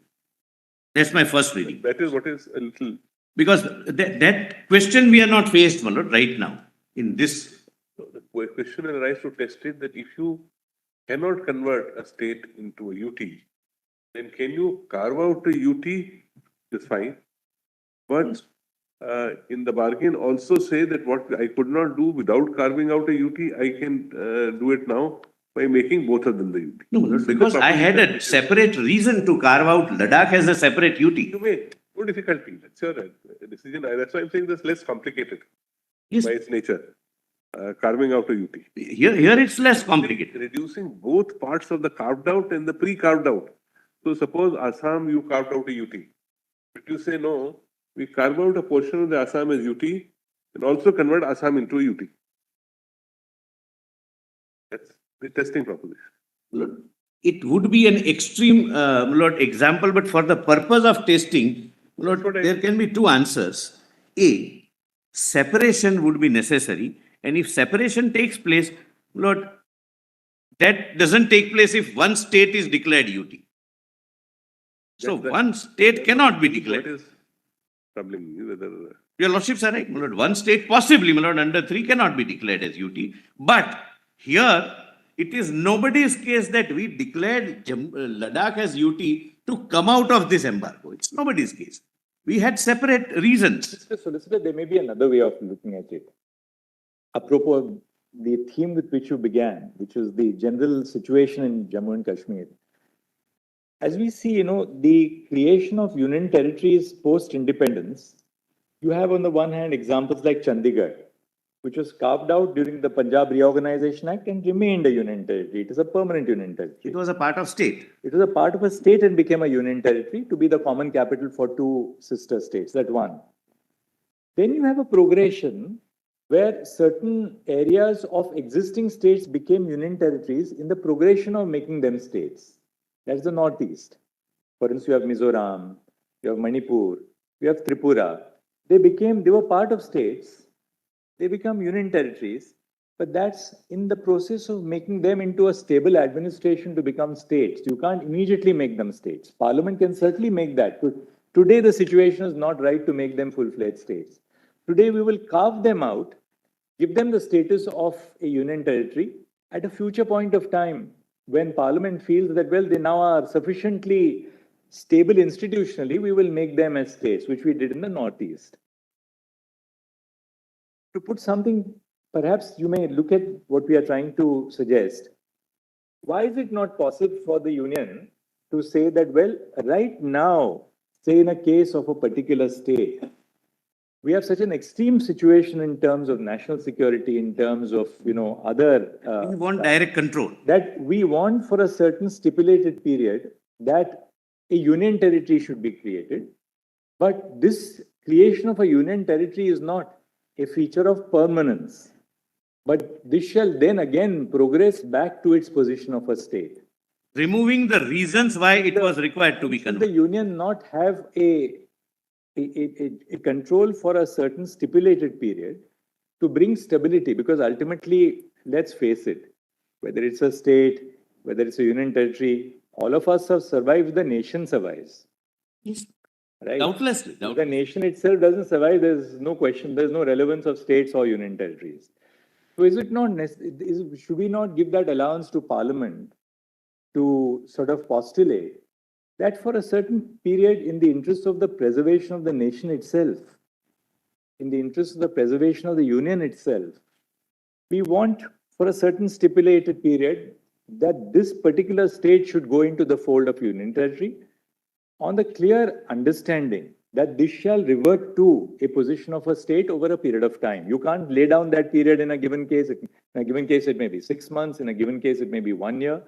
That's my first reading. That is what is a little. Because that question we are not faced, my lord, right now in this. The question will arise to test it that if you cannot convert a state into a UT, then can you carve out a UT? It's fine. But in the bargain, also say that what I could not do without carving out a UT, I can do it now by making both of them the UT. No, This is the because I had proposition a which is- separate reason to carve out Ladakh as a separate UT. You may, no difficulty. That's your decision. That's why I'm saying this less complicated Yes, by its nature. Carving out a UT. here it's less complicated. Reducing both parts of the carved out and the pre-carved out. So suppose Assam, you carved out a UT. But you say, no, we carve out a portion of the Assam as UT and also convert Assam into a UT. That's the testing proposition. It would be an extreme Lord, example, but for the purpose of testing, Lord, That's what I- there can be two answers. A, separation would be necessary, and if separation takes place, Lord, that doesn't take place if one state is declared UT. So That's the- one state cannot be What declared. is troubling me, whether Your lordships are right, my lord. One state possibly, my lord, under 3 cannot be declared as UT. But here, it is nobody's case that we declared Ladakh as UT to come out of this embargo. It's nobody's case. We had separate reasons. Mr. Solicitor, there may be another way of looking at it. Apropos the theme with which you began, which is the general situation in Jammu and Kashmir. As we see, the creation of union territories post-independence, you have on the one hand examples like Chandigarh, which was carved out during the Punjab Reorganization Act and remained a union territory. It is a permanent union territory. It was a part of state. It was a part of a state and became a union territory to be the common capital for two sister states. That one. Then you have a progression where certain areas of existing states became union territories in the progression of making them states. That's the Northeast. For instance, you have Mizoram, you have Manipur, you have Tripura. They were part of states. They become union territories, but that's in the process of making them into a stable administration to become states. You can't immediately make them states. Parliament can certainly make that. Today, the situation is not right to make them full-fledged states. Today, we will carve them out, give them the status of a union territory at a future point of time when Parliament feels that, well, they now are sufficiently stable institutionally, we will make them as states, which we did in the Northeast. To put something, perhaps you may look at what we are trying to suggest. Why is it not possible for the union to say that, well, right now, say in a case of a particular state, we have such an extreme situation in terms of national security, in terms of, other... We want direct control. that we want for a certain stipulated period that a union territory should be created. But this creation of a union territory is not a feature of permanence. But this shall then again progress back to its position of a state. Removing the reasons why it was required to be Should the converted. union not have a control for a certain stipulated period to bring stability? Because ultimately, let's face it, whether it's a state, whether it's a union territory, all of us have survived, the nation survives. Yes, Right? doubtlessly. If the Doubtlessly. nation itself doesn't survive, there's no question, there's no relevance of states or union territories. So is it not should we not give that allowance to Parliament to sort of postulate that for a certain period, in the interest of the preservation of the nation itself, in the interest of the preservation of the union itself, we want for a certain stipulated period that this particular state should go into the fold of union territory on the clear understanding that this shall revert to a position of a state over a period of time. You can't lay down that period in a given case. In a given case, it may be 6 months. In a given case, it may be 1 year.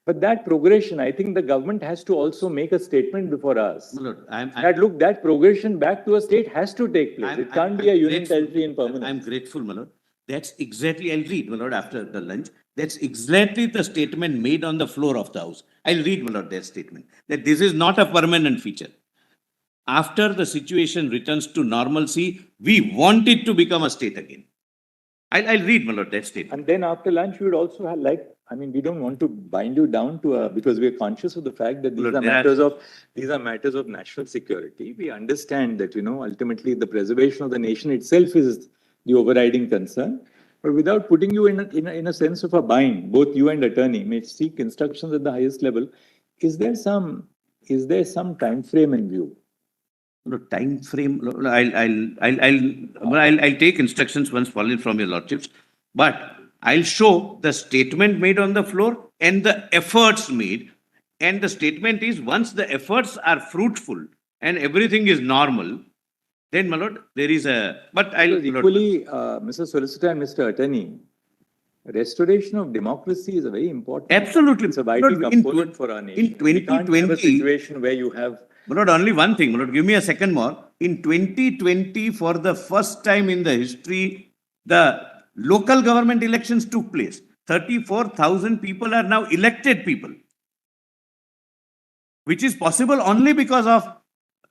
But that progression, I think the government has to also make a statement before us. My lord, That look, that progression back to a state has to take place. It can't be a union grateful. territory in permanence. I'm grateful, my lord. That's exactly, I'll read, my lord, after the lunch. That's exactly the statement made on the floor of the House. I'll read, my lord, that statement, that this is not a permanent feature. After the situation returns to normalcy, we want it to become a state again. I'll read, my lord, that statement. And then after lunch, we would also have we don't want to bind you down to because we are conscious of the fact that these Look, are there are- matters of national security. We understand that, ultimately the preservation of the nation itself is the overriding concern. But without putting you in a sense of a bind, both you and attorney may seek instructions at the highest level. Is there some time frame in view? No time frame. No, I'll take instructions once fallen from your lordships, but I'll show the statement made on the floor and the efforts made. And the statement is once the efforts are fruitful and everything is normal, then, my lord, there is a. But I'll Because equally, Mr. Solicitor and Mr. Attorney, restoration of democracy is a very important. Absolutely. It's a vital Lord, in component for our nation. in We can't have a 2020 situation where you have. But not only one thing, but give me a second more. In 2020, for the first time in the history, the local government elections took place. 34,000 people are now elected people, which is possible only because of.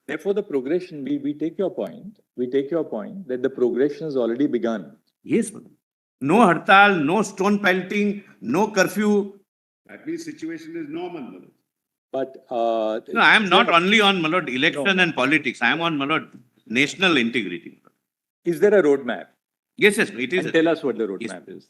Therefore, the progression, we take your point. We take your point that the progression has already begun. Yes, madam. No hartal, no stone pelting, no curfew. At least situation is normal, Manoj. But No, I am not only on, my lord, election and politics. I am on, my lord, national integrity. is there a roadmap? Yes, yes, it is. And tell us what the Yes. roadmap is.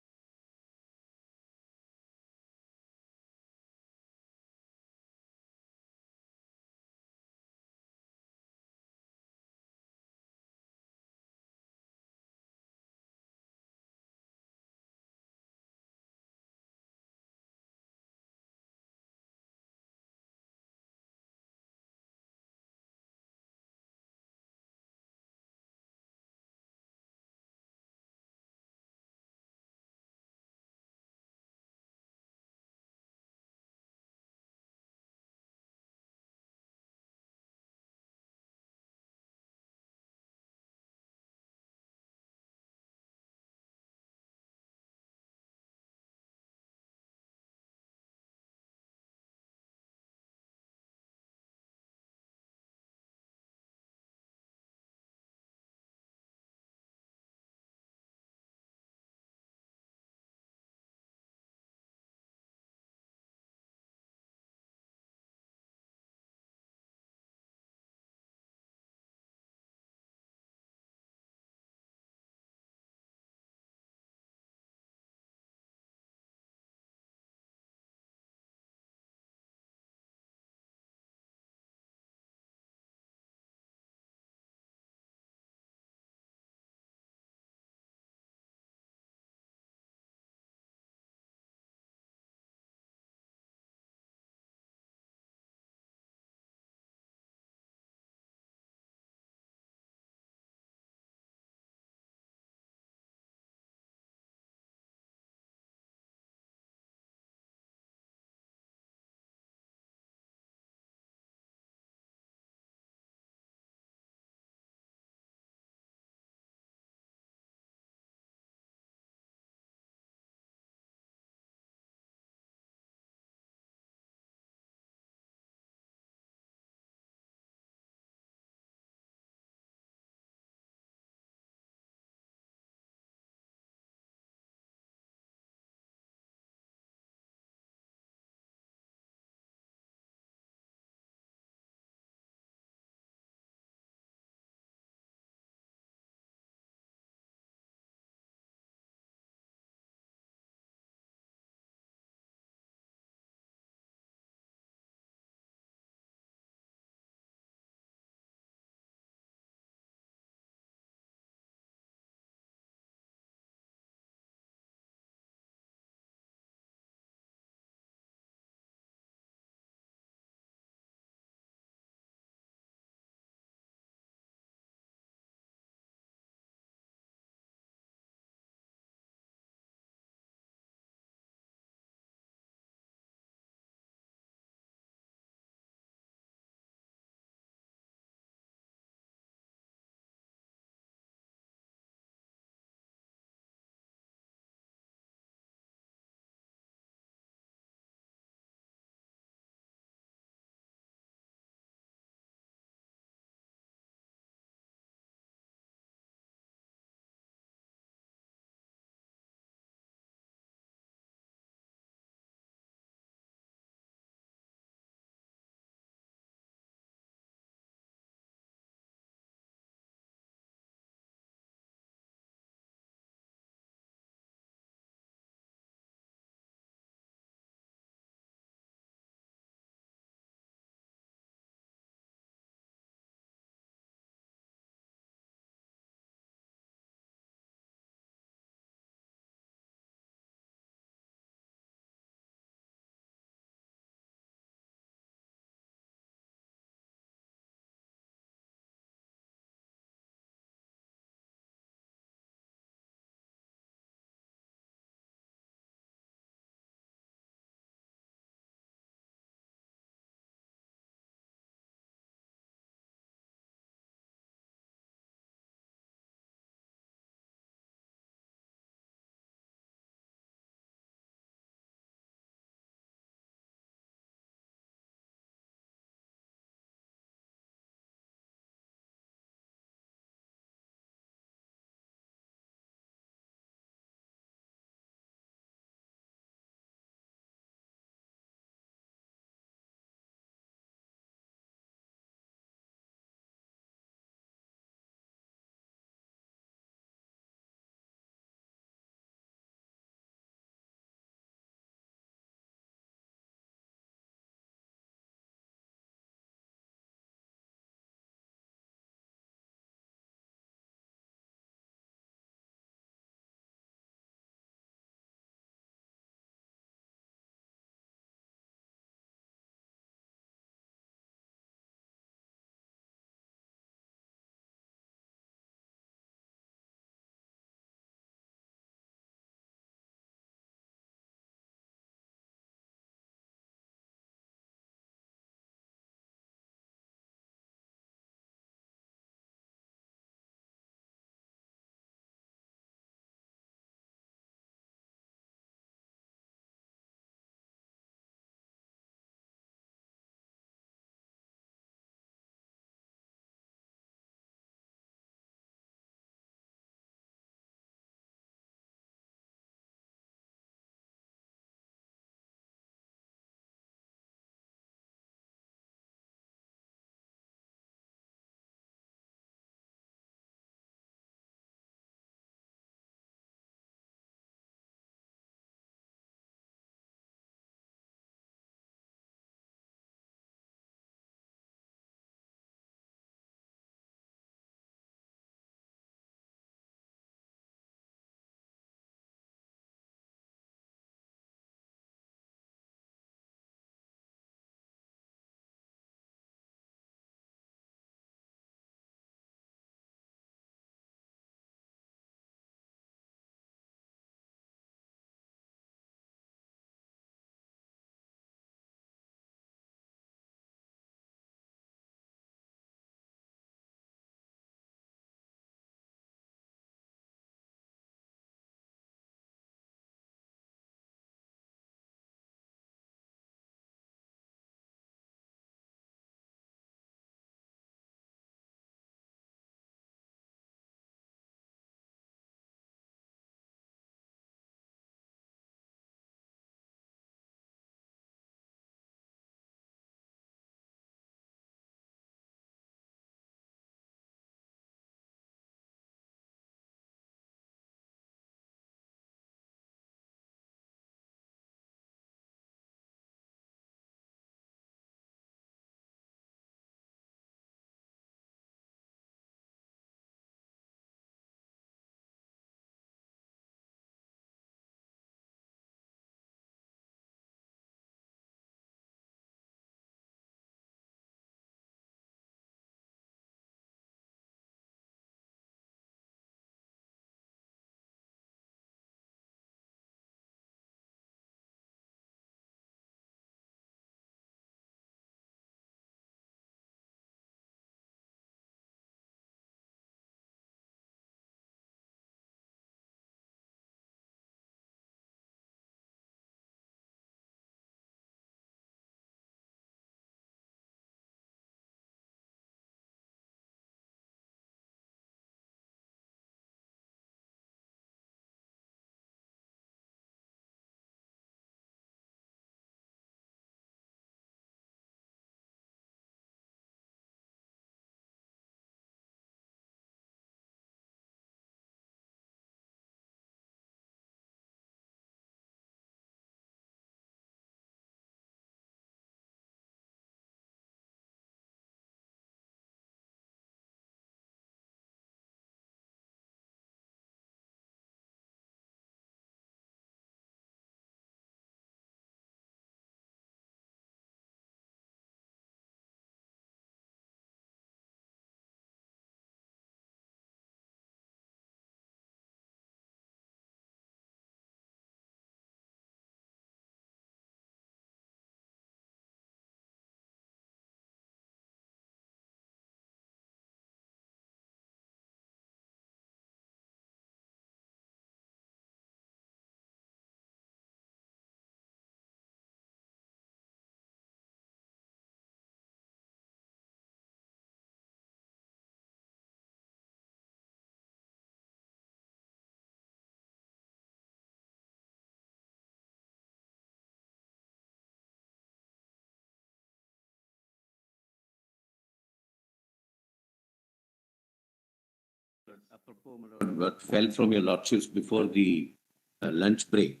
Apropos, my lord, what fell from your lordships before the lunch break.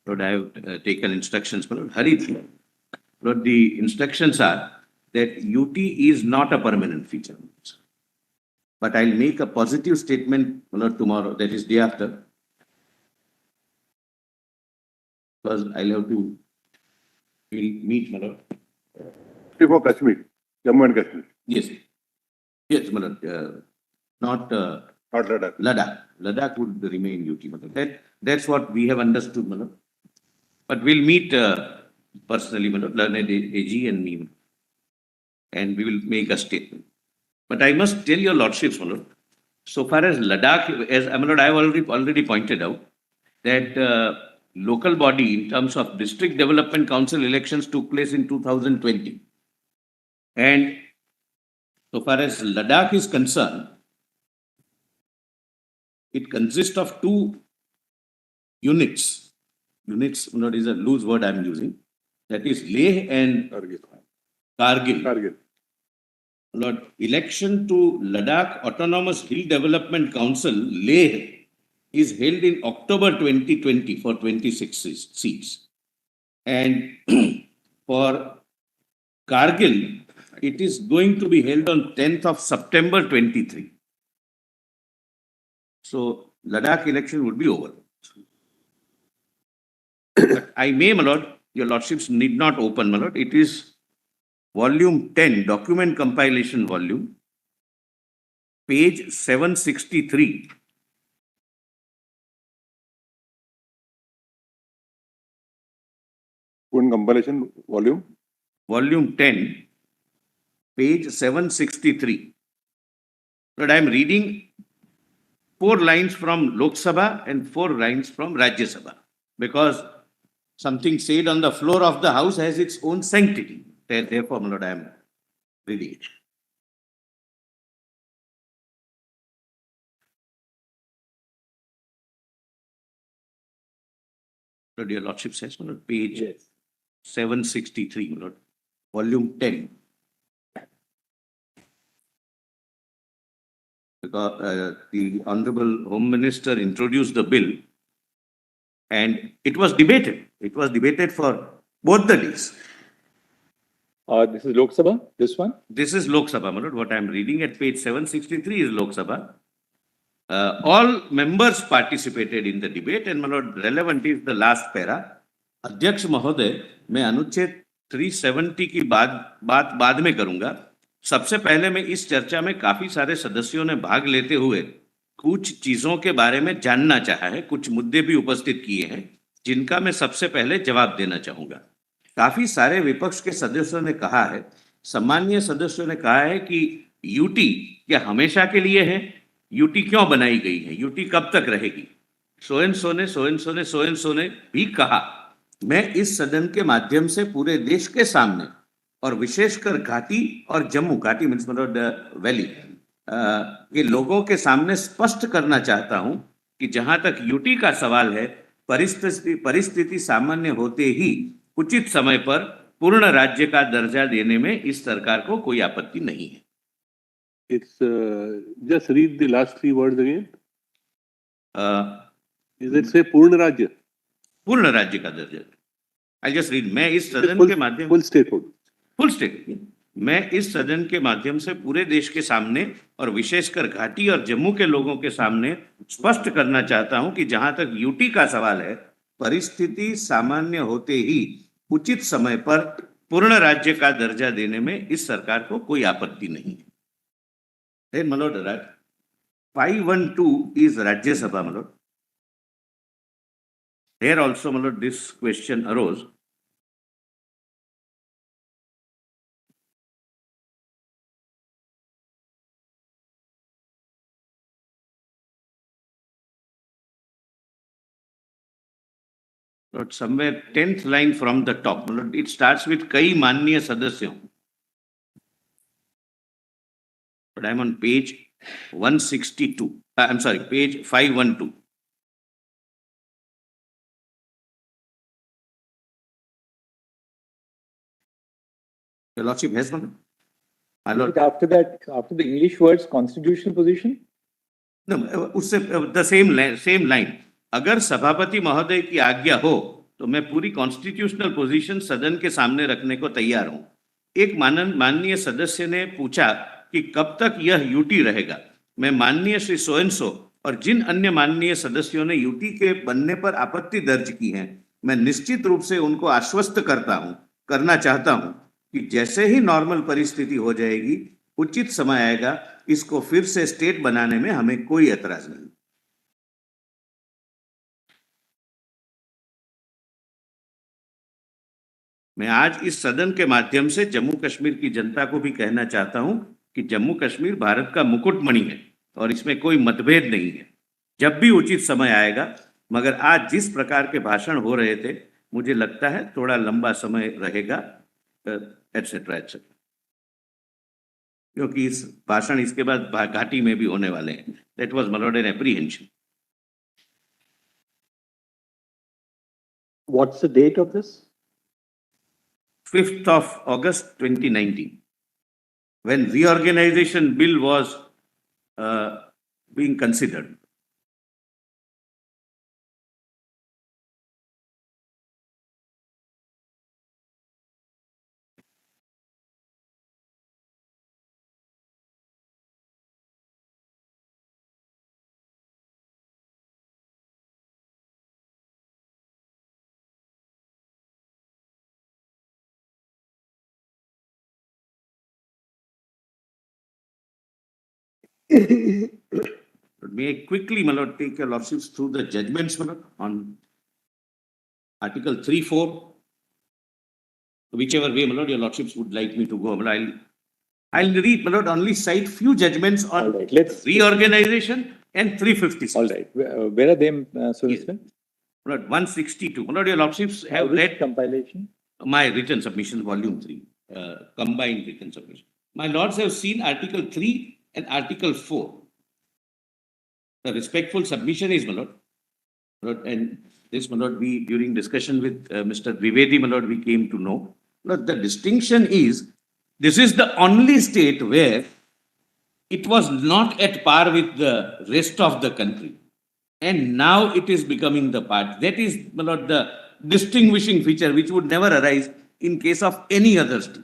Lord, I have taken instructions, my lord, hurriedly. Lord, the instructions are that UT is not a permanent feature. But I'll make a positive statement, my lord, tomorrow, that is day after. Because I'll have to, we'll meet, my lord. For Kashmir, Jammu and Kashmir, Yes. Yes, my lord. Not not Ladakh. Ladakh. Ladakh would remain UT. My lord. That's what we have understood, my lord. But we'll meet personally, my lord, Learned AG and me, and we will make a statement. But I must tell your lordships, my lord, so far as Ladakh, as my lord, I have already pointed out that local body in terms of district development council elections took place in 2020. And so far as Ladakh is concerned, it consists of two units. Units, my lord, is a loose word I'm using. That is Leh and Kargil. Kargil. Lord, election to Ladakh Autonomous Hill Development Council, Leh, is held in October 2020 for 26 seats. And for Kargil, it is going to be held on 10th of September 23. So Ladakh election would be over. But I may, my lord, your lordships need not open, my lord. It is volume 10, document compilation volume, page 763. One compilation volume. Volume 10, page 763. But I am reading 4 lines from Lok Sabha and 4 lines from Rajya Sabha, because something said on the floor of the house has its own sanctity. Therefore, my lord, I am reading it. Lord, your lordship says, my lord, page 763, my lord, volume 10. Because the Honorable Home Minister introduced the bill and it was debated. It was debated for both the days. This is Lok Sabha, this one? This is Lok Sabha, my lord. What I am reading at page 763 is Lok Sabha. All members participated in the debate and my lord, relevant is the last para. अध्यक्ष महोदय, मैं अनुच्छेद 370 की बात बाद में करूंगा. सबसे पहले मैं इस चर्चा में काफी सारे सदस्यों ने भाग लेते हुए कुछ चीजों के बारे में जानना चाहा है, कुछ मुद्दे भी उपस्थित किए हैं जिनका मैं सबसे पहले जवाब देना चाहूंगा. काफी सारे विपक्ष के सदस्यों ने कहा है, सम्मानीय सदस्यों ने कहा है कि यूटी क्या हमेशा के लिए है, यूटी क्यों बनाई गई है, यूटी कब तक रहेगी. सोएन ने भी कहा. मैं इस सदन के माध्यम से पूरे देश के सामने और विशेषकर घाटी और जम्मू, घाटी मीन्स मतलब वैली के लोगों के सामने स्पष्ट करना चाहता हूं कि जहां तक यूटी का सवाल है, परिस्थिति सामान्य होते ही उचित समय पर पूर्ण राज्य का दर्जा देने में इस सरकार को कोई आपत्ति नहीं है. It's just read the last 3 words again. Is it say पूर्ण राज्य? पूर्ण राज्य का दर्जा. I'll just read. मैं इस सदन के माध्यम full statehood. Full state. मैं इस सदन के माध्यम से पूरे देश के सामने और विशेषकर घाटी और जम्मू के लोगों के सामने स्पष्ट करना चाहता हूं कि जहां तक यूटी का सवाल है, परिस्थिति सामान्य होते ही उचित समय पर पूर्ण राज्य का दर्जा देने में इस सरकार को कोई आपत्ति नहीं है. मलोड 512 is Rajya Sabha, Malord. Here also, Malord, this question arose. But somewhere 10th line from the top, it starts with कई माननीय सदस्यों. But I'm on page 162. I'm sorry, page 512. Your Lordship has one? My Lord. After that, after the English words, constitutional position? No, उससे the same line, अगर सभापति महोदय की आज्ञा हो तो मैं पूरी कॉन्स्टिट्यूशनल पोजीशन सदन के सामने रखने को तैयार हूं। एक माननीय सदस्य ने पूछा कि कब तक यह यूटी रहेगा। मैं माननीय श्री सोएनसो और जिन अन्य माननीय सदस्यों ने यूटी के बनने पर आपत्ति दर्ज की है, मैं निश्चित रूप से उनको आश्वस्त करना चाहता हूं कि जैसे ही नॉर्मल परिस्थिति हो जाएगी, उचित समय आएगा, इसको फिर से स्टेट बनाने में हमें कोई एतराज नहीं। मैं आज इस सदन के माध्यम से जम्मू कश्मीर की जनता को भी कहना चाहता हूं कि जम्मू कश्मीर भारत का मुकुटमणि है और इसमें कोई मतभेद नहीं है। जब भी उचित समय आएगा, मगर आज जिस प्रकार के भाषण हो रहे थे, मुझे लगता है थोड़ा लंबा समय रहेगा, एटसेट्रा एटसेट्रा, क्योंकि इस भाषण इसके बाद घाटी में भी होने वाले हैं। That was my lord an apprehension. What's the date of this? 5th of August 2019, when reorganization bill was being considered. May I quickly, my lord, take your lordships through the judgments, my lord, on Article 3-4, whichever way, my lord, your lordships would like me to go. I'll read, my lord, only cite few judgments on All right, let's- reorganization and 356. All right. Where are they, Solicitor? My lord, 162. My lord, your lordships have Which read compilation? my written submission, volume 3, combined written submission. My lords have seen Article 3 and Article 4. The respectful submission is, my lord, and this, my lord, we, during discussion with Mr. Dwivedi, my lord, we came to know. Lord, the distinction is, this is the only state where it was not at par with the rest of the country. And now it is becoming the part. That is, my lord, the distinguishing feature which would never arise in case of any other state.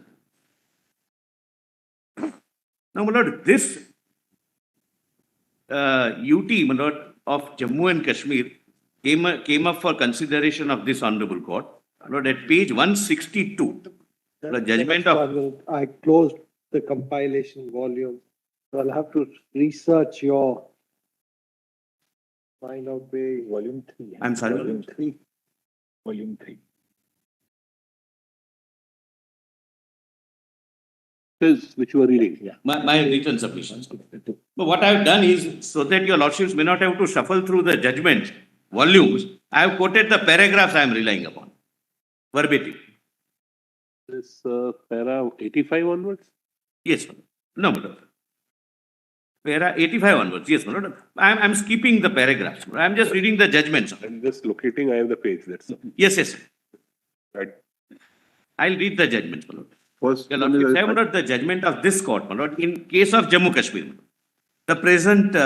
Now, my lord, this UT, my lord, of Jammu and Kashmir came up for consideration of this honorable court. My lord, at page 162, the judgment of... I closed the compilation volume, so I'll have to research your, find out where. Volume 3. I'm sorry? Volume 3. Volume 3. Which you are reading. Yeah. My written submissions. But what I've done is, so that your lordships may not have to shuffle through the judgment volumes, I have quoted the paragraphs I am relying upon, verbatim. This para 85 onwards? Yes, madam. No, madam. Para 85 onwards, yes, madam. I'm skipping the paragraphs. I'm just reading the judgments. I'm just locating, I have the page, that's all. Yes, yes. Right. I'll read the judgments, madam. First, Your lordships, I have noted the judgment of this court, my lord, in case of Jammu Kashmir. The present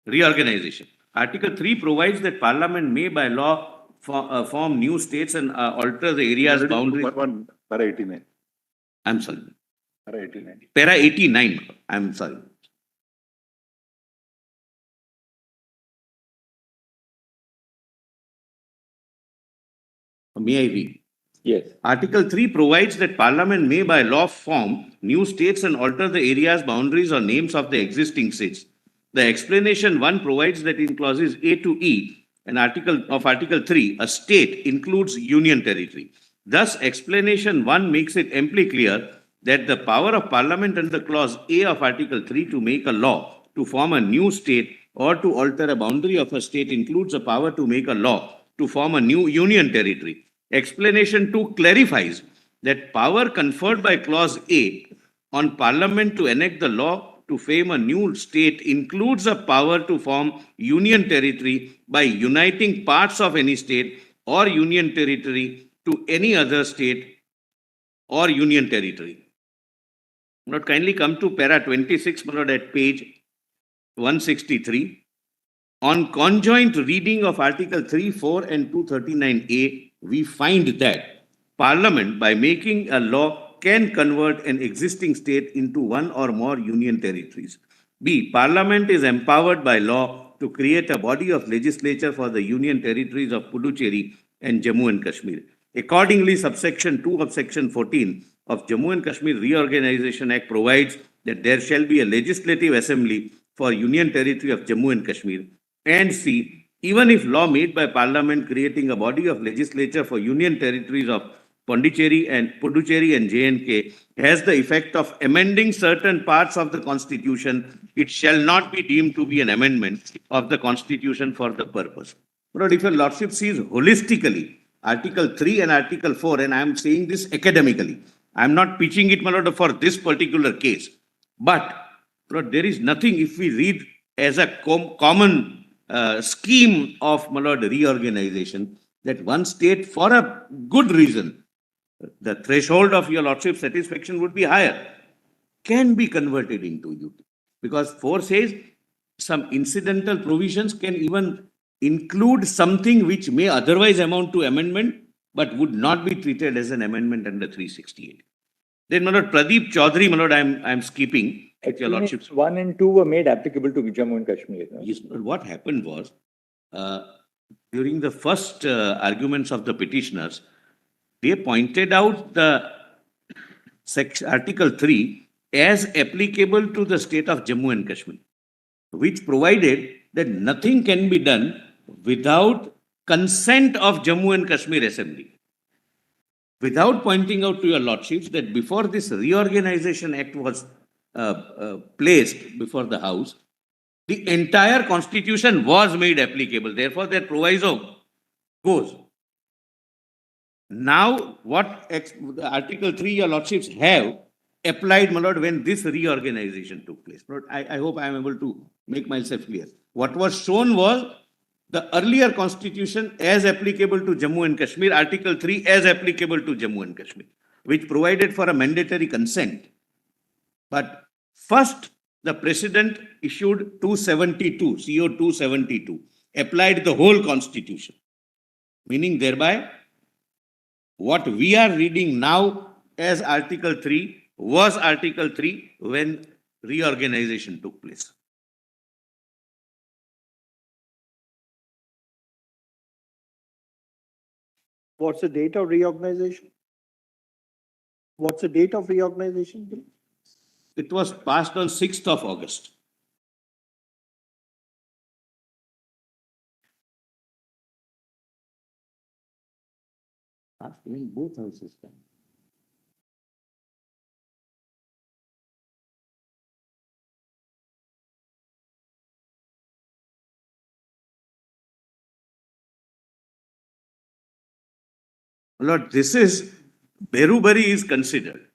reorganization. Article 3 provides that Parliament may by law form new states and alter the area's boundaries. Para 89. I'm sorry. Para 89. Para 89, I'm sorry. May I read? Yes. Article 3 provides that Parliament may by law form new states and alter the area's boundaries or names of the existing states. The explanation 1 provides that in clauses A to E of Article 3, a state includes union territory. Thus, explanation 1 makes it amply clear that the power of Parliament under clause A of Article 3 to make a law to form a new state or to alter a boundary of a state includes a power to make a law to form a new union territory. Explanation 2 clarifies that power conferred by clause A on Parliament to enact the law to frame a new state includes a power to form union territory by uniting parts of any state or union territory to any other state or union territory. Not kindly come to para 26, my lord, at page 163. On conjoint reading of Article 3, 4 and 239A, we find that Parliament, by making a law, can convert an existing state into one or more union territories. B. Parliament is empowered by law to create a body of legislature for the union territories of Puducherry and Jammu and Kashmir. Accordingly, subsection 2 of section 14 of Jammu and Kashmir Reorganization Act provides that there shall be a legislative assembly for union territory of Jammu and Kashmir. And C, even if law made by Parliament creating a body of legislature for union territories of Puducherry and J&K has the effect of amending certain parts of the Constitution, it shall not be deemed to be an amendment of the Constitution for the purpose. But if your Lordship sees holistically Article 3 and Article 4, and I am saying this academically, I am not pitching it, my lord, for this particular case, but Lord, there is nothing, if we read as a common scheme of, my lord, reorganization, that one state, for a good reason, the threshold of your lordship's satisfaction would be higher, can be converted into UT. Because 4 says some incidental provisions can even include something which may otherwise amount to amendment, but would not be treated as an amendment under 368. Then, my lord, Pradeep Chaudhary, my lord, I'm skipping. Your lordship's 1 and 2 were made applicable to Jammu and Kashmir. Yes, but what happened was, during the first arguments of the petitioners, they pointed out the Article 3 as applicable to the state of Jammu and Kashmir, which provided that nothing can be done without consent of Jammu and Kashmir Assembly. Without pointing out to your lordships that before this Reorganization Act was placed before the House, the entire Constitution was made applicable. Therefore, that proviso goes. Now, what Article 3 your lordships have applied, my lord, when this reorganization took place. Lord, I hope I am able to make myself clear. What was shown was the earlier Constitution as applicable to Jammu and Kashmir, Article 3 as applicable to Jammu and Kashmir, which provided for a mandatory consent. But first, the President issued 272, CO 272, applied the whole Constitution, meaning thereby what we are reading now as Article 3 was Article 3 when reorganization took place. What's the date of reorganization? What's the date of reorganization? It was passed on 6th of August. In both houses. Lord, this is, Berubari is considered.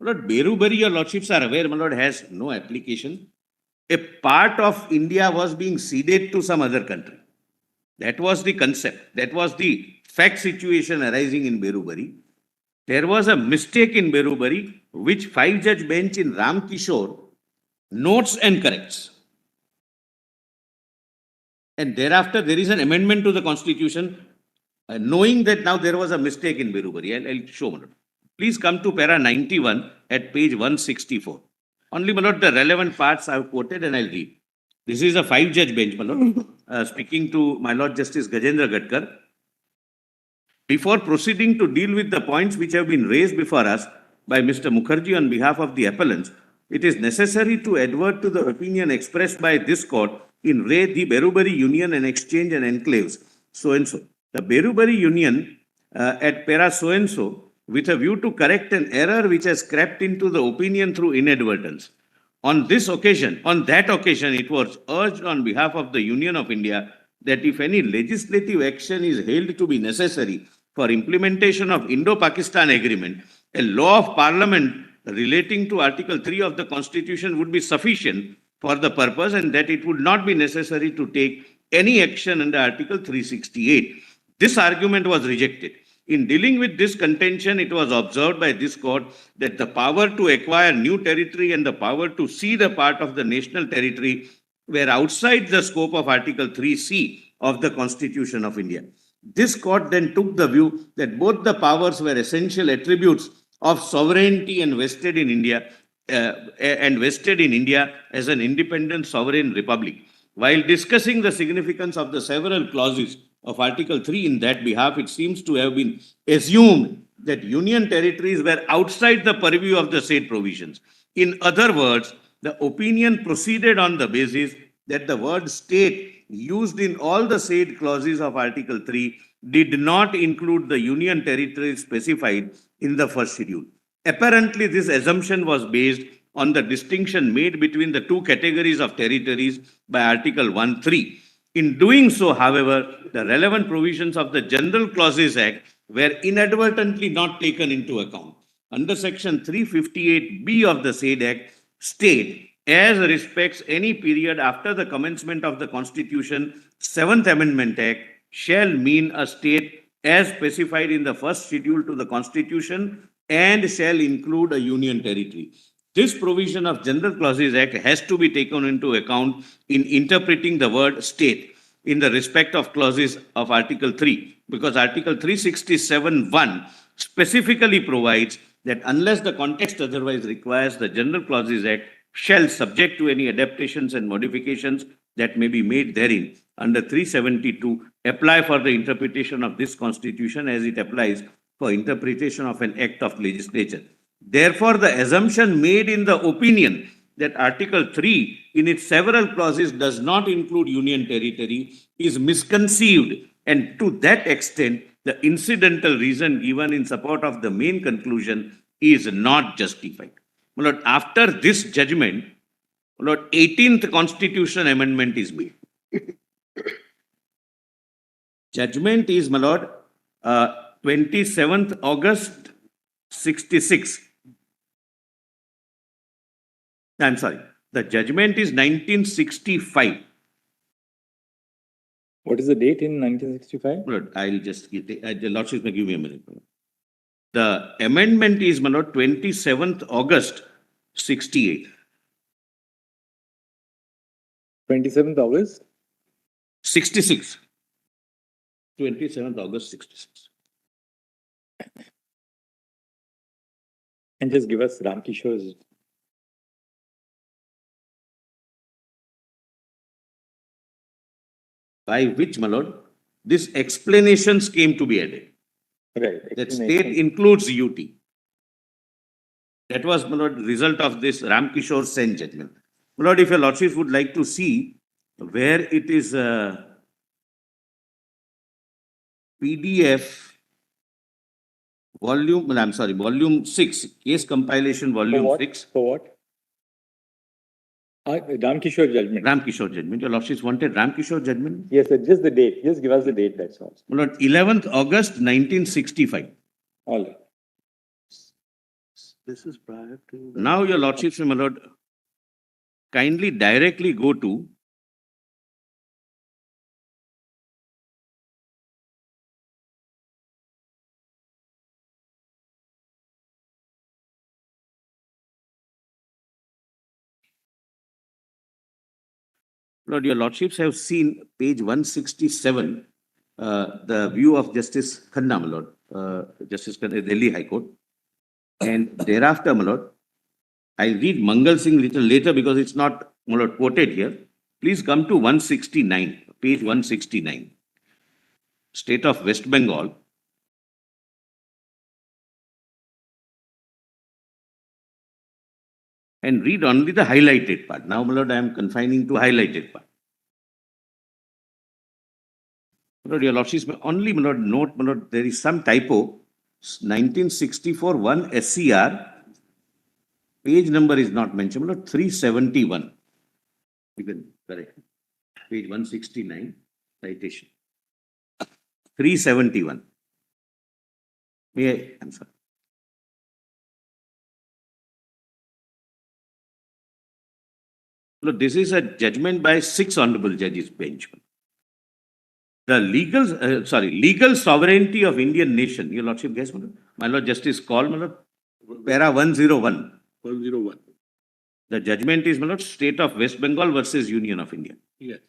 Lord, Berubari, your lordships are aware, my lord, has no application. A part of India was being ceded to some other country. That was the concept. That was the fact situation arising in Berubari. There was a mistake in Berubari, which 5-judge bench in Ramkishore notes and corrects. And thereafter, there is an amendment to the Constitution, knowing that now there was a mistake in Berubari. I'll show, my lord. Please come to para 91 at page 164. Only, my lord, the relevant parts I have quoted and I'll read. This is a 5-judge bench, my lord, speaking to my Lord Justice Gajendra Gadkar. Before proceeding to deal with the points which have been raised before us by Mr. Mukherjee on behalf of the appellants, it is necessary to advert to the opinion expressed by this court in re the Berubari Union and Exchange and Enclaves, so-and-so. The Berubari Union at para so-and-so, with a view to correct an error which has crept into the opinion through inadvertence. On that occasion, it was urged on behalf of the Union of India that if any legislative action is held to be necessary for implementation of Indo-Pakistan Agreement, a law of Parliament relating to Article 3 of the Constitution would be sufficient for the purpose, and that it would not be necessary to take any action under Article 368. This argument was rejected. In dealing with this contention, it was observed by this court that the power to acquire new territory and the power to cede a part of the national territory were outside the scope of Article 3C of the Constitution of India. This court then took the view that both the powers were essential attributes of sovereignty and vested in India as an independent sovereign republic. While discussing the significance of the several clauses of Article 3 in that behalf, it seems to have been assumed that union territories were outside the purview of the said provisions. In other words, the opinion proceeded on the basis that the word state used in all the said clauses of Article 3 did not include the union territories specified in the first schedule. Apparently, this assumption was based on the distinction made between the two categories of territories by Article 1(3). In doing so, however, the relevant provisions of the General Clauses Act were inadvertently not taken into account. Under Section 358B of the said Act, state, as respects any period after the commencement of the Constitution, 7th Amendment Act, shall mean a state as specified in the first schedule to the Constitution and shall include a union territory. This provision of General Clauses Act has to be taken into account in interpreting the word state in the respect of clauses of Article 3, because Article 367(1) specifically provides that unless the context otherwise requires, the General Clauses Act shall, subject to any adaptations and modifications that may be made therein, under 372, apply for the interpretation of this Constitution as it applies for interpretation of an act of legislature. Therefore, the assumption made in the opinion that Article 3 in its several clauses does not include union territory is misconceived, and to that extent, the incidental reason given in support of the main conclusion is not justified. My Lord, after this judgment, my Lord, 18th Constitution Amendment is made. Judgment is, my Lord, 27th August 66. I'm sorry, the judgment is 1965. What is the date in 1965? Lord, I'll just give the Lordship may give me a minute. The amendment is, my Lord, 27th August 68. 27th August? 66. 27th August 66. And just give us Ramkishore's. By which, my Lord, these explanations came to be added. Right. That state includes UT. That was, my Lord, result of this Ramkishore Sen judgment. My Lord, if your Lordship would like to see where it is PDF volume 6, case compilation volume 6. For what? Ramkishore judgment. Ramkishore judgment. Your Lordship wanted Ramkishore judgment? Yes, sir, just the date. Just give us the date, that's all. My Lord, 11th August 1965. All right. This is prior to. Now, your Lordship, my Lord, kindly directly go to Lord, your Lordships have seen page 167, the view of Justice Khanna, my Lord, Justice Khanna, Delhi High Court. And thereafter, my Lord, I'll read Mangal Singh little later because it's not, my Lord, quoted here. Please come to 169, page 169. State of West Bengal. And read only the highlighted part. Now, my Lord, I am confining to highlighted part. My Lord, your Lordship, only, my Lord, note, my Lord, there is some typo. 1964 1 SCR, page number is not mentioned, my Lord, 371. You can correct. Page 169, citation. 371. May I answer? Look, this is a judgment by 6 honorable judges bench. The legal sovereignty of Indian nation. Your Lordship, guess, my Lord, Justice called, my Lord, para 101. 101. The judgment is, my lord, State of West Bengal versus Union of India. Yes.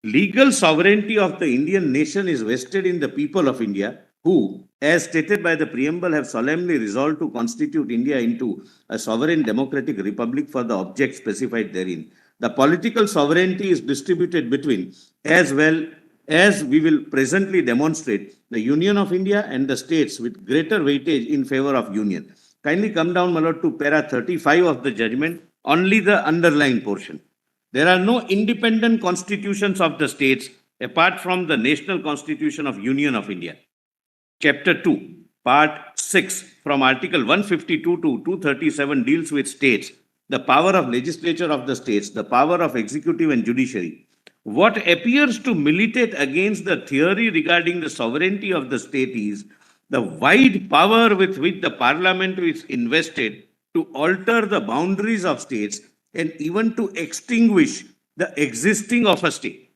Legal sovereignty of the Indian nation is vested in the people of India, who, as stated by the preamble, have solemnly resolved to constitute India into a sovereign democratic republic for the object specified therein. The political sovereignty is distributed between, as well as we will presently demonstrate, the Union of India and the states with greater weightage in favor of union. Kindly come down, my lord, to para 35 of the judgment, only the underlying portion. There are no independent constitutions of the states apart from the National Constitution of Union of India. Chapter 2, Part 6, from Article 152 to 237 deals with states, the power of legislature of the states, the power of executive and judiciary. What appears to militate against the theory regarding the sovereignty of the state is the wide power with which the parliament is invested to alter the boundaries of states and even to extinguish the existence of a state.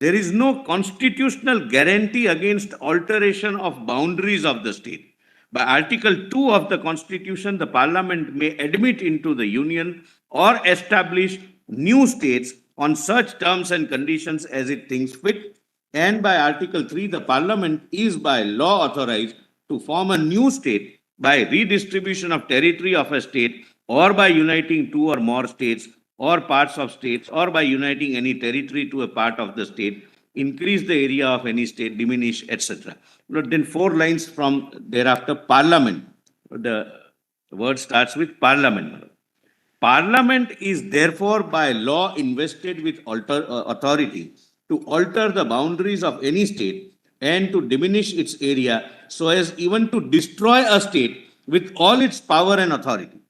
There is no constitutional guarantee against alteration of boundaries of the state. By Article 2 of the Constitution, the Parliament may admit into the Union or establish new states on such terms and conditions as it thinks fit. And by Article 3, the Parliament is by law authorized to form a new state by redistribution of territory of a state, or by uniting two or more states or parts of states, or by uniting any territory to a part of the state, increase the area of any state, diminish, etc. But then 4 lines from thereafter, Parliament. The word starts with Parliament. Parliament is therefore by law invested with authority to alter the boundaries of any state and to diminish its area so as even to destroy a state with all its power and authority.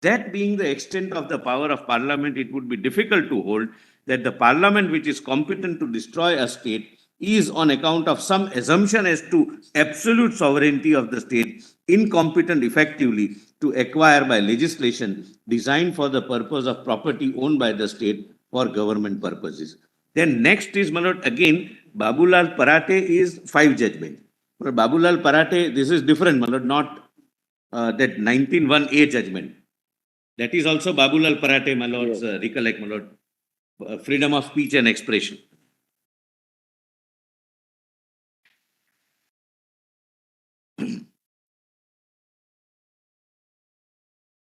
That being the extent of the power of Parliament, it would be difficult to hold that the Parliament which is competent to destroy a state is, on account of some assumption as to absolute sovereignty of the state, incompetent effectively to acquire by legislation designed for the purpose of property owned by the state for government purposes. Then next is, my lord, again, Babulal Parate is 5 judgment. Babulal Parate, this is different, my lord, not that 19(1)A judgment. That is also Babulal Parate, my lords, recollect, my lord, freedom of speech and expression.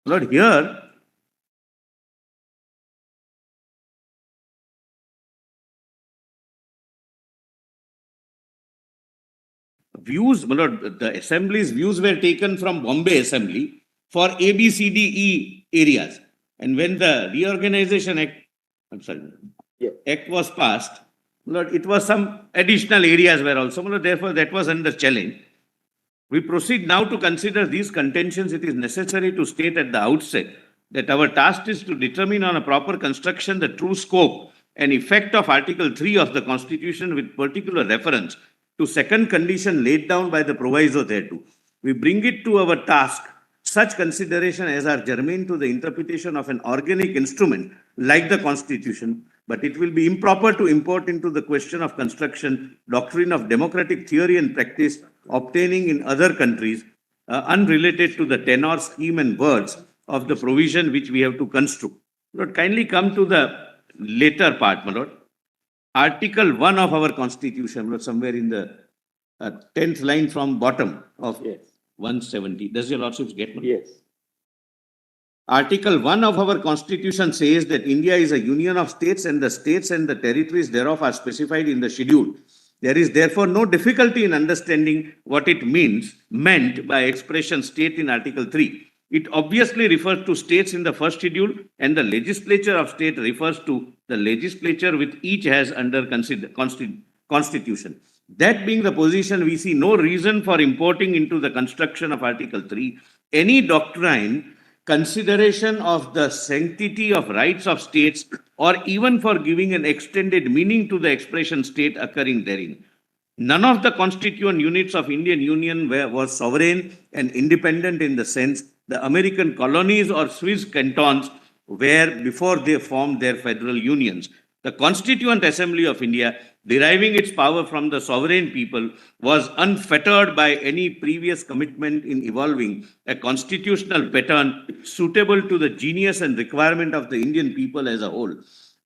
Lord, here, views, my lord, the assembly's views were taken from Bombay Assembly for ABCDE areas. And when the Reorganization Act, Act was passed, Lord, it was some additional areas were also, Lord, therefore that was under challenge. We proceed now to consider these contentions. It is necessary to state at the outset that our task is to determine on a proper construction the true scope and effect of Article 3 of the Constitution with particular reference to second condition laid down by the proviso thereto. We bring it to our task such consideration as are germane to the interpretation of an organic instrument like the Constitution, but it will be improper to import into the question of construction doctrine of democratic theory and practice obtaining in other countries unrelated to the tenor, scheme and words of the provision which we have to construe. Lord, kindly come to the later part, my lord. Article 1 of our Constitution, Lord, somewhere in the 10th line from bottom of 170. Does your lordship get me? Yes. Article 1 of our Constitution says that India is a union of states and the territories thereof are specified in the schedule. There is therefore no difficulty in understanding what it meant by expression state in Article 3. It obviously refers to states in the first schedule, and the legislature of state refers to the legislature which each has under Constitution. That being the position, we see no reason for importing into the construction of Article 3 any doctrine, consideration of the sanctity of rights of states, or even for giving an extended meaning to the expression state occurring therein. None of the constituent units of Indian Union was sovereign and independent in the sense the American colonies or Swiss cantons were before they formed their federal unions. The Constituent Assembly of India deriving its power from the sovereign people, was unfettered by any previous commitment in evolving a constitutional pattern suitable to the genius and requirement of the Indian people as a whole.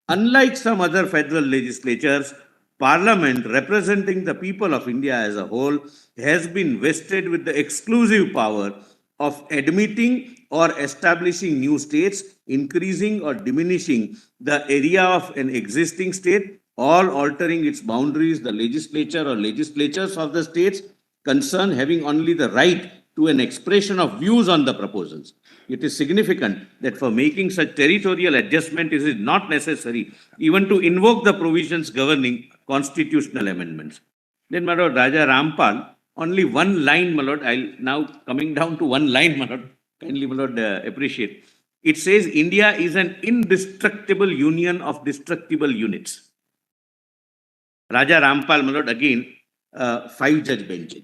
Unlike some other federal legislatures, Parliament, representing the people of India as a whole, has been vested with the exclusive power of admitting or establishing new states, increasing or diminishing the area of an existing state, or altering its boundaries, the legislature or legislatures of the states concerned having only the right to an expression of views on the proposals. It is significant that for making such territorial adjustment, it is not necessary even to invoke the provisions governing constitutional amendments. Then, my lord, Raja Rampal, only one line, my lord, I'll now coming down to one line, my lord, kindly, my lord, appreciate. It says India is an indestructible union of destructible units. Raja Rampal, my lord, again, 5-judge bench.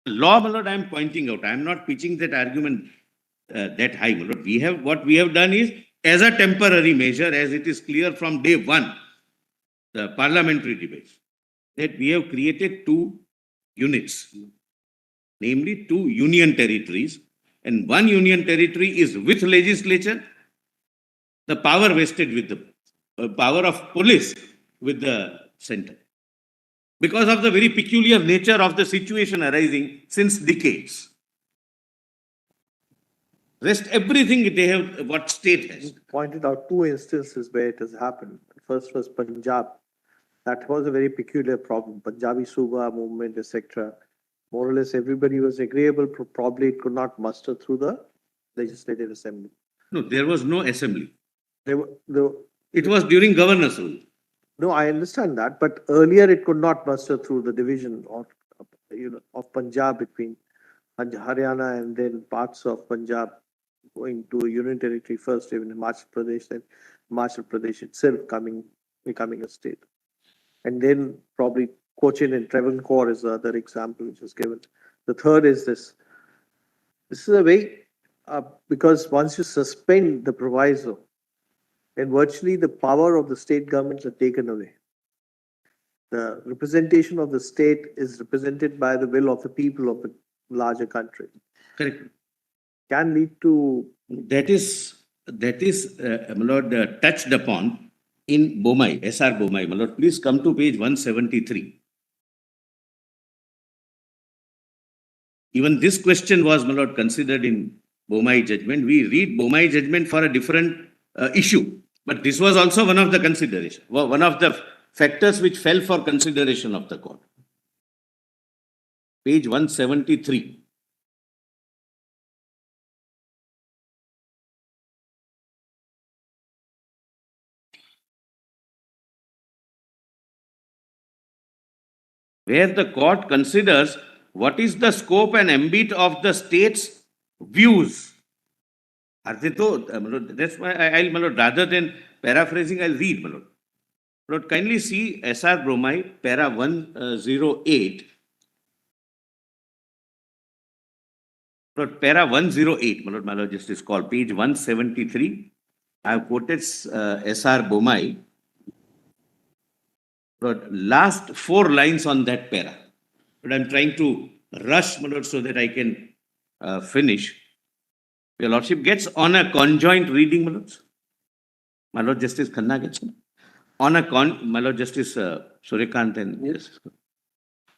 Law, my lord, I am pointing out. I am not pitching that argument that high, my lord. What we have done is, as a temporary measure, as it is clear from day one, the parliamentary debates, that we have created two units, namely two union territories, and one union territory is with legislature, the power vested with the power of police with the center, because of the very peculiar nature of the situation arising since decades. Rest everything they have, what state has. Pointed out two instances where it has happened. First was Punjab. That was a very peculiar problem. Punjabi Suba movement, etc. More or less everybody was agreeable. Probably it could not muster through the legislative assembly. No, there was no assembly. There It was during governor's rule. No, I understand that, but earlier it could not muster through the division of Punjab between Haryana and then parts of Punjab going to a union territory first, even Himachal Pradesh, then Himachal Pradesh itself becoming a state. And then probably Cochin and Travancore is the other example which is given. The third is this. This is a way, because once you suspend the proviso, then virtually the power of the state governments are taken away. The representation of the state is represented by the will of the people of a larger country. Correct. Can lead to. That is, my lord, touched upon in Bomai, SR Bomai. My lord, please come to page 173. Even this question was, my lord, considered in Bomai judgment. We read Bomai judgment for a different issue, but this was also one of the consideration, one of the factors which fell for consideration of the court. Page 173. Where the court considers what is the scope and ambit of the state's views. That's why I'll, my lord, rather than paraphrasing, I'll read, my lord. Lord, kindly see SR bromide, para 108. Lord, para 108, my Lord Justice, called page 173. I have quoted SR bromide. Lord, last 4 lines on that para. But I'm trying to rush, my Lord, so that I can finish. Your Lordship gets on a conjoint reading, my Lord. My Lord Justice Khanna gets on a my Lord Justice Suryakant and yes.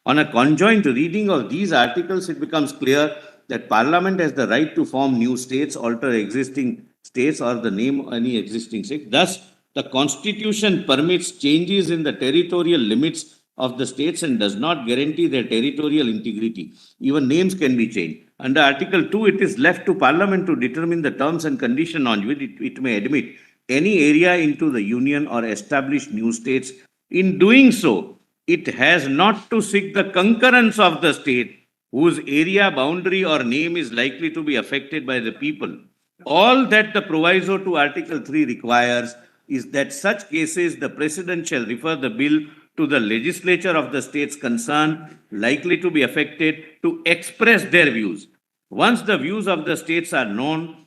On a conjoint reading of these articles, it becomes clear that Parliament has the right to form new states, alter existing states, or the name of any existing state. Thus, the Constitution permits changes in the territorial limits of the states and does not guarantee their territorial integrity. Even names can be changed. Under Article 2, it is left to Parliament to determine the terms and conditions on which it may admit any area into the Union or establish new states. In doing so, it has not to seek the concurrence of the state whose area, boundary, or name is likely to be affected by the people. All that the proviso to Article 3 requires is that such cases the President shall refer the bill to the legislature of the states concerned, likely to be affected, to express their views. Once the views of the states are known,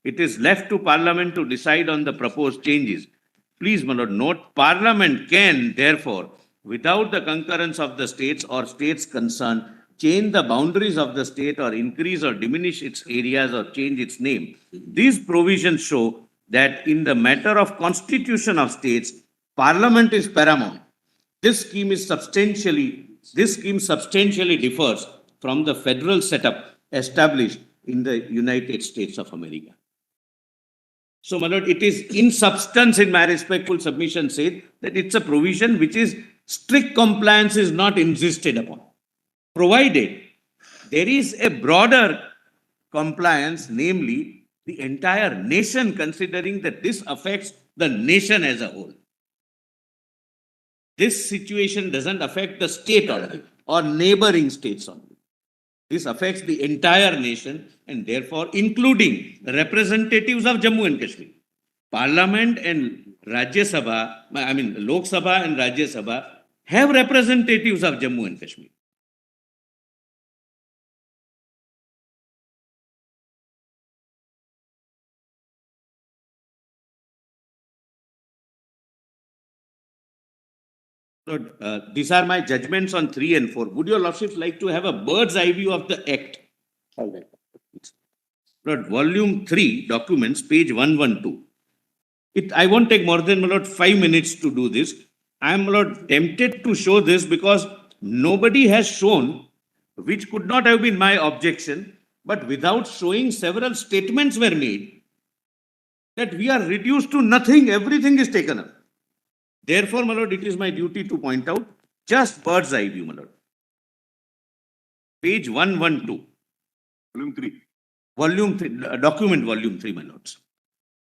it is left to Parliament to decide on the proposed changes. Please, my Lord, note, Parliament can, therefore, without the concurrence of the states or states concerned, change the boundaries of the state or increase or diminish its areas or change its name. These provisions show that in the matter of constitution of states, Parliament is paramount. This scheme substantially differs from the federal setup established in the United States of America. So, my Lord, it is in substance, in my respectful submission, said that it's a provision which is strict compliance is not insisted upon, provided there is a broader compliance, namely the entire nation, considering that this affects the nation as a whole. This situation doesn't affect the state only or neighboring states only. This affects the entire nation and therefore including representatives of Jammu and Kashmir. Parliament and Rajya Sabha, Lok Sabha and Rajya Sabha have representatives of Jammu and Kashmir. So, these are my judgments on 3 and 4. Would your Lordships like to have a bird's eye view of the Act? All right. Lord, Volume 3, documents, page 112. I won't take more than, my Lord, 5 minutes to do this. I am, my Lord, tempted to show this because nobody has shown, which could not have been my objection, but without showing several statements were made that we are reduced to nothing, everything is taken up. Therefore, my Lord, it is my duty to point out just bird's eye view, my Lord. Page 112. Volume 3. Volume 3, document volume 3, my Lords.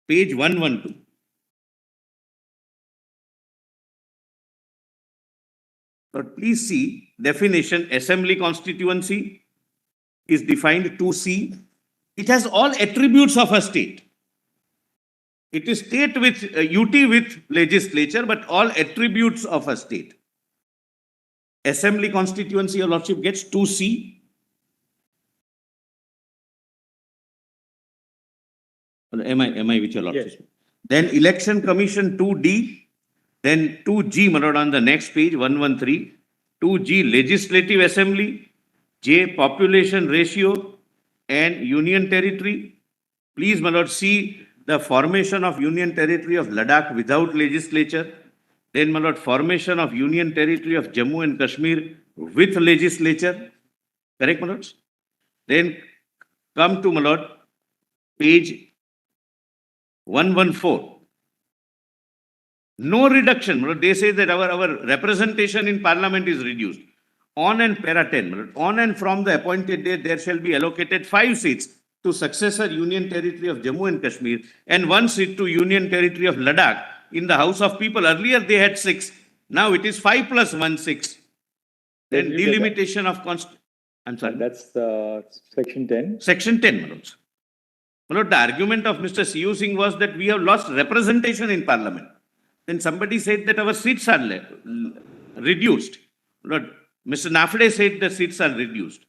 Page 112. But please see, definition, assembly constituency is defined 2C. It has all attributes of a state. It is state with UT with legislature, but all attributes of a state. Assembly constituency, your Lordship gets 2C. Am I with your Lordship? Yes. Then election commission 2D. Then 2G, my Lord, on the next page, 113. 2G, legislative assembly. J, population ratio and union territory. Please, my Lord, see the formation of union territory of Ladakh without legislature. Then, my Lord, formation of union territory of Jammu and Kashmir with legislature. Correct, my Lords? Then come to, my Lord, page 114. No reduction. They say that our representation in Parliament is reduced. On and para 10. On and from the appointed date, there shall be allocated 5 seats to successor Union Territory of Jammu and Kashmir and 1 seat to Union Territory of Ladakh in the House of People. Earlier they had 6. Now it is 5 plus 1, 6. Then delimitation of I'm sorry. That's section 10. Section 10, my Lords. My Lord, the argument of Mr. C.U. Singh was that we have lost representation in Parliament. Then somebody said that our seats are reduced. Lord, Mr. Nafde said the seats are reduced.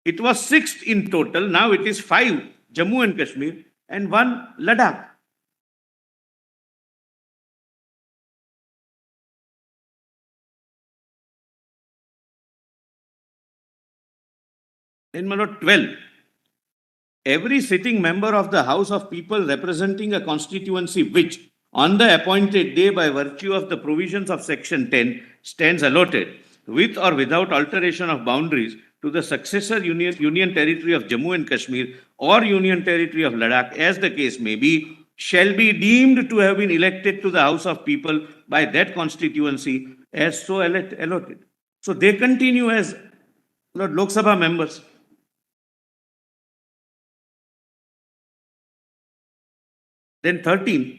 It was 6 in total. Now it is 5, Jammu and Kashmir, and 1 Ladakh. Then, my lord, 12. Every sitting member of the House of People representing a constituency which, on the appointed day by virtue of the provisions of Section 10, stands allotted, with or without alteration of boundaries, to the successor Union Territory of Jammu and Kashmir or Union Territory of Ladakh, as the case may be, shall be deemed to have been elected to the House of People by that constituency as so allotted. So they continue as Lord Lok Sabha members. Then 13,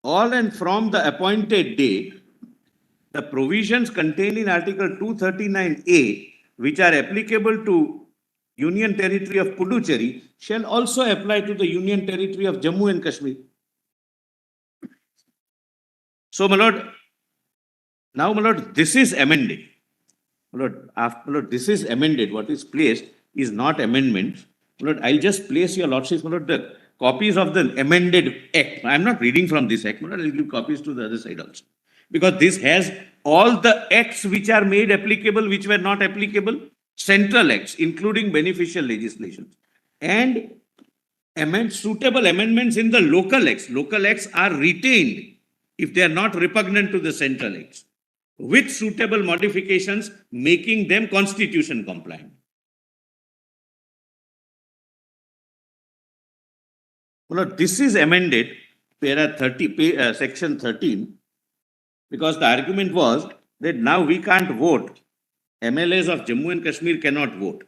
all and from the appointed day, the provisions contained in Article 239A, which are applicable to Union Territory of Puducherry, shall also apply to the Union Territory of Jammu and Kashmir. So, my lord, now, my lord, this is amended. My lord, this is amended. What is placed is not amendment. My lord, I'll just place your lordship, my lord, the copies of the amended act. I'm not reading from this act, my lord, I'll give copies to the other side also. Because this has all the acts which are made applicable, which were not applicable, central acts, including beneficial legislation, and suitable amendments in the local acts. Local acts are retained if they are not repugnant to the central acts, with suitable modifications making them constitution compliant. Well, this is amended, section 13, because the argument was that now we can't vote. MLAs of Jammu and Kashmir cannot vote.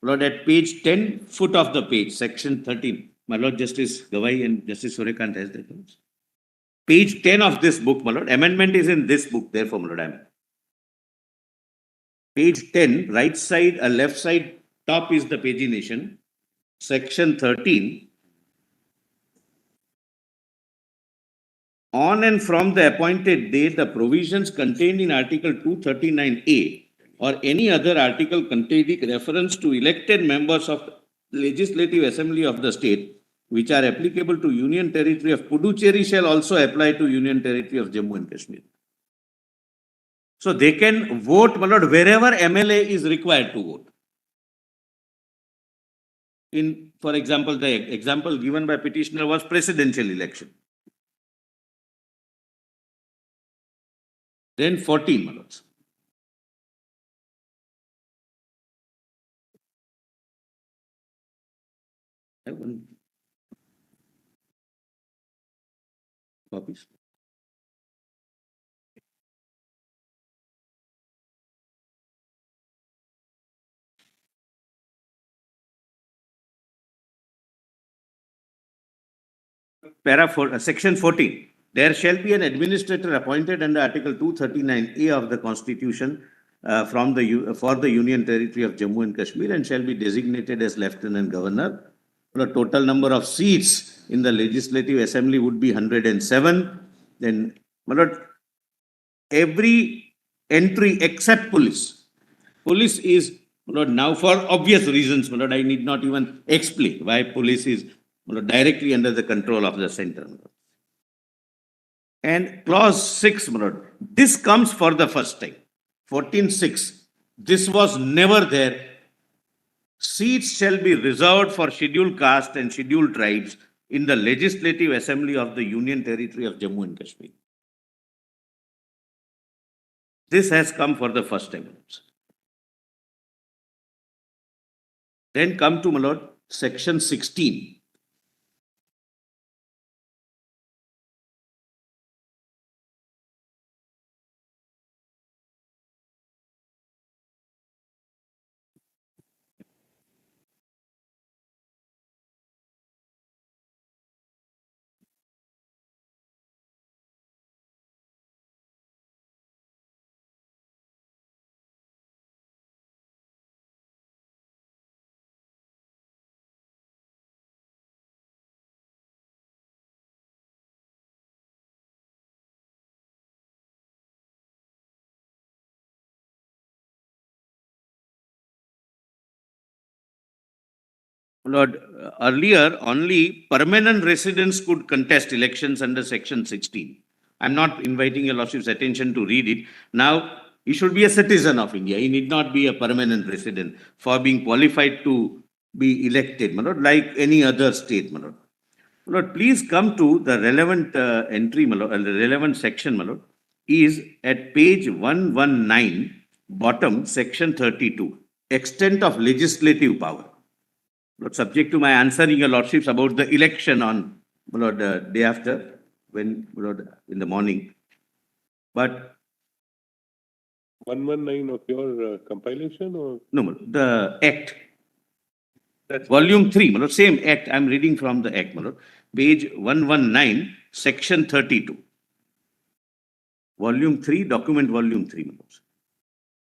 Lord, at page 10, foot of the page, section 13. My Lord Justice Gawai and Justice Suryakant has that. Page 10 of this book, my Lord. Amendment is in this book, therefore, my Lord, I'm. Page 10, right side, left side, top is the pagination. Section 13. On and from the appointed date, the provisions contained in Article 239A or any other article containing reference to elected members of the Legislative Assembly of the state, which are applicable to Union Territory of Puducherry, shall also apply to Union Territory of Jammu and Kashmir. So they can vote, my lord, wherever MLA is required to vote. In, for example, the example given by petitioner was presidential election. Then 14, my lords. I have one. Copies. Section 14. There shall be an administrator appointed under Article 239A of the Constitution for the Union Territory of Jammu and Kashmir, and shall be designated as Lieutenant Governor. The total number of seats in the Legislative Assembly would be 107. Then, my lord, every entry except police. Police is, my lord, now for obvious reasons, my lord, I need not even explain why police is, my lord, directly under the control of the center. And clause 6, my lord, this comes for the first time. 14.6. This was never there. Seats shall be reserved for scheduled caste and scheduled tribes in the Legislative Assembly of the Union Territory of Jammu and Kashmir. This has come for the first time. Then come to, my lord, section 16. Lord, earlier only permanent residents could contest elections under section 16. I'm not inviting your lordship's attention to read it. Now, he should be a citizen of India. He need not be a permanent resident for being qualified to be elected, my lord, like any other state, my lord. My lord, please come to the relevant entry, my lord, the relevant section, my lord, is at page 119, bottom, section 32, extent of legislative power. Lord, subject to my answering your lordships about the election on, my lord, day after, when, my lord, in the morning. But 119 of your compilation or? no, my lord, the act, volume 3, my lord, same act, I'm reading from the act, my lord, page 119, section 32. Volume 3, document volume 3, my lords.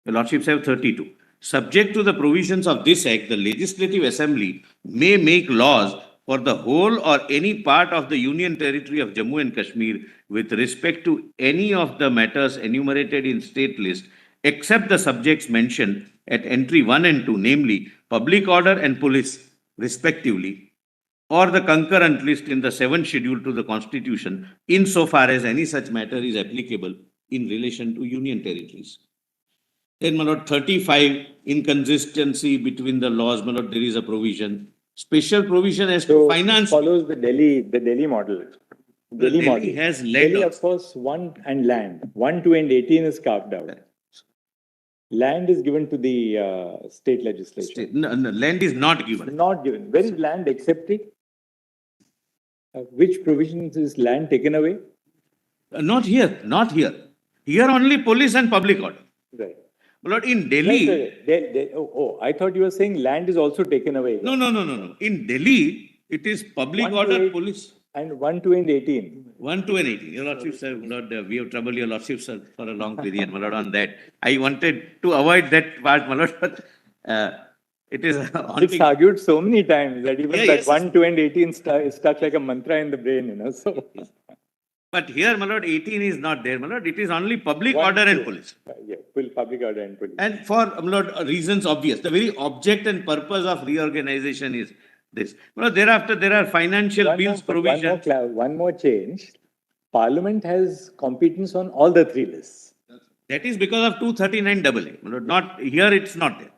Your lordships have 32. Subject to the provisions of this act, the Legislative Assembly may make laws for the whole or any part of the Union Territory of Jammu and Kashmir with respect to any of the matters enumerated in state list, except the subjects mentioned at entry 1 and 2, namely public order and police, respectively, or the concurrent list in the 7th schedule to the Constitution, insofar as any such matter is applicable in relation to Union territories. Then, my lord, 35, inconsistency between the laws, my lord, there is a provision. Special provision as to So finance. follows the Delhi model. Delhi model. has land Delhi, of also. course, 1 and land. 1, 2, and 18 is carved out. Land is given to the state legislation. No, land is not given. Not given. Where is land accepted? Which provisions is land taken away? Not here, not here. Here only police and public order. Right. My lord, in Delhi. I thought you were saying land is also taken away. No. In Delhi, it is public 1 to order, 8 police. And 1, 2, and 18. 1, 2, and 18. Your lordship, sir, Lord, we have troubled your lordship, sir, for a long period, my lord, on that. I wanted to avoid that part, my lord, but it is It's haunting. argued so many times that even Yeah, that yes, 1, 2, and 18 is stuck like a mantra in the brain, you know. So, But here, my lord, 18 is not there, my lord. It is only public 1, order and 2. police. Yeah, public order and police. And for, my lord, reasons obvious. The very object and purpose of reorganization is this. My lord, thereafter, there are financial bills provision. One more change. Parliament has competence on all the 3 lists. That is because of 239 AA. My lord, not here, it's not there.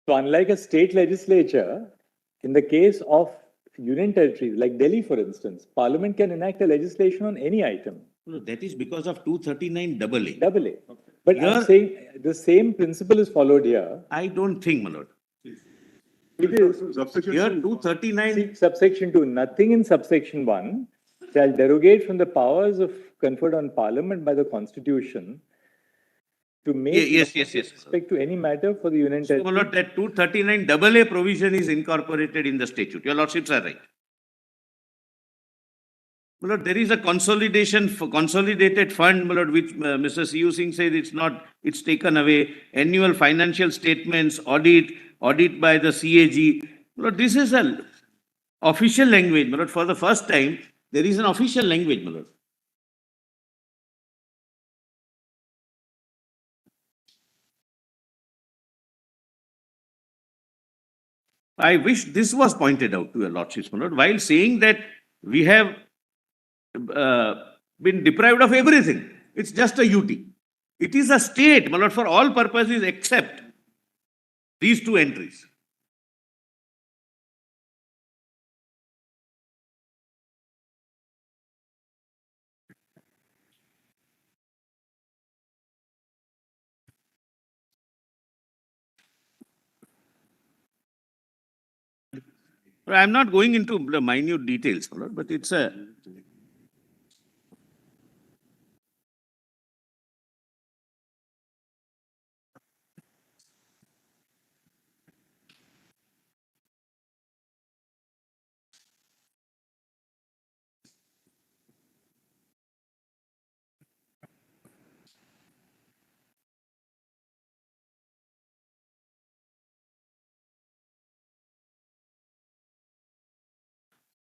So unlike a state legislature, in the case of union territories like Delhi, for instance, Parliament can enact a legislation on any item. No, that is because of 239 AA. Double A. But Here- I'm saying the same principle is followed here. I don't think, my lord. It is Subsection Here, 2. 239. subsection 2. Nothing in subsection 1 shall derogate from the powers conferred on Parliament by the Constitution to make Yes. with respect to any matter for the union So, my territory. lord, that 239 AA provision is incorporated in the statute. Your lordships are right. My lord, there is a consolidated fund, my lord, which Mr. C.U. Singh said it's taken away. Annual financial statements, audit by the CAG. My lord, this is an official language, my lord. For the first time, there is an official language, my lord. I wish this was pointed out to your lordships, my lord, while saying that we have been deprived of everything. It's just a UT. It is a state, my lord, for all purposes except these 2 entries. I'm not going into the minute details, my lord, but it's a.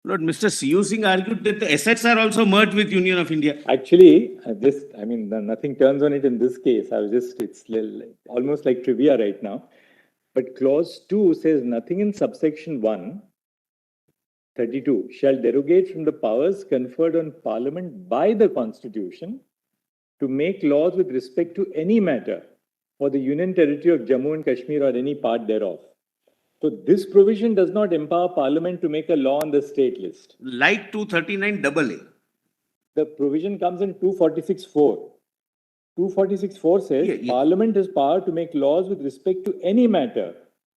Lord, Mr. C.U. Singh argued that the assets are also merged with Union of India. Actually, nothing turns on it in this case. It's almost like trivia right now. But clause 2 says nothing in subsection 1 32, shall derogate from the powers conferred on Parliament by the Constitution to make laws with respect to any matter for the Union Territory of Jammu and Kashmir or any part thereof. So this provision does not empower Parliament to make a law on the state list. Like 239 AA. The provision comes in 246(4). 246(4) says Yeah. Parliament has power to make laws with respect to any matter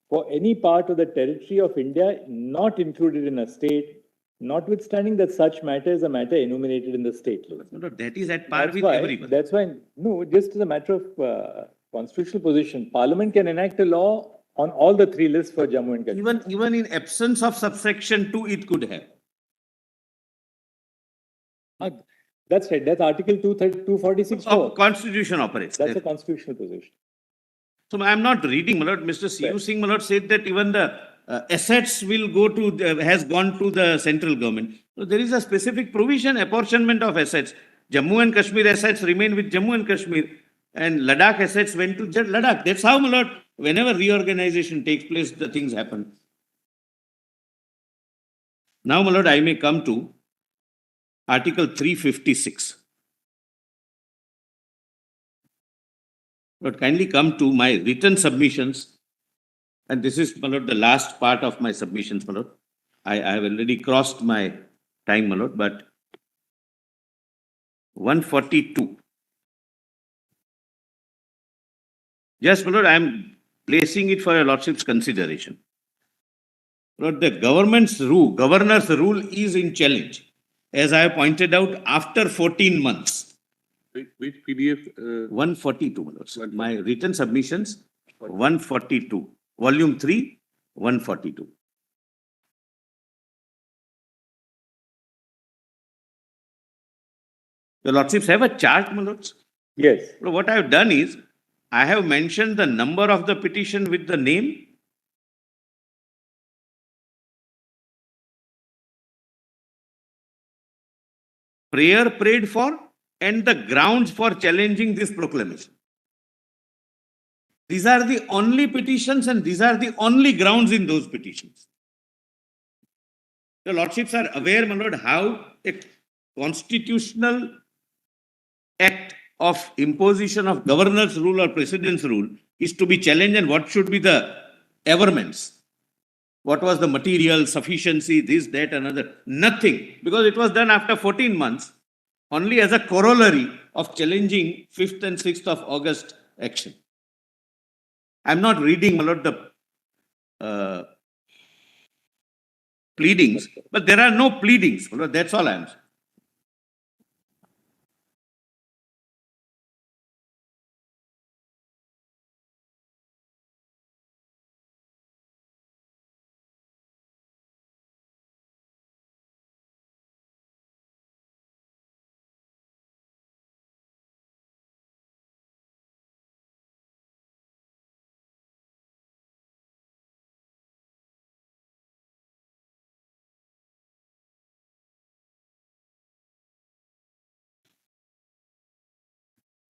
for any part of the territory of India not included in a state, notwithstanding that such matter is a matter enumerated in the state law. No, that is at par with everyone. That's why, no, just as a matter of constitutional position, Parliament can enact a law on all the three lists for Jammu and Kashmir. Even in absence of subsection 2, it could have. That's right. That's Article 246(4). Of Constitution operates. That's a constitutional position. So I am not reading, my lord. Mr. C.U. Singh, my lord, said that even the assets will go to, has gone to the central government. So there is a specific provision, apportionment of assets. Jammu and Kashmir assets remain with Jammu and Kashmir, and Ladakh assets went to Ladakh. That's how, my lord, whenever reorganization takes place, the things happen. Now, my lord, I may come to Article 356. But kindly come to my written submissions. And this is, my lord, the last part of my submissions, my lord. I have already crossed my time, my lord, but 142. Yes, my lord, I am placing it for your lordship's consideration. Lord, the government's rule, governor's rule is in challenge, as I have pointed out, after 14 months. Which PDF? 142, my lord. My written submissions, 142. Volume 3, 142. Your lordships have a chart, my lords. Yes. So what I have done is, I have mentioned the number of the petition with the name, prayer prayed for, and the grounds for challenging this proclamation. These are the only petitions and these are the only grounds in those petitions. The lordships are aware, my lord, how a constitutional act of imposition of governor's rule or president's rule is to be challenged, and what should be the averments. What was the material, sufficiency, this, that, another? Nothing, because it was done after 14 months, only as a corollary of challenging 5th and 6th of August action. I'm not reading, my lord, the pleadings, but there are no pleadings. My lord, that's all I am saying.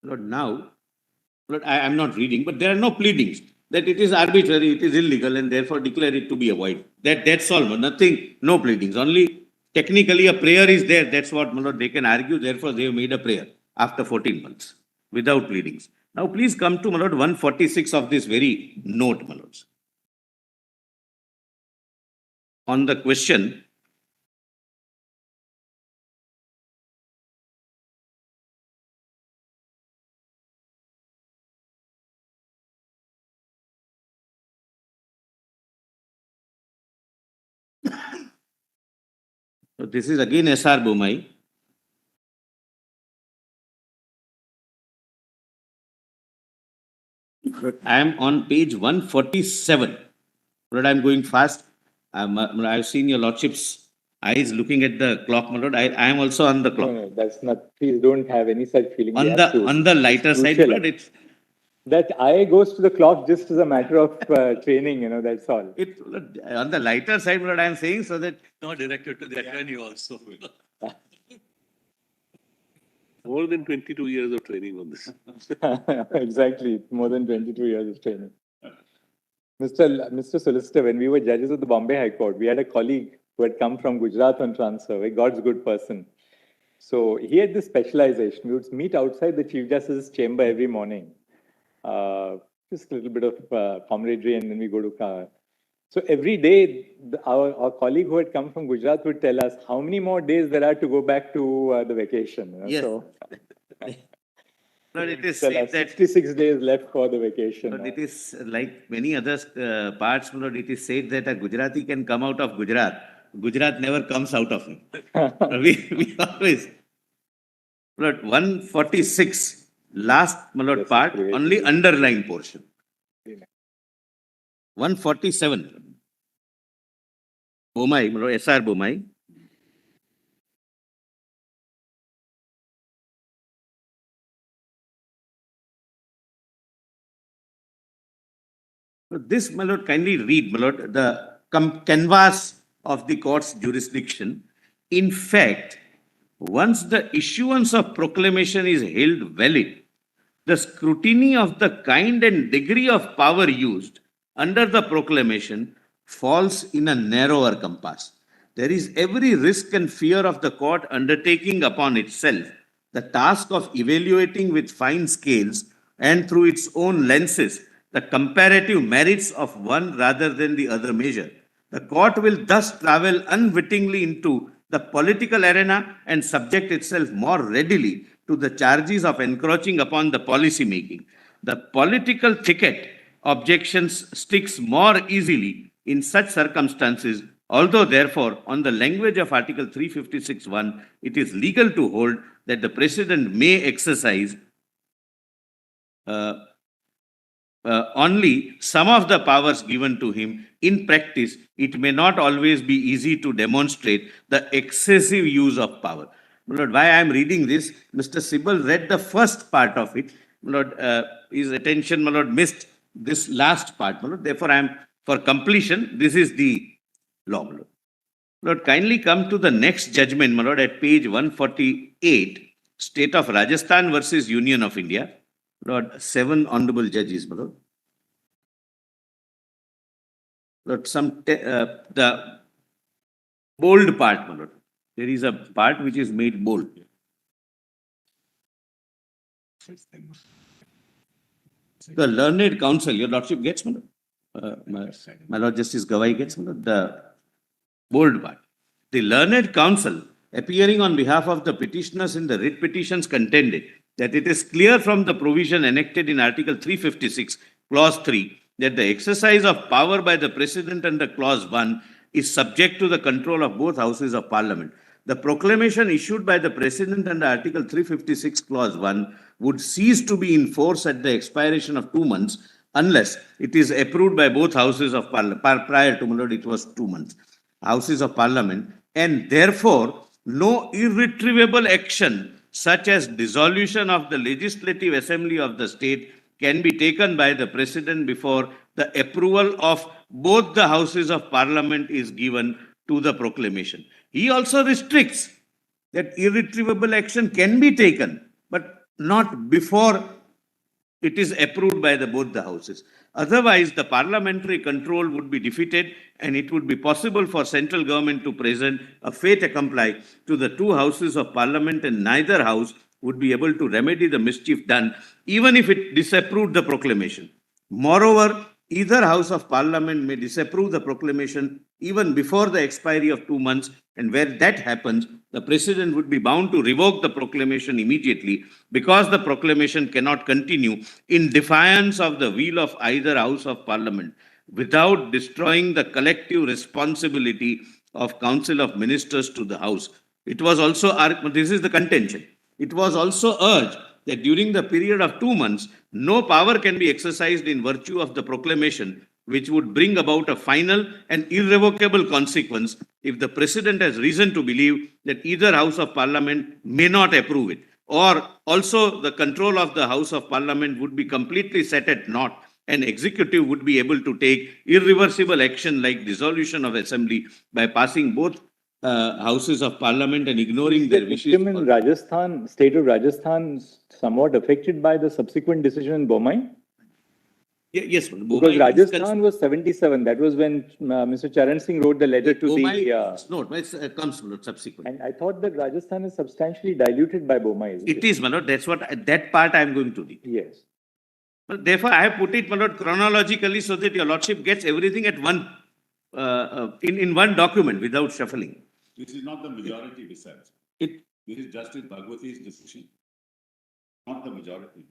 Lord, now, Lord, I am not reading, but there are no pleadings that it is arbitrary, it is illegal, and therefore declare it to be avoided. That's all, nothing, no pleadings. Only technically a prayer is there. That's what, my lord, they can argue. Therefore, they have made a prayer after 14 months without pleadings. Now, please come to, my lord, 146 of this very note, my lords. On the question, so this is again S.R. Bomai. I am on page 147. Lord, I am going fast. I've seen your lordship's eyes looking at the clock, my lord. I am also on the clock. No, that's not. Please don't have any such feeling. On the lighter side, crucial. Lord, it's That eye goes to the clock just as a matter of training, that's all. on the lighter side, Lord, I am saying so that Not directed to the attorney also. More than 22 years of training on this. Exactly. More than 22 years of training. Mr. Solicitor, when we were judges of the Bombay High Court, we had a colleague who had come from Gujarat on transfer, a God's good person. So he had this specialization. We would meet outside the Chief Justice's chamber every morning. Just a little bit of camaraderie, and then we go to So every day, our colleague who had come from Gujarat would tell us how many more days there are to go back to the vacation. Yes. So But it is there are said that 66 days left for the vacation. but it is like many other parts, Lord, it is said that a Gujarati can come out of Gujarat. Gujarat never comes out of him. we always. Lord, 146, last, my Lord, Yes, part, great. only underlying portion. 147. Bomai, my Lord, SR Bomai. This, my Lord, kindly read, my Lord, the canvas of the court's jurisdiction. In fact, once the issuance of proclamation is held valid, the scrutiny of the kind and degree of power used under the proclamation falls in a narrower compass. There is every risk and fear of the court undertaking upon itself the task of evaluating with fine scales and through its own lenses the comparative merits of one rather than the other measure. The court will thus travel unwittingly into the political arena and subject itself more readily to the charges of encroaching upon the policy making. The political ticket objections sticks more easily in such circumstances, although therefore on the language of Article 356(1), it is legal to hold that the President may exercise only some of the powers given to him. In practice, it may not always be easy to demonstrate the excessive use of power. My Lord, why I am reading this, Mr. Sibal read the first part of it. My Lord, his attention, my Lord, missed this last part. My Lord, therefore, I am, for completion, this is the law. My Lord. Lord, kindly come to the next judgment, my Lord, at page 148, State of Rajasthan versus Union of India. Lord, 7 honorable judges, my Lord. Lord, the bold part, my Lord. There is a part which is made bold. The learned counsel, your Lordship gets, my Lord. My Lord Justice Gawai gets, my Lord, the bold part. The learned counsel, appearing on behalf of the petitioners in the writ petitions, contended that it is clear from the provision enacted in Article 356, Clause 3, that the exercise of power by the President under Clause 1 is subject to the control of both houses of Parliament. The proclamation issued by the President under Article 356, Clause 1 would cease to be in force at the expiration of 2 months unless it is approved by both houses of Parliament. Prior to, my Lord, it was 2 months. Houses of Parliament, and therefore no irretrievable action such as dissolution of the Legislative Assembly of the state can be taken by the President before the approval of both the houses of Parliament is given to the proclamation. He also restricts that irretrievable action can be taken, but not before it is approved by both the houses. Otherwise, the parliamentary control would be defeated and it would be possible for central government to present a fait accompli to the 2 houses of Parliament, and neither house would be able to remedy the mischief done even if it disapproved the proclamation. Moreover, either house of Parliament may disapprove the proclamation even before the expiry of 2 months, and where that happens, the President would be bound to revoke the proclamation immediately because the proclamation cannot continue in defiance of the will of either house of Parliament without destroying the collective responsibility of Council of Ministers to the House. It was also, this is the contention, it was also urged that during the period of 2 months, no power can be exercised in virtue of the proclamation, which would bring about a final and irrevocable consequence if the President has reason to believe that either House of Parliament may not approve it, or also the control of the House of Parliament would be completely set at naught, and executive would be able to take irreversible action like dissolution of assembly by passing both houses of Parliament and ignoring their wishes. In Rajasthan, state of Rajasthan, somewhat affected by the subsequent decision in Bomai? Yes, Because Bomai is Rajasthan was 77. That was when Mr. Charan Singh wrote the letter to Bomai the. is not, it comes subsequent. And I thought that Rajasthan is substantially diluted by Bomai. Isn't It is, my lord, that's what, that part I am going to read. Yes. But therefore, I have put it, my lord, chronologically so that your lordship gets everything at one, in one document without shuffling. This is not the majority decides. It, This is Justice Bhagwati's decision, not the majority.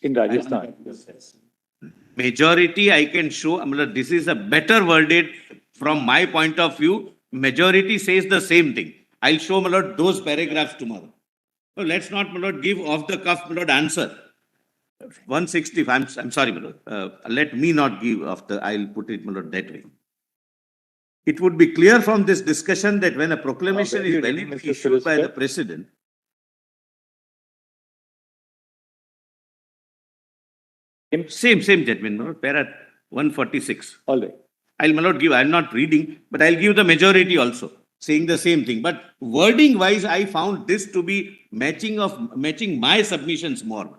In Rajasthan. majority, I can show, this is a better worded from my point of view. Majority says the same thing. I'll show, my lord, those paragraphs tomorrow. So let's not, my lord, give off the cuff, my lord, answer. 160, I'm sorry, my lord. Let me not give off the, I'll put it, my lord, that way. It would be clear from this discussion that when a proclamation very is good, validly Mr. issued by the Solicitor. president, same judgment, my lord, para 146. All right. I'll not give, I'm not reading, but I'll give the majority also, saying the same thing. But wording wise, I found this to be matching my submissions more.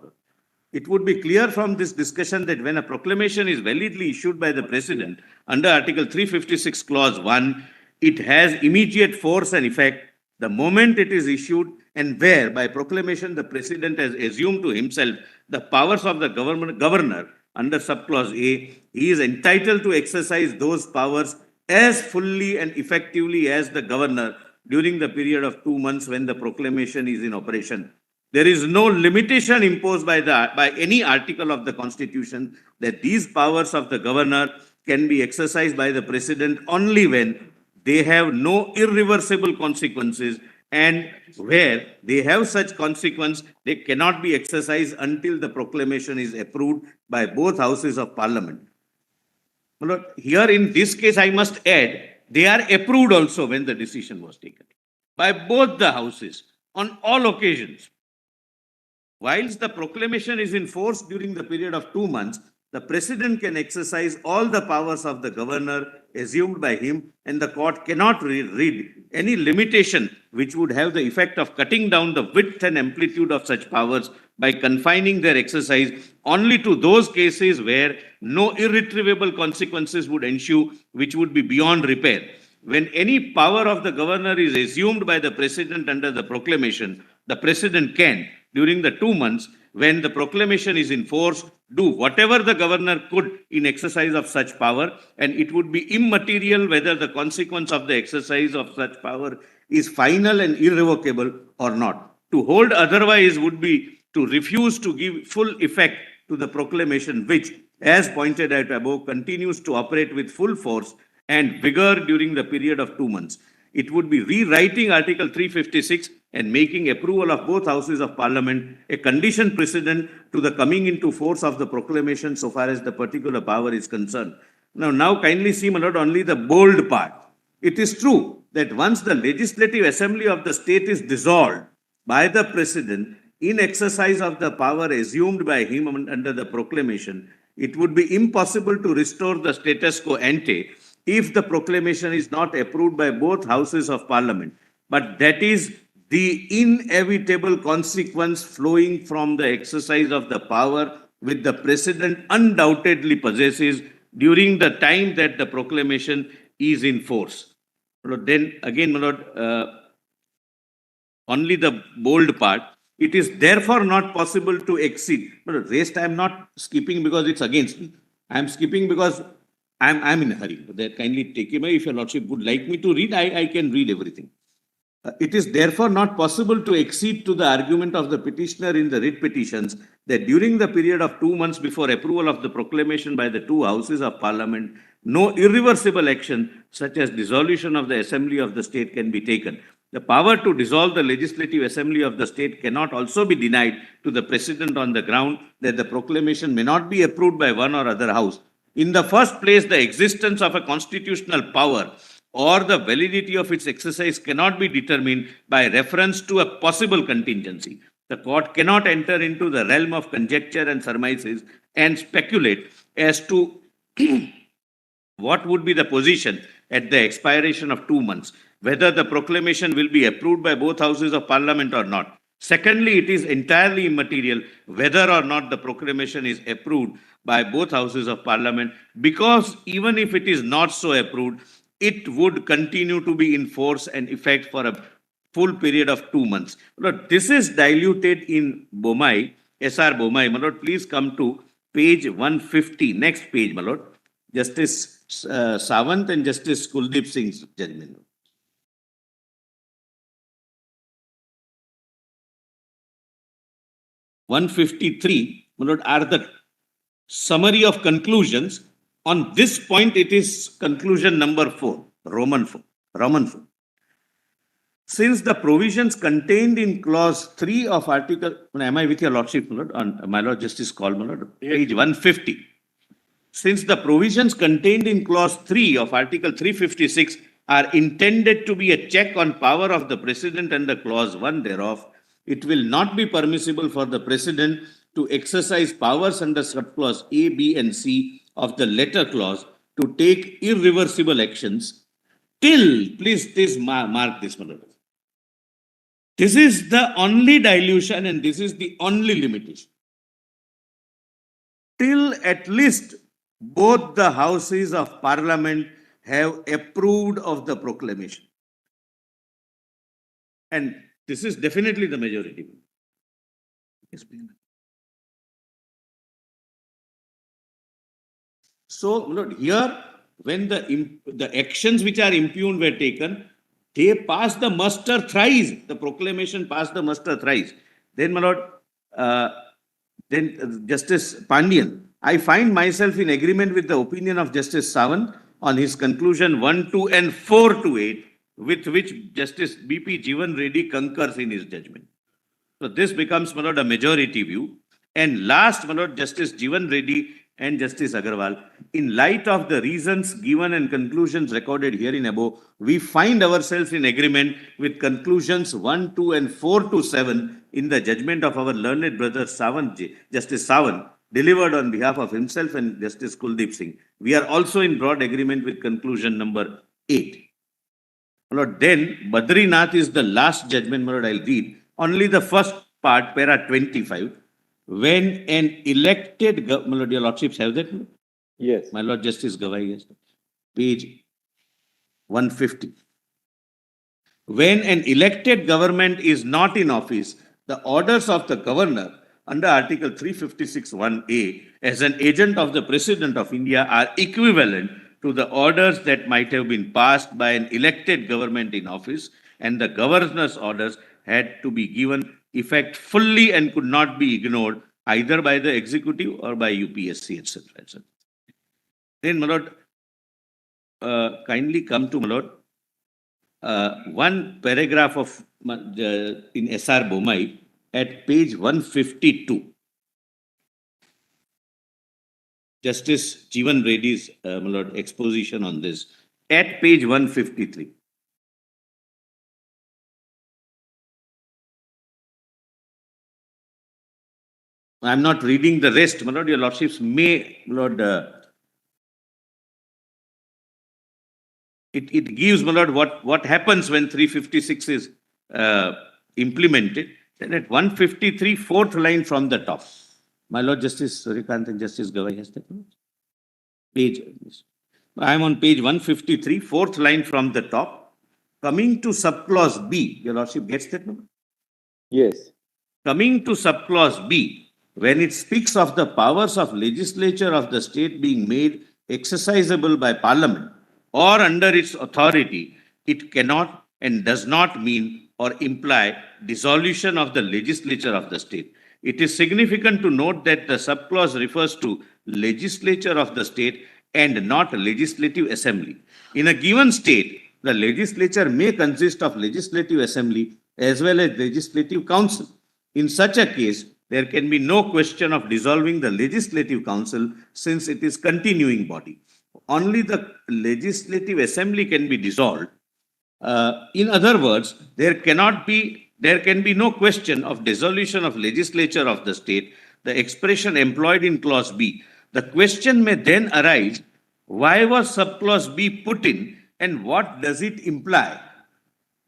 It would be clear from this discussion that when a proclamation is validly issued by the president under Article 356 Clause 1, it has immediate force and effect the moment it is issued, and where by proclamation the president has assumed to himself the powers of the governor under subclause A, he is entitled to exercise those powers as fully and effectively as the governor during the period of 2 months when the proclamation is in operation. There is no limitation imposed by any article of the Constitution that these powers of the governor can be exercised by the president only when they have no irreversible consequences, and where they have such consequence, they cannot be exercised until the proclamation is approved by both houses of parliament. Here in this case, I must add, they are approved also when the decision was taken by both the houses on all occasions. Whilst the proclamation is in force during the period of 2 months, the president can exercise all the powers of the governor assumed by him, and the court cannot read any limitation which would have the effect of cutting down the width and amplitude of such powers by confining their exercise only to those cases where no irretrievable consequences would ensue, which would be beyond repair. When any power of the governor is assumed by the president under the proclamation, the president can, during the 2 months when the proclamation is in force, do whatever the governor could in exercise of such power, and it would be immaterial whether the consequence of the exercise of such power is final and irrevocable or not. To hold otherwise would be to refuse to give full effect to the proclamation, which, as pointed out above, continues to operate with full force and vigor during the period of 2 months. It would be rewriting Article 356 and making approval of both houses of parliament a condition precedent to the coming into force of the proclamation so far as the particular power is concerned. Now kindly see, my lord, only the bold part. It is true that once the legislative assembly of the state is dissolved by the president in exercise of the power assumed by him under the proclamation, it would be impossible to restore the status quo ante if the proclamation is not approved by both houses of parliament. But that is the inevitable consequence flowing from the exercise of the power which the president undoubtedly possesses during the time that the proclamation is in force. Then again, my lord, only the bold part. It is therefore not possible to exceed. But rest I am not skipping because it's against me. I am skipping because I'm in a hurry. That kindly take him. If your lordship would like me to read, I can read everything. It is therefore not possible to accede to the argument of the petitioner in the writ petitions that during the period of 2 months before approval of the proclamation by the two houses of parliament, no irreversible action such as dissolution of the assembly of the state can be taken. The power to dissolve the legislative assembly of the state cannot also be denied to the president on the ground that the proclamation may not be approved by one or other house. In the first place, the existence of a constitutional power or the validity of its exercise cannot be determined by reference to a possible contingency. The court cannot enter into the realm of conjecture and surmises and speculate as to what would be the position at the expiration of 2 months, whether the proclamation will be approved by both houses of parliament or not. Secondly, it is entirely immaterial whether or not the proclamation is approved by both houses of parliament, because even if it is not so approved, it would continue to be in force and effect for a full period of 2 months. Lord, this is diluted in Bomai, SR Bomai. My Lord, please come to page 150, next page, my Lord. Justice Sawant and Justice Kuldeep Singh's judgment. (153), my Lord, are the summary of conclusions. On this point, it is conclusion number 4, Roman 4. Since the provisions contained in clause 3 of article, am I with your lordship, my Lord? On my Lord Justice call, my Lord, page 150. Since the provisions contained in clause 3 of article 356 are intended to be a check on power of the president and the clause 1 thereof, it will not be permissible for the president to exercise powers under subclause A, B, and C of the letter clause to take irreversible actions till, please mark this, my Lord. This is the only dilution and this is the only limitation. Till at least both the houses of parliament have approved of the proclamation. And this is definitely the majority. Yes, please. So, Lord, here, when the actions which are impugned were taken, they passed the muster thrice. The proclamation passed the muster thrice. Then, my Lord, then Justice Pandian, I find myself in agreement with the opinion of Justice Sawant on his conclusion 1, 2, and 4 to 8, with which Justice B.P. Jeevan Reddy concurs in his judgment. So this becomes, my Lord, a majority view. And last, my Lord, Justice Jeevan Reddy and Justice Agarwal, in light of the reasons given and conclusions recorded herein above, we find ourselves in agreement with conclusions 1, 2, and 4 to 7 in the judgment of our learned brother Sawant, Justice Sawant, delivered on behalf of himself and Justice Kuldeep Singh. We are also in broad agreement with conclusion number 8. My Lord, then Badrinath is the last judgment, my Lord, I'll read. Only the first part, para 25. When an elected, my Lord, your lordships have that? Yes. My Lord Justice Gavai, yes. Page 150. When an elected government is not in office, the orders of the governor under Article 356(1)(a) as an agent of the President of India are equivalent to the orders that might have been passed by an elected government in office, and the governor's orders had to be given effect fully and could not be ignored either by the executive or by UPSC, etc. etc. Then, my Lord, kindly come to, my Lord, one paragraph of in SR Bomai at page 152. Justice Jeevan Reddy's, my Lord, exposition on this at page 153. I'm not reading the rest, my Lord. Your lordships may, my Lord, it gives, my Lord, what happens when 356 is implemented. Then at 153, fourth line from the top. My Lord Justice Surikant and Justice Gavai has that page. I am on page 153, fourth line from the top. Coming to subclause B, your lordship gets that number? Yes. Coming to subclause B, when it speaks of the powers of legislature of the state being made exercisable by parliament or under its authority, it cannot and does not mean or imply dissolution of the legislature of the state. It is significant to note that the subclause refers to legislature of the state and not legislative assembly. In a given state, the legislature may consist of legislative assembly as well as legislative council. In such a case, there can be no question of dissolving the legislative council since it is continuing body. Only the legislative assembly can be dissolved. In other words, there can be no question of dissolution of legislature of the state, the expression employed in clause B. The question may then arise, why was subclause B put in and what does it imply?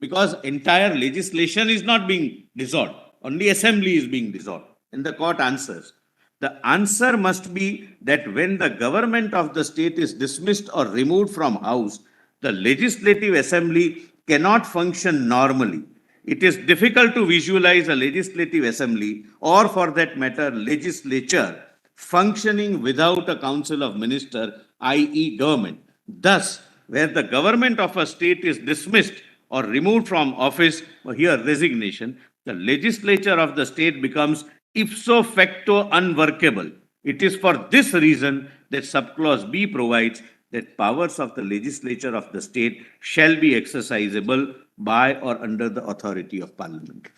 Because entire legislation is not being dissolved. only assembly is being dissolved. And the court answers. The answer must be that when the government of the state is dismissed or removed from house, the legislative assembly cannot function normally. It is difficult to visualize a legislative assembly or for that matter legislature functioning without a council of ministers, i.e. government. Thus, where the government of a state is dismissed or removed from office, or here resignation, the legislature of the state becomes ipso facto unworkable. It is for this reason that subclause B provides that powers of the legislature of the state shall be exercisable by or under the authority of parliament.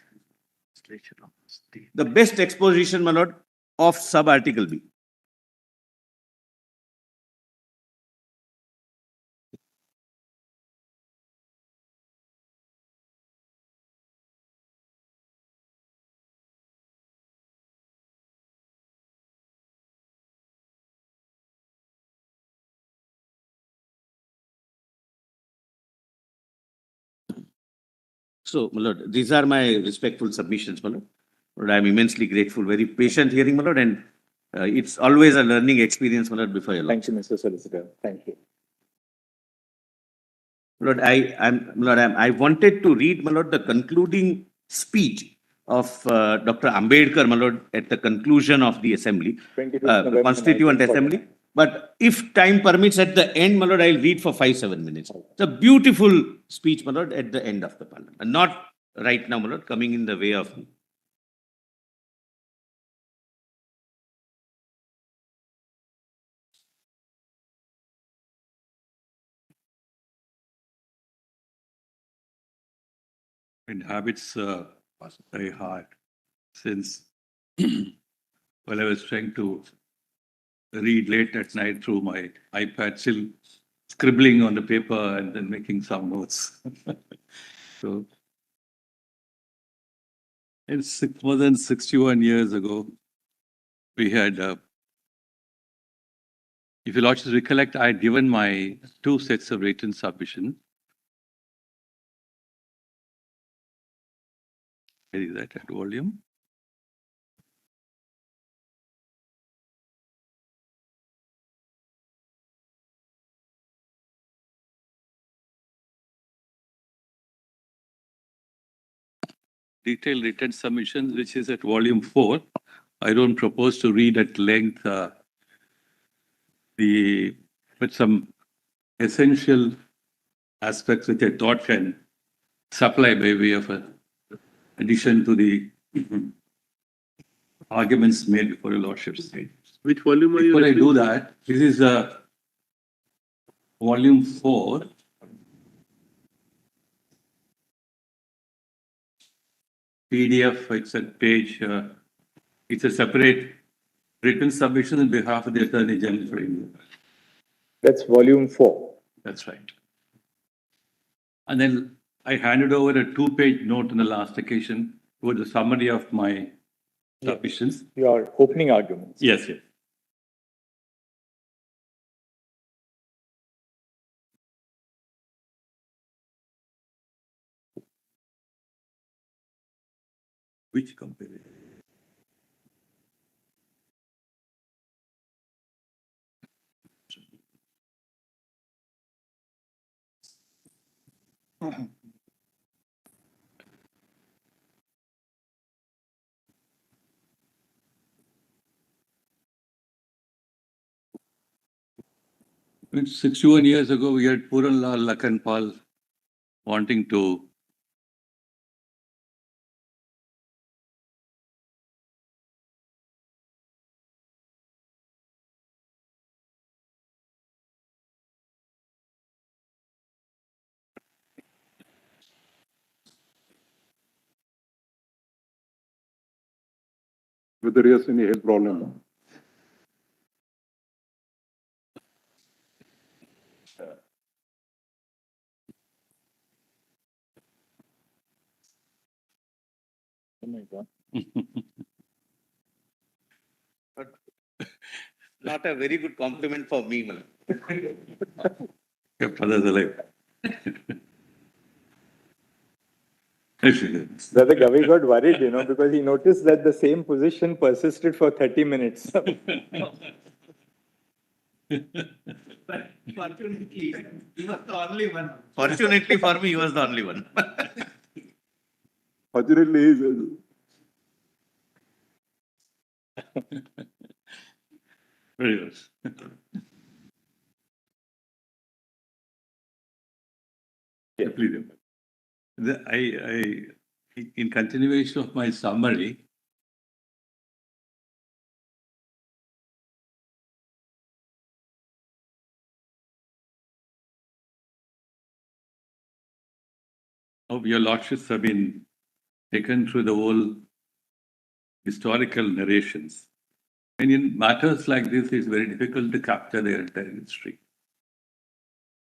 The best exposition, my lord, of sub-article B. So, my lord, these are my respectful submissions, my lord. Lord, I am immensely grateful, very patient hearing, my lord, and it's always a learning experience, my lord, before your lord. Thank you, Mr. Solicitor. Thank you. Lord, I wanted to read, my lord, the concluding speech of Dr. Ambedkar, my lord, at the conclusion of the assembly, 25th November Constituent 1949. Assembly. But if time permits, at the end, my lord, I'll read for 5-7 minutes. It's a beautiful speech, my lord, at the end of the parliament. And not right now, my lord, coming in the way of me. Inhabits very hard since while I was trying to read late at night through my iPad, still scribbling on the paper and then making some notes. So it's more than 61 years ago. We had, if you lordships recollect, I had given my 2 sets of written submission. Where is that at volume? Detailed written submissions, which is at volume 4. I don't propose to read at length but some essential aspects which I thought can supply by way of an addition to the arguments made before your lordships. Which volume are you Before I do referring to? that, this is volume 4. PDF, it's at page, it's a separate written submission on behalf of the Attorney General for India. That's volume 4. That's right. And then I handed over a 2-page note on the last occasion with a summary of my submissions. Your opening arguments. Yes, yes. Which company? It's 61 years ago, we had Puran Lal Lakhanpal wanting to whether he has any health problem. Oh my God. Not a very good compliment for me, my lord. kept others alive. Brother Gavi got worried, because he noticed that the same position persisted for 30 minutes. Fortunately, he was the only one. Fortunately for me, he was the only one. Fortunately, Very good. Yeah. Please. In continuation of my summary, of your lordships have been taken through the whole historical narrations. And in matters like this, it's very difficult to capture their entire history.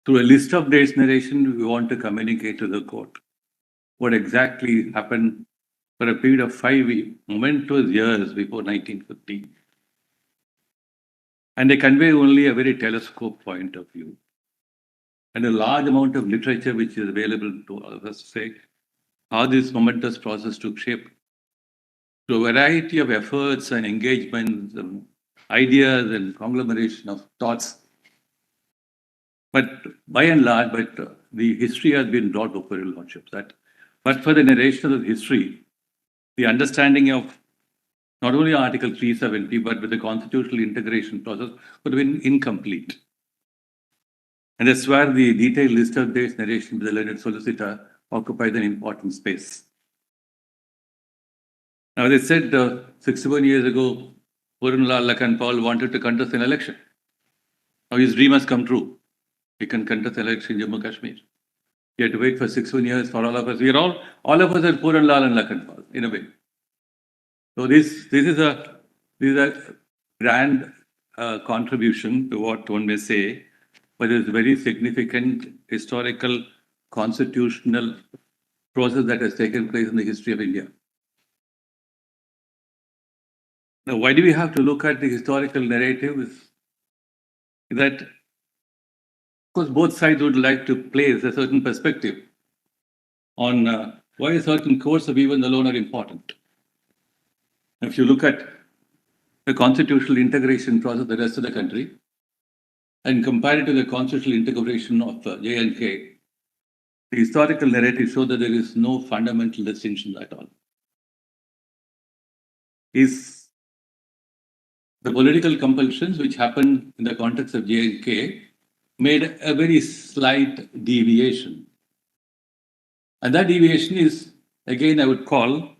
Through a list of dates narration, we want to communicate to the court what exactly happened for a period of 5 momentous years before 1950. And they convey only a very telescope point of view. And a large amount of literature which is available to all of us to say how this momentous process took shape. Through a variety of efforts and engagements, and ideas and conglomeration of thoughts. But by and large, the history has been brought before your lordships. But for the narration of history, the understanding of not only Article 370, but with the constitutional integration process would have been incomplete. And that's where the detailed list of dates narration with the learned solicitor occupies an important space. Now, they said 61 years ago, Purnlal Lakhan Paul wanted to contest an election. Now, his dream has come true. He can contest an election in Jammu Kashmir. He had to wait for 61 years for all of us. All of us are Purnlal and Lakhan Paul, in a way. So this is a grand contribution to what one may say, but it's a very significant historical constitutional process that has taken place in the history of India. Now, why do we have to look at the historical narrative? Is that, of course, both sides would like to place a certain perspective on why a certain course of events alone are important. If you look at the constitutional integration process of the rest of the country and compare it to the constitutional integration of J&K, the historical narrative shows that there is no fundamental distinction at all. Is the political compulsions which happened in the context of J&K made a very slight deviation. And that deviation is, again, I would call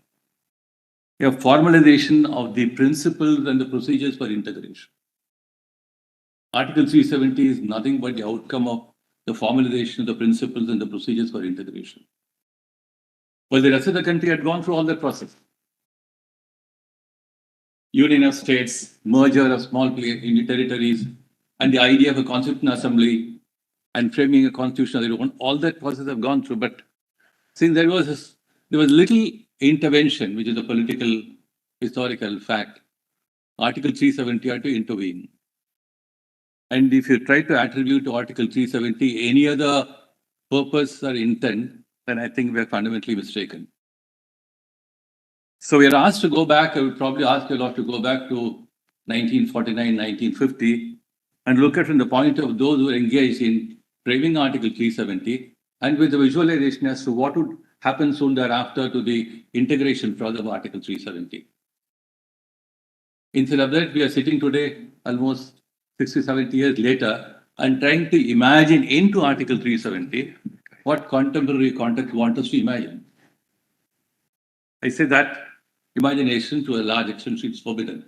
a formalization of the principles and the procedures for integration. Article 370 is nothing but the outcome of the formalization of the principles and the procedures for integration. Well, the rest of the country had gone through all that process. Union of states, merger of small territories, and the idea of a constitutional assembly and framing a constitution of their own, all that process have gone through. But since there was little intervention, which is a political historical fact, Article 370 had to intervene. And if you try to attribute to Article 370 any other purpose or intent, then I think we're fundamentally mistaken. So we are asked to go back, I would probably ask you a lot to go back to 1949, 1950, and look at from the point of those who are engaged in framing Article 370, and with the visualization as to what would happen soon thereafter to the integration process of Article 370. Instead of that, we are sitting today almost 60, 70 years later and trying to imagine into Article 370 what contemporary context want us to imagine. I say that imagination to a large extent is forbidden.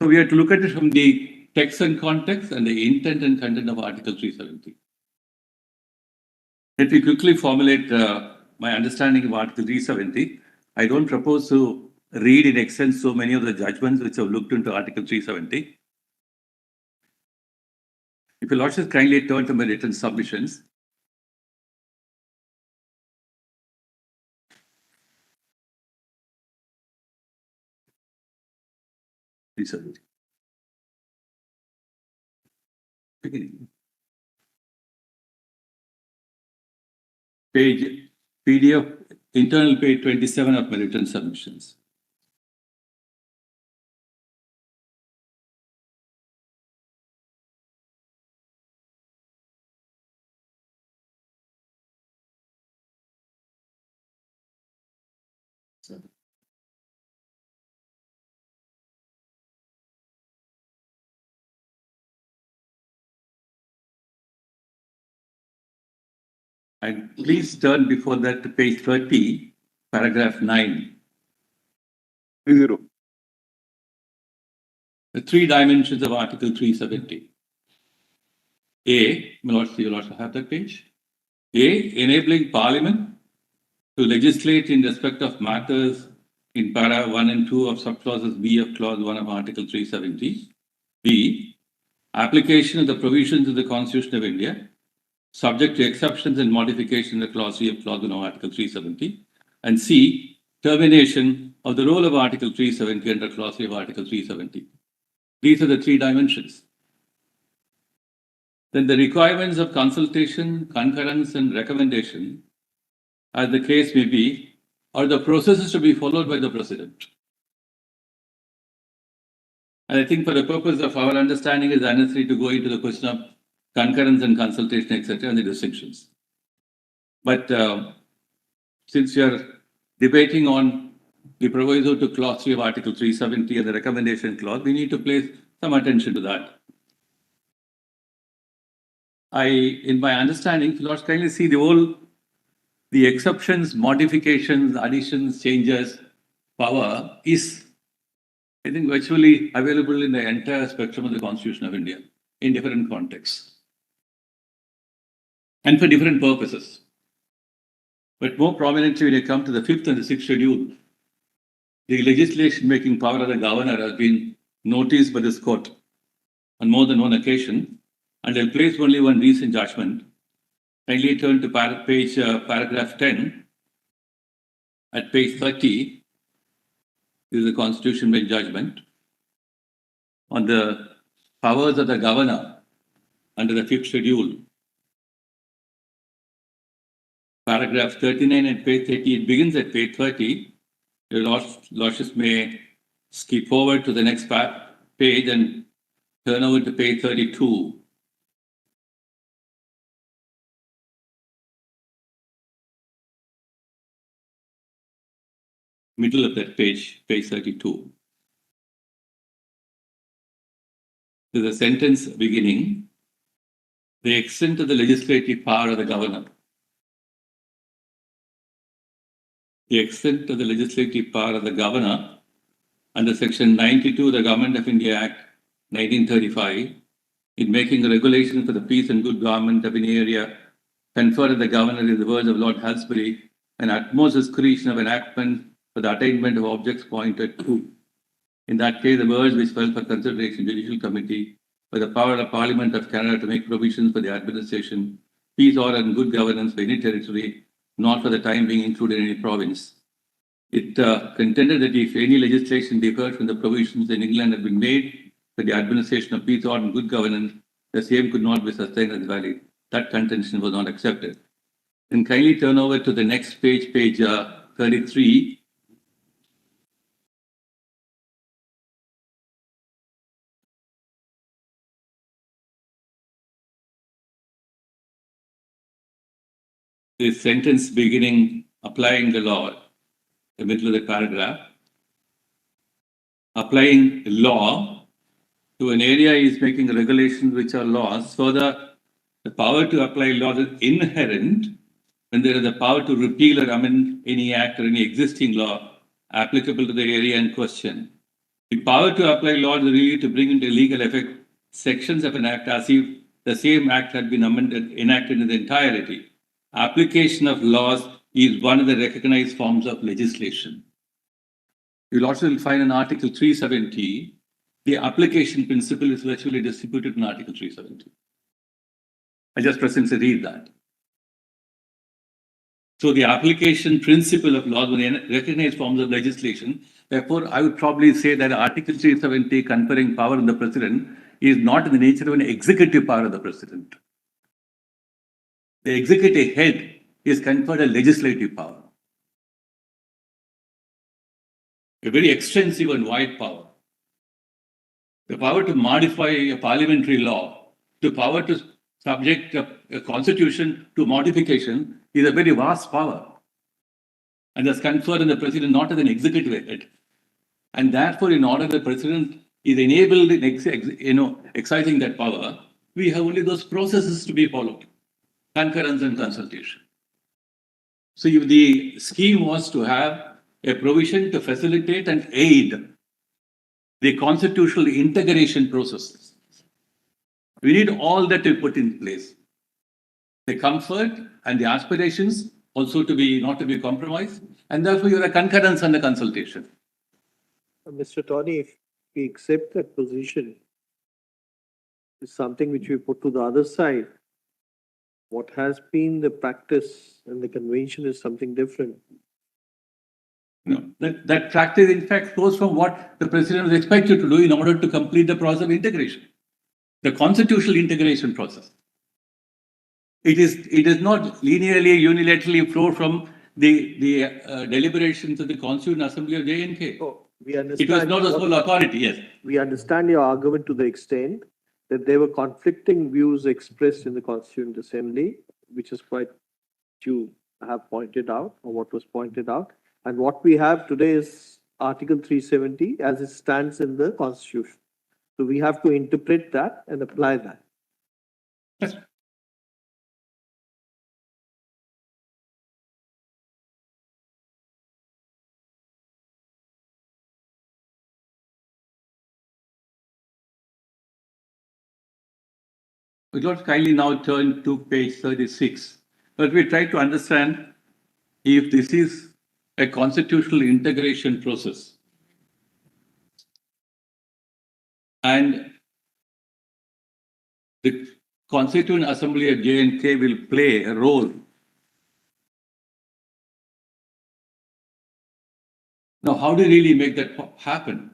So we have to look at it from the text and context and the intent and content of Article 370. Let me quickly formulate my understanding of Article 370. I don't propose to read in extent so many of the judgments which have looked into Article 370. If your lordships kindly turn to my written submissions. Beginning. Page PDF, internal page 27 of my written submissions. And please turn before that to page 30, paragraph 9. 30. The three dimensions of Article 370. A, you'll also have that page. A, enabling Parliament to legislate in respect of matters in para 1 and 2 of subclauses B of clause 1 of Article 370. B, application of the provisions of the Constitution of India, subject to exceptions and modification in the clause C of clause 1 of Article 370. And C, termination of the role of Article 370 under clause C of Article 370. These are the three dimensions. Then the requirements of consultation, concurrence, and recommendation, as the case may be, are the processes to be followed by the President. And I think for the purpose of our understanding, it is unnecessary to go into the question of concurrence and consultation, etc., and the distinctions. But since we are debating on the proviso to clause 3 of Article 370 and the recommendation clause, we need to place some attention to that. In my understanding, you must kindly see the exceptions, modifications, additions, changes, power is, I think, virtually available in the entire spectrum of the Constitution of India in different contexts and for different purposes. But more prominently, when you come to the 5th and the 6th schedule, the legislation making power of the governor has been noticed by this court on more than one occasion, and I'll place only one recent judgment. Kindly turn to paragraph 10 at page 30. This is the Constitution bench judgment on the powers of the governor under the 5th schedule. Paragraph 39 at page 30, it begins at page 30. Your lordships may skip forward to the next page and turn over to page 32. Middle of that page, page 32. There's a sentence beginning, the extent of the legislative power of the governor. The extent of the legislative power of the governor under section 92 of the Government of India Act 1935 in making a regulation for the peace and good government of any area conferred on the governor in the words of Lord Halsbury, an utmost discretion of enactment for the attainment of objects pointed to. In that case, the words which fell for consideration judicial committee were the power of Parliament of Canada to make provisions for the administration, peace, order, and good governance for any territory, not for the time being included in any province. It contended that if any legislation differed from the provisions in England had been made for the administration of peace, order, and good governance, the same could not be sustained as valid. That contention was not accepted. Then kindly turn over to the next page, page 33. The sentence beginning, applying the law, the middle of the paragraph. Applying law to an area is making regulations which are laws. So the power to apply law is inherent when there is the power to repeal or amend any act or any existing law applicable to the area in question. The power to apply law is really to bring into legal effect sections of an act as if the same act had been enacted in the entirety. Application of laws is one of the recognized forms of legislation. You'll also find in Article 370, the application principle is virtually distributed in Article 370. I just presently read that. So the application principle of laws were recognized forms of legislation. Therefore, I would probably say that Article 370 conferring power on the President is not in the nature of an executive power of the President. The executive head is conferred a legislative power, a very extensive and wide power. The power to modify a parliamentary law, the power to subject a constitution to modification is a very vast power. And that's conferred on the president, not as an executive head. And therefore, in order the president is enabled in exercising that power, we have only those processes to be followed: concurrence and consultation. So if the scheme was to have a provision to facilitate and aid the constitutional integration process, we need all that to put in place. The comfort and the aspirations also to be not to be compromised, and therefore you have a concurrence and a consultation. Mr. Tony, if we accept that position, is something which we put to the other side. What has been the practice and the convention is something different. No, that practice, in fact, flows from what the president is expected to do in order to complete the process of integration, the constitutional integration process. It is not linearly, unilaterally flow from the deliberations of the Constituent Assembly of J&K. Oh, we understand. It was not a sole authority, yes. We understand your argument to the extent that there were conflicting views expressed in the Constituent Assembly, which is quite you have pointed out, or what was pointed out. And what we have today is Article 370 as it stands in the Constitution. So we have to interpret that and apply that. Yes. Would you kindly now turn to page 36, but we try to understand if this is a constitutional integration process. And the Constituent Assembly of J&K will play a role. Now, how do you really make that happen?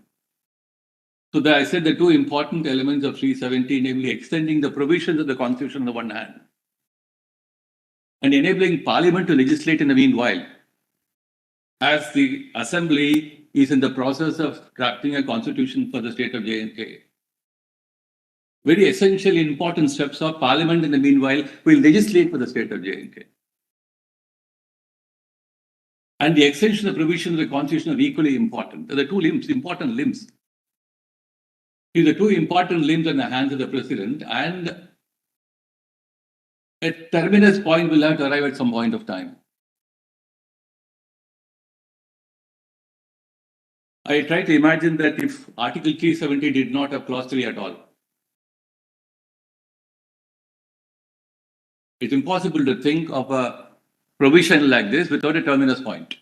So I said the two important elements of 370, namely extending the provisions of the Constitution on the one hand, and enabling Parliament to legislate in the meanwhile, as the Assembly is in the process of drafting a constitution for the state of J&K. Very essential, important steps of Parliament in the meanwhile will legislate for the state of J&K. And the extension of provisions of the Constitution are equally important. The two limbs, important limbs. The two important limbs in the hands of the president, and a terminus point will have to arrive at some point of time. I try to imagine that if Article 370 did not have clause 3 at all, it's impossible to think of a provision like this without a terminus point.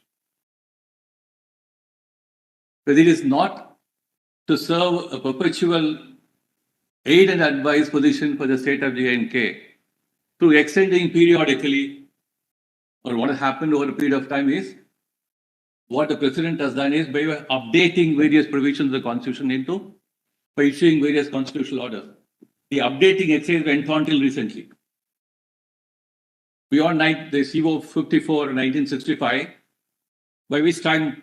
But it is not to serve a perpetual aid and advice position for the state of J&K through extending periodically, or what has happened over a period of time is, what the president has done is by updating various provisions of the Constitution by issuing various constitutional orders. The updating exercise went on till recently. Beyond the CO 54 1965, by which time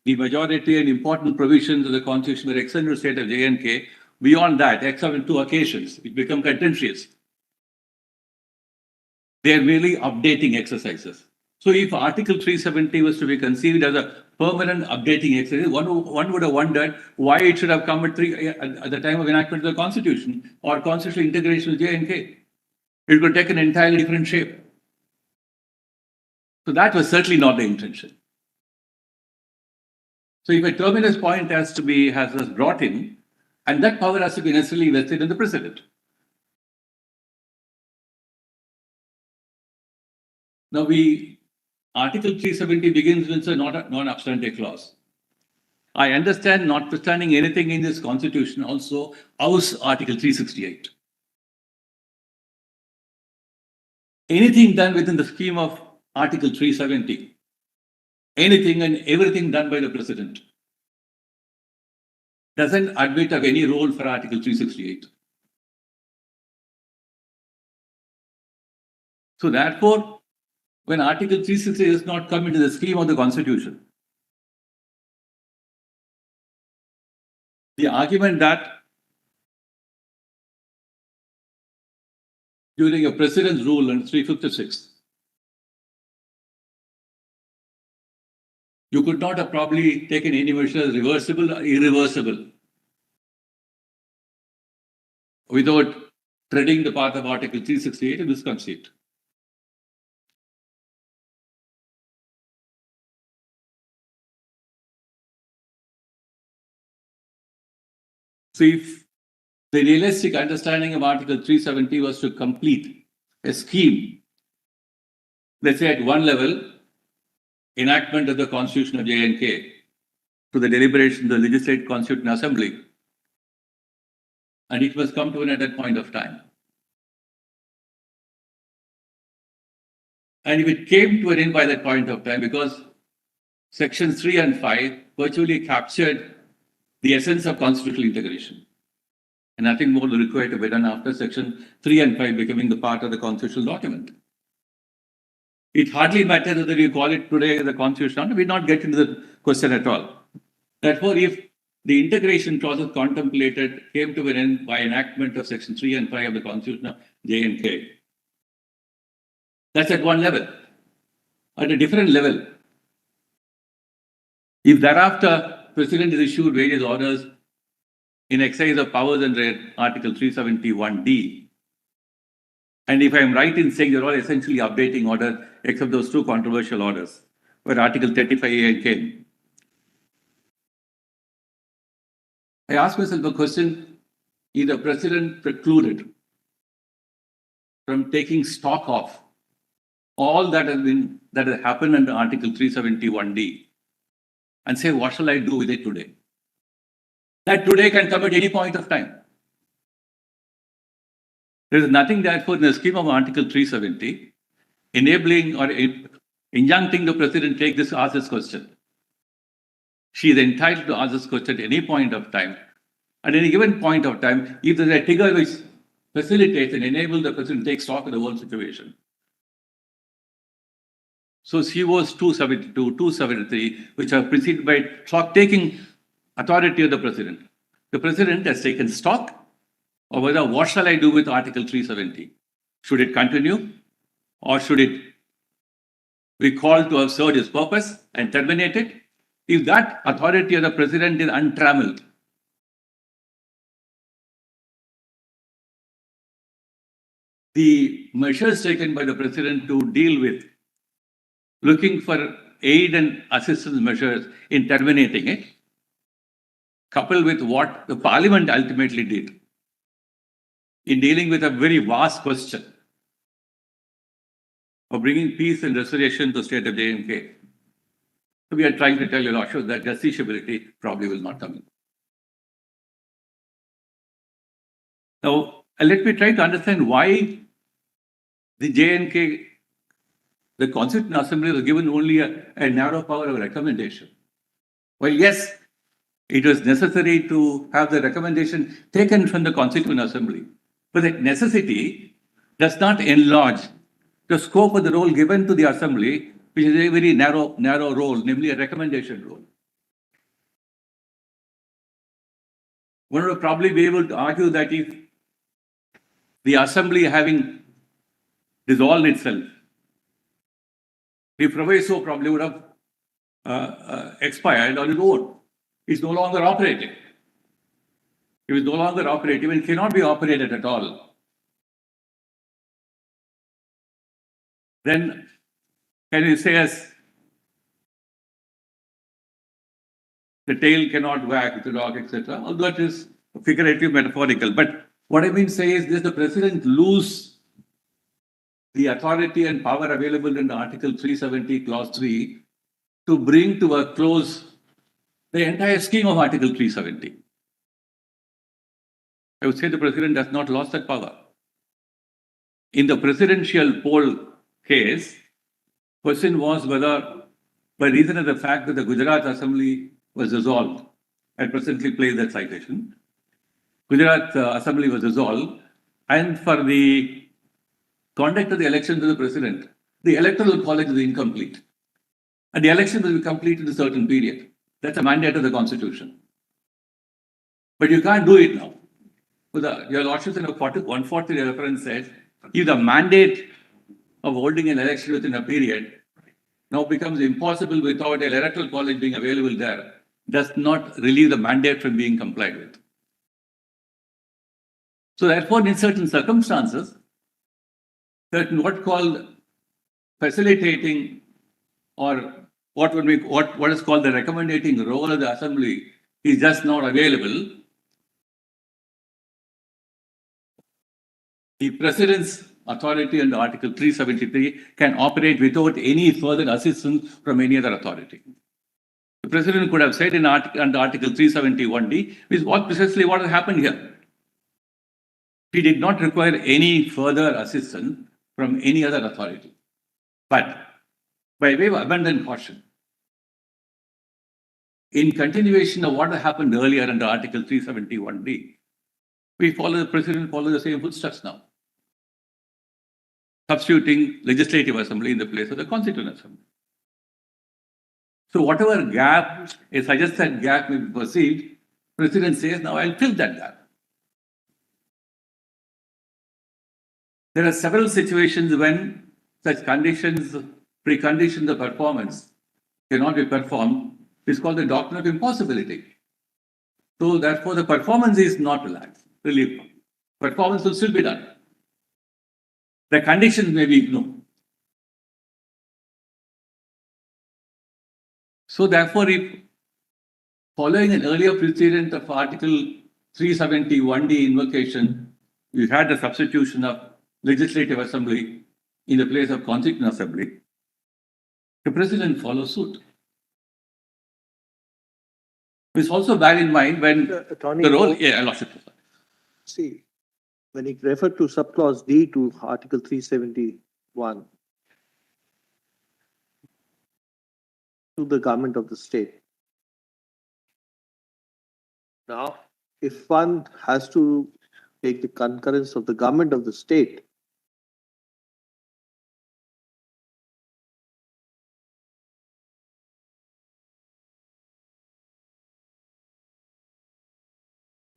the majority and important provisions of the Constitution were extended to the state of J&K. Beyond that, except in two occasions, it became contentious. They are merely updating exercises. So if Article 370 was to be conceived as a permanent updating exercise, one would have wondered why it should have come at the time of enactment of the Constitution or constitutional integration with J&K. It could take an entirely different shape. So that was certainly not the intention. So if a terminus point has brought in, and that power has to be necessarily vested in the president. Now Article 370 begins with a non-obstante clause. I understand, notwithstanding anything in this Constitution, also house Article 368. Anything done within the scheme of Article 370, anything and everything done by the president, doesn't admit of any role for Article 368. So therefore, when Article 360 does not come into the scheme of the Constitution. The argument that during a President's rule in 356, you could not have probably taken any measures reversible or irreversible without treading the path of Article 368 in this conceit. So if the realistic understanding of Article 370 was to complete a scheme, let's say at one level, enactment of the Constitution of J&K to the deliberation of the Legislative Constituent Assembly, and it must come to an end at that point of time. And if it came to an end by that point of time, because sections 3 and 5 virtually captured the essence of constitutional integration, and nothing more is required to be done after section 3 and 5 becoming the part of the constitutional document. It hardly matters whether you call it today the Constitution, we not get into the question at all. Therefore, if the integration process contemplated came to an end by enactment of section 3 and 5 of the Constitution of J&K, that's at one level. At a different level, if thereafter President has issued various orders in exercise of powers under Article 371D, and if I am right in saying they're all essentially updating orders, except those two controversial orders, where Article 35A came, I ask myself a question: is the President precluded from taking stock of all that has happened under Article 371D and say, what shall I do with it today? That today can come at any point of time. There is nothing, therefore, in the scheme of Article 370 enabling or injuncting the President to ask this question. She is entitled to ask this question at any point of time. At any given point of time, if there is a trigger which facilitates and enables the President to take stock of the whole situation. So COs 272, 273, which are preceded by clock-taking authority of the President. The President has taken stock of whether what shall I do with Article 370? Should it continue or should it be called to have served its purpose and terminate it? If that authority of the President is untrammeled, the measures taken by the President to deal with looking for aid and assistance measures in terminating it, coupled with what the Parliament ultimately did in dealing with a very vast question of bringing peace and restoration to the state of J&K. So we are trying to tell you, Lordship, that justiciability probably will not come in. Now, let me try to understand why the J&K, the Constituent Assembly, was given only a narrow power of recommendation. Well, yes, it was necessary to have the recommendation taken from the Constituent Assembly, but that necessity does not enlarge the scope of the role given to the Assembly, which is a very narrow role, namely a recommendation role. One would probably be able to argue that if the Assembly, having dissolved itself, the proviso probably would have expired on its own. It's no longer operating. If it's no longer operative and cannot be operated at all, then can you say as the tail cannot wag the dog, etc. Although it is figurative, metaphorical. But what I mean to say is this: the President lose the authority and power available in Article 370, Clause 3, to bring to a close the entire scheme of Article 370. I would say the President has not lost that power. In the presidential poll case, question was whether, by reason of the fact that the Gujarat Assembly was dissolved, I presently placed that citation, Gujarat Assembly was dissolved, and for the conduct of the election to the President, the electoral college is incomplete. And the election will be complete in a certain period. That's a mandate of the Constitution. But you can't do it now. So your Lordship in a 140 reference says, if the mandate of holding an election within a period now becomes impossible without an electoral college being available there, does not relieve the mandate from being complied with. So therefore, in certain circumstances, certain what called facilitating or what is called the recommending role of the assembly is just not available. The President's authority under Article 373 can operate without any further assistance from any other authority. The President could have said under Article 371D, which is precisely what has happened here. He did not require any further assistance from any other authority. But by way of abundant caution, in continuation of what happened earlier under Article 371D, the President follows the same footsteps now, substituting Legislative Assembly in the place of the Constituent Assembly. So whatever gap, a suggested gap may be perceived, President says, now I'll fill that gap. There are several situations when such conditions, preconditions of performance cannot be performed. It's called the doctrine of impossibility. So therefore, the performance is not relaxed, relieved. Performance will still be done. The conditions may be ignored. So therefore, if following an earlier precedent of Article 371D invocation, we had the substitution of Legislative Assembly in the place of Constituent Assembly, the President follows suit. It's also bear in mind when the role, I lost it. See, when you refer to subclause D to Article 371, to the government of the state. Now, if one has to take the concurrence of the government of the state,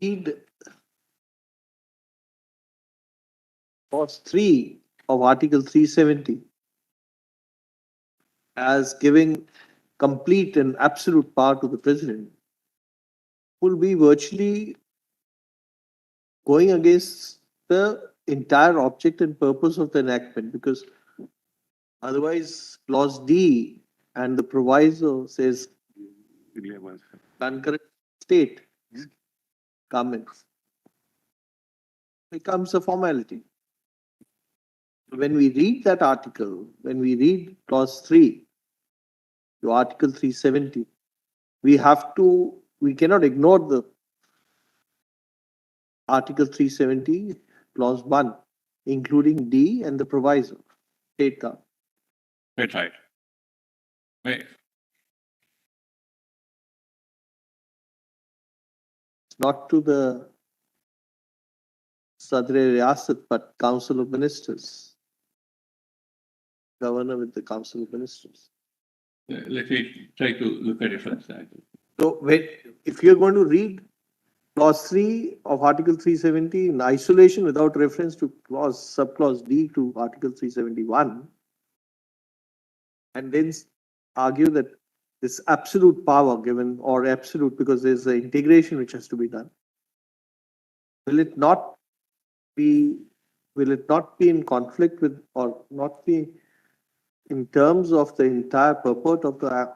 read clause 3 of Article 370 as giving complete and absolute power to the president will be virtually going against the entire object and purpose of the enactment, because otherwise clause D and the proviso says concurrent state governments becomes a formality. When we read that article, when we read clause 3 to Article 370, we cannot ignore the Article 370 clause 1, including D and the proviso, state government. That's right. Right. Not to the Sadr Riyasat, but Council of Ministers. Governor with the Council of Ministers. Let me try to look at it from that. So if you're going to read clause 3 of Article 370 in isolation without reference to subclause D to Article 371, and then argue that this absolute power given, or absolute because there's an integration which has to be done, will it not be in conflict with, or not be in terms of the entire purport of the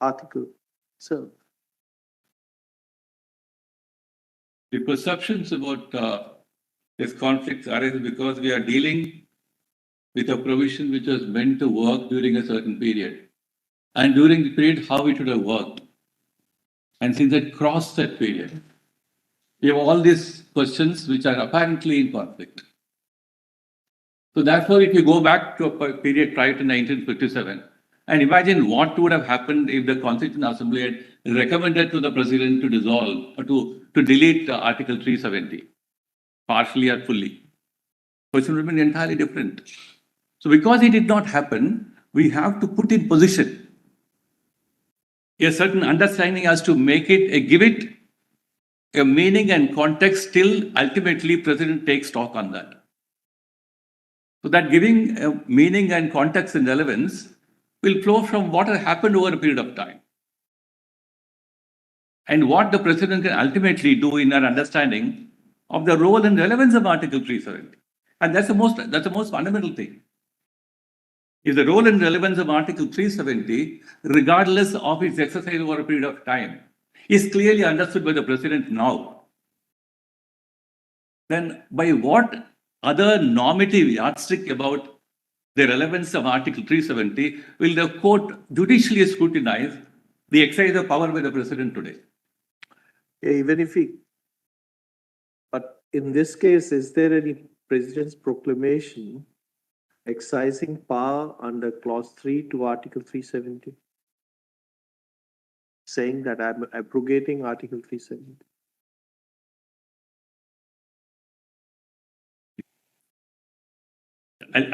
article itself? The perceptions about this conflict arise because we are dealing with a provision which was meant to work during a certain period. And during the period, how it would have worked. And since it crossed that period, we have all these questions which are apparently in conflict. So therefore, if you go back to a period prior to 1957, and imagine what would have happened if the Constituent Assembly had recommended to the President to dissolve or to delete Article 370, partially or fully. Question would have been entirely different. So because it did not happen, we have to put in position a certain understanding as to make it, give it a meaning and context till ultimately President takes stock on that. So that giving a meaning and context and relevance will flow from what has happened over a period of time. And what the President can ultimately do in our understanding of the role and relevance of Article 370. And that's the most fundamental thing. Is the role and relevance of Article 370, regardless of its exercise over a period of time, is clearly understood by the President now. Then by what other normative yardstick about the relevance of Article 370 will the court judicially scrutinize the exercise of power by the President today? Even if but in this case, is there any President's proclamation excising power under Clause 3 to Article 370? Saying that I'm abrogating Article 370?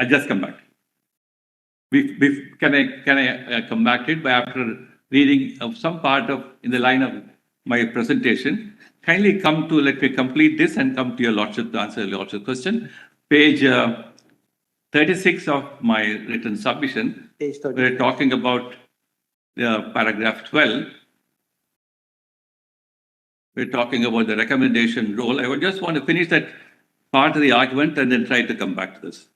I'll just come back. Can I come back to it by after reading of some part of in the line of my presentation? Kindly come to, let me complete this and come to your Lordship to answer your Lordship's question. Page 36 of my written submission. Page 36. We're talking about paragraph 12. We're talking about the recommendation role. I would just want to finish that part of the argument and then try to come back to this.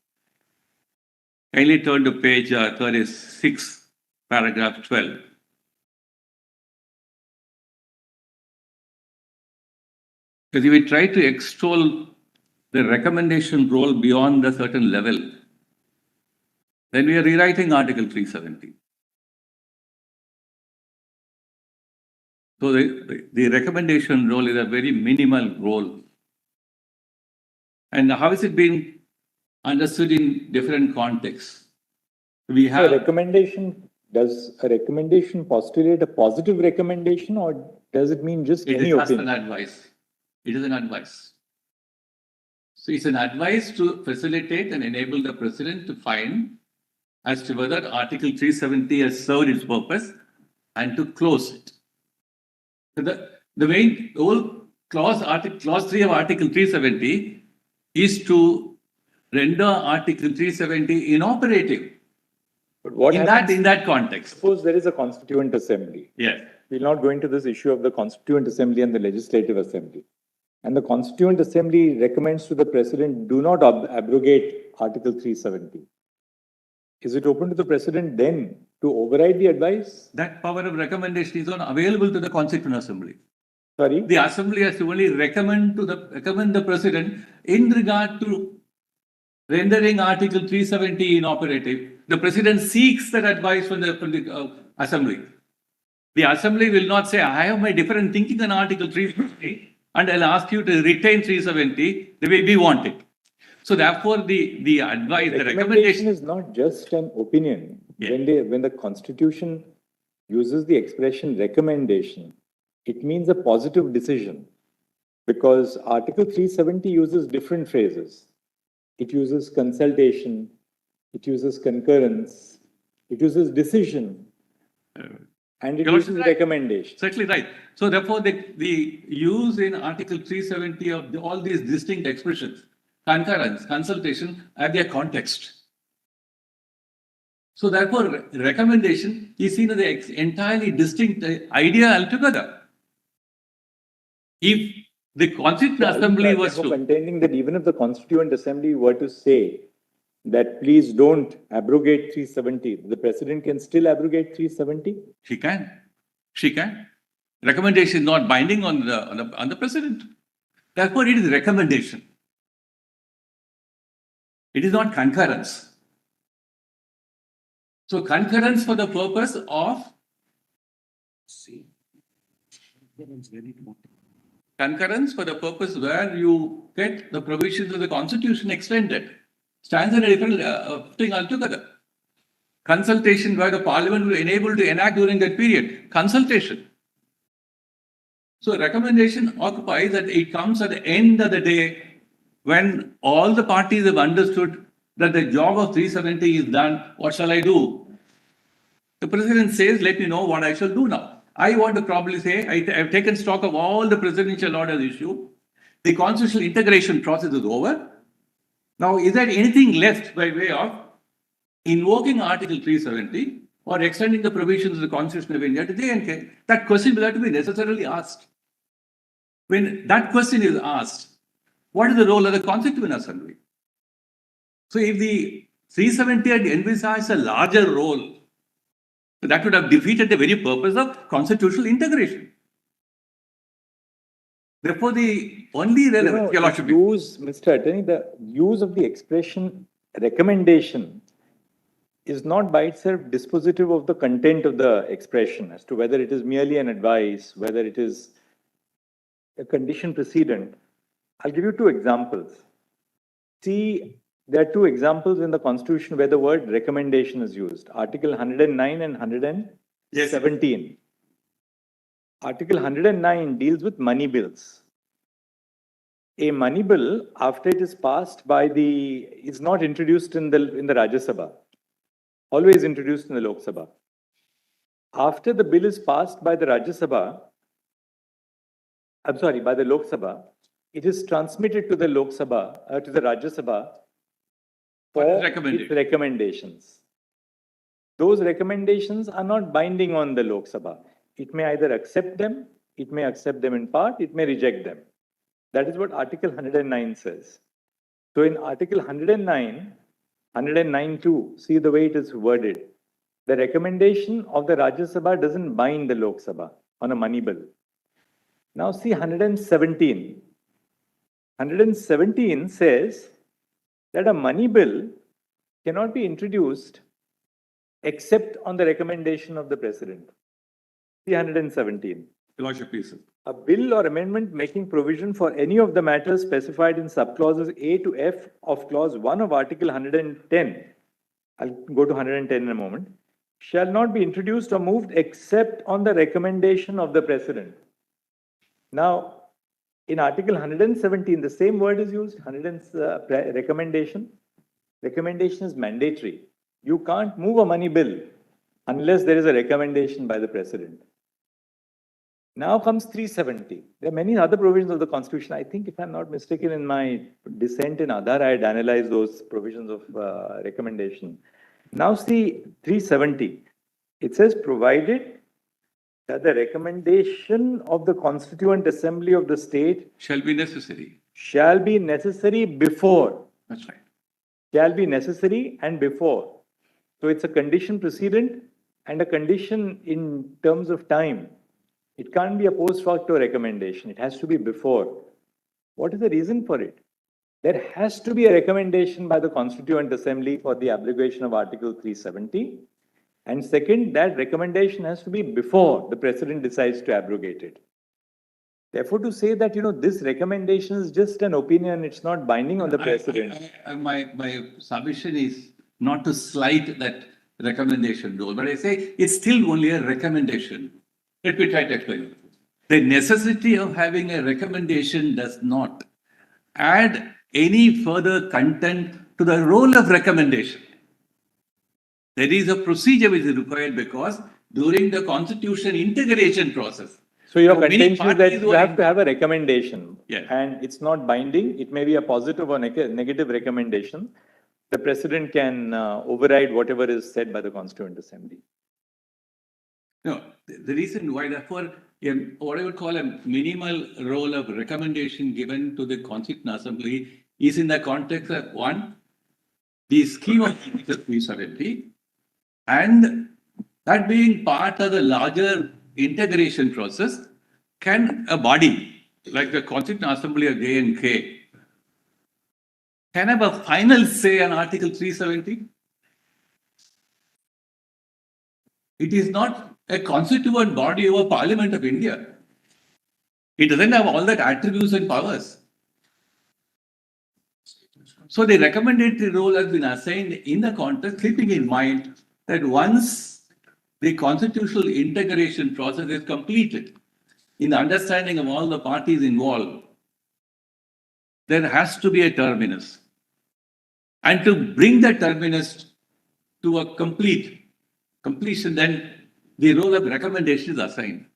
Kindly turn to page 36, paragraph 12. Because if we try to extol the recommendation role beyond a certain level, then we are rewriting Article 370. So the recommendation role is a very minimal role. And how is it being understood in different contexts? We have Does a recommendation postulate a positive recommendation, or does it mean just any opinion? It is just an advice. It is an advice. So it's an advice to facilitate and enable the President to find as to whether Article 370 has served its purpose and to close it. So the whole clause 3 of Article 370 is to render Article 370 inoperative. But what in that context? Suppose there is a Constituent Assembly. Yes. We'll not go into this issue of the Constituent Assembly and the Legislative Assembly. And the Constituent Assembly recommends to the President, do not abrogate Article 370. Is it open to the President then to override the advice? That power of recommendation is not available to the Constituent Assembly. Sorry? The Assembly has to only recommend the President in regard to rendering Article 370 inoperative. The President seeks that advice from the Assembly. The Assembly will not say, I have my different thinking on Article 350 and I'll ask you to retain 370 the way we want it. So therefore, the advice, the recommendation is not just an opinion. Yeah. When the Constitution uses the expression recommendation, it means a positive decision, because Article 370 uses different phrases. It uses consultation, it uses concurrence, it uses decision, and it uses recommendation. Certainly right. So therefore, the use in Article 370 of all these distinct expressions, concurrence, consultation, have their context. So therefore, recommendation is seen as an entirely distinct idea altogether. If the Constituent Assembly was to... contending that even if the Constituent Assembly were to say that please don't abrogate 370, the President can still abrogate 370? She can. She can. Recommendation is not binding on the President. Therefore, it is recommendation. It is not concurrence. So concurrence for the purpose of concurrence for the purpose where you get the provisions of the Constitution extended stands in a different thing altogether. Consultation where the Parliament will enable to enact during that period. Consultation. So recommendation occupies that it comes at the end of the day when all the parties have understood that the job of 370 is done, what shall I do? The president says, let me know what I shall do now. I want to probably say, I've taken stock of all the presidential orders issued. The constitutional integration process is over. Now, is there anything left by way of invoking Article 370 or extending the provisions of the Constitution of India to J&K? That question will have to be necessarily asked. When that question is asked, what is the role of the Constituent Assembly? So if the 370 had envisaged a larger role, that would have defeated the very purpose of constitutional integration. Therefore, the only relevant, the use, Mr. Attorney, the use of the expression recommendation is not by itself dispositive of the content of the expression as to whether it is merely an advice, whether it is a condition precedent. I'll give you two examples. See, there are two examples in the Constitution where the word recommendation is used. Article 109 and 117. Article 109 deals with money bills. A money bill, after it is passed by is not introduced in the Rajya Sabha, always introduced in the Lok Sabha. After the bill is passed by the Rajya Sabha, by the Lok Sabha, it is transmitted to the Lok Sabha, to the Rajya Sabha for its recommendations. Those recommendations are not binding on the Lok Sabha. It may either accept them, it may accept them in part, it may reject them. That is what Article 109 says. So in Article 109(2), see the way it is worded. The recommendation of the Rajya Sabha doesn't bind the Lok Sabha on a money bill. Now see 117. 117 says that a money bill cannot be introduced except on the recommendation of the President. 117. A bill or amendment making provision for any of the matters specified in subclauses A to F of clause 1 of Article 110, I'll go to 110 in a moment, shall not be introduced or moved except on the recommendation of the President. Now, in Article 117, the same word is used, recommendation. Recommendation is mandatory. You can't move a money bill unless there is a recommendation by the President. Now comes 370. There are many other provisions of the Constitution. I think, if I'm not mistaken, in my dissent in Aadhaar, I had analyzed those provisions of recommendation. Now see 370. It says, provided that the recommendation of the Constituent Assembly of the state shall be necessary. Shall be necessary before. That's right. Shall be necessary and before. So it's a condition precedent and a condition in terms of time. It can't be a post facto recommendation. It has to be before. What is the reason for it? There has to be a recommendation by the Constituent Assembly for the abrogation of Article 370. And second, that recommendation has to be before the President decides to abrogate it. Therefore, to say that, this recommendation is just an opinion, it's not binding on the President. My submission is not to slight that recommendation role, but I say it's still only a recommendation. Let me try to explain. The necessity of having a recommendation does not add any further content to the role of recommendation. There is a procedure which is required because during the constitution integration process. So your contention is that you have to have a recommendation, yes, and it's not binding. It may be a positive or negative recommendation. The President can override whatever is said by the Constituent Assembly. No, the reason why, therefore, what I would call a minimal role of recommendation given to the Constituent Assembly is in the context of, one, the scheme of Article 370, and that being part of the larger integration process, can a body like the Constituent Assembly of J&K can have a final say on Article 370? It is not a constituent body of a Parliament of India. It doesn't have all that attributes and powers. So the recommendatory role has been assigned in the context, keeping in mind that once the constitutional integration process is completed, in the understanding of all the parties involved, there has to be a terminus. And to bring the terminus to a completion, then the role of recommendation is assigned.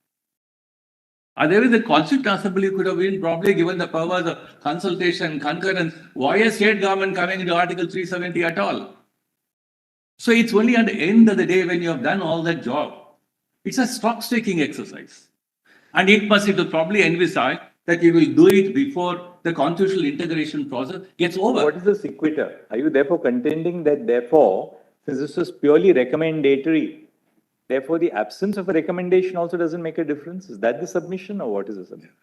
Otherwise, the Constituent Assembly could have been probably given the powers of consultation, concurrence. Why is state government coming into Article 370 at all? So it's only at the end of the day when you have done all that job. It's a stock-taking exercise. And it will probably envisage that you will do it before the constitutional integration process gets over. What is the sequitur? Are you therefore contending that therefore, since this was purely recommendatory, therefore the absence of a recommendation also doesn't make a difference? Is that the submission or what is the submission?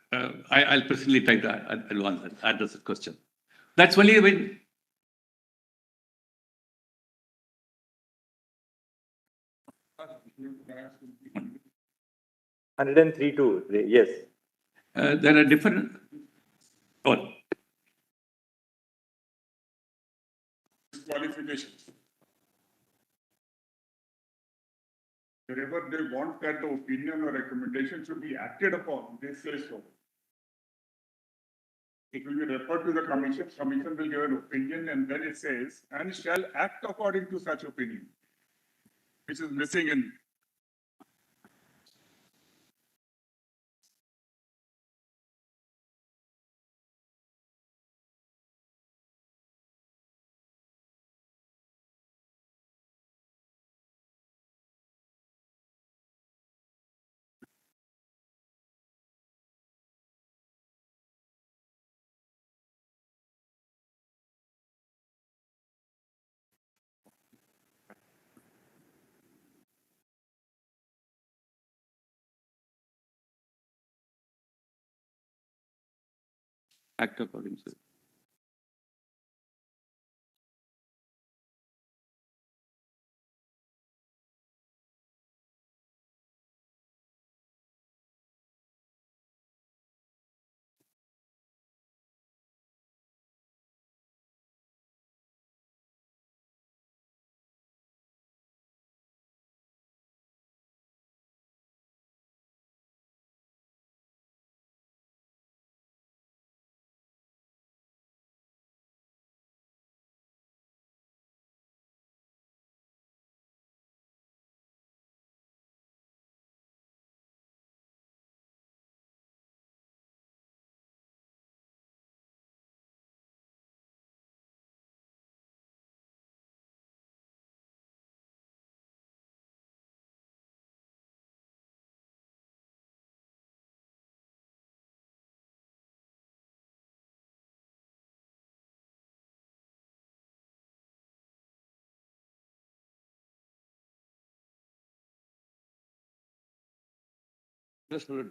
I'll personally try to address the question. That's only when 103(2), yes. there are different. Oh, Qualifications. Wherever they want that the opinion or recommendation should be acted upon, they say so. It will be referred to the commission will give an opinion, and then it says, and shall act according to such opinion, which is missing in. act according to.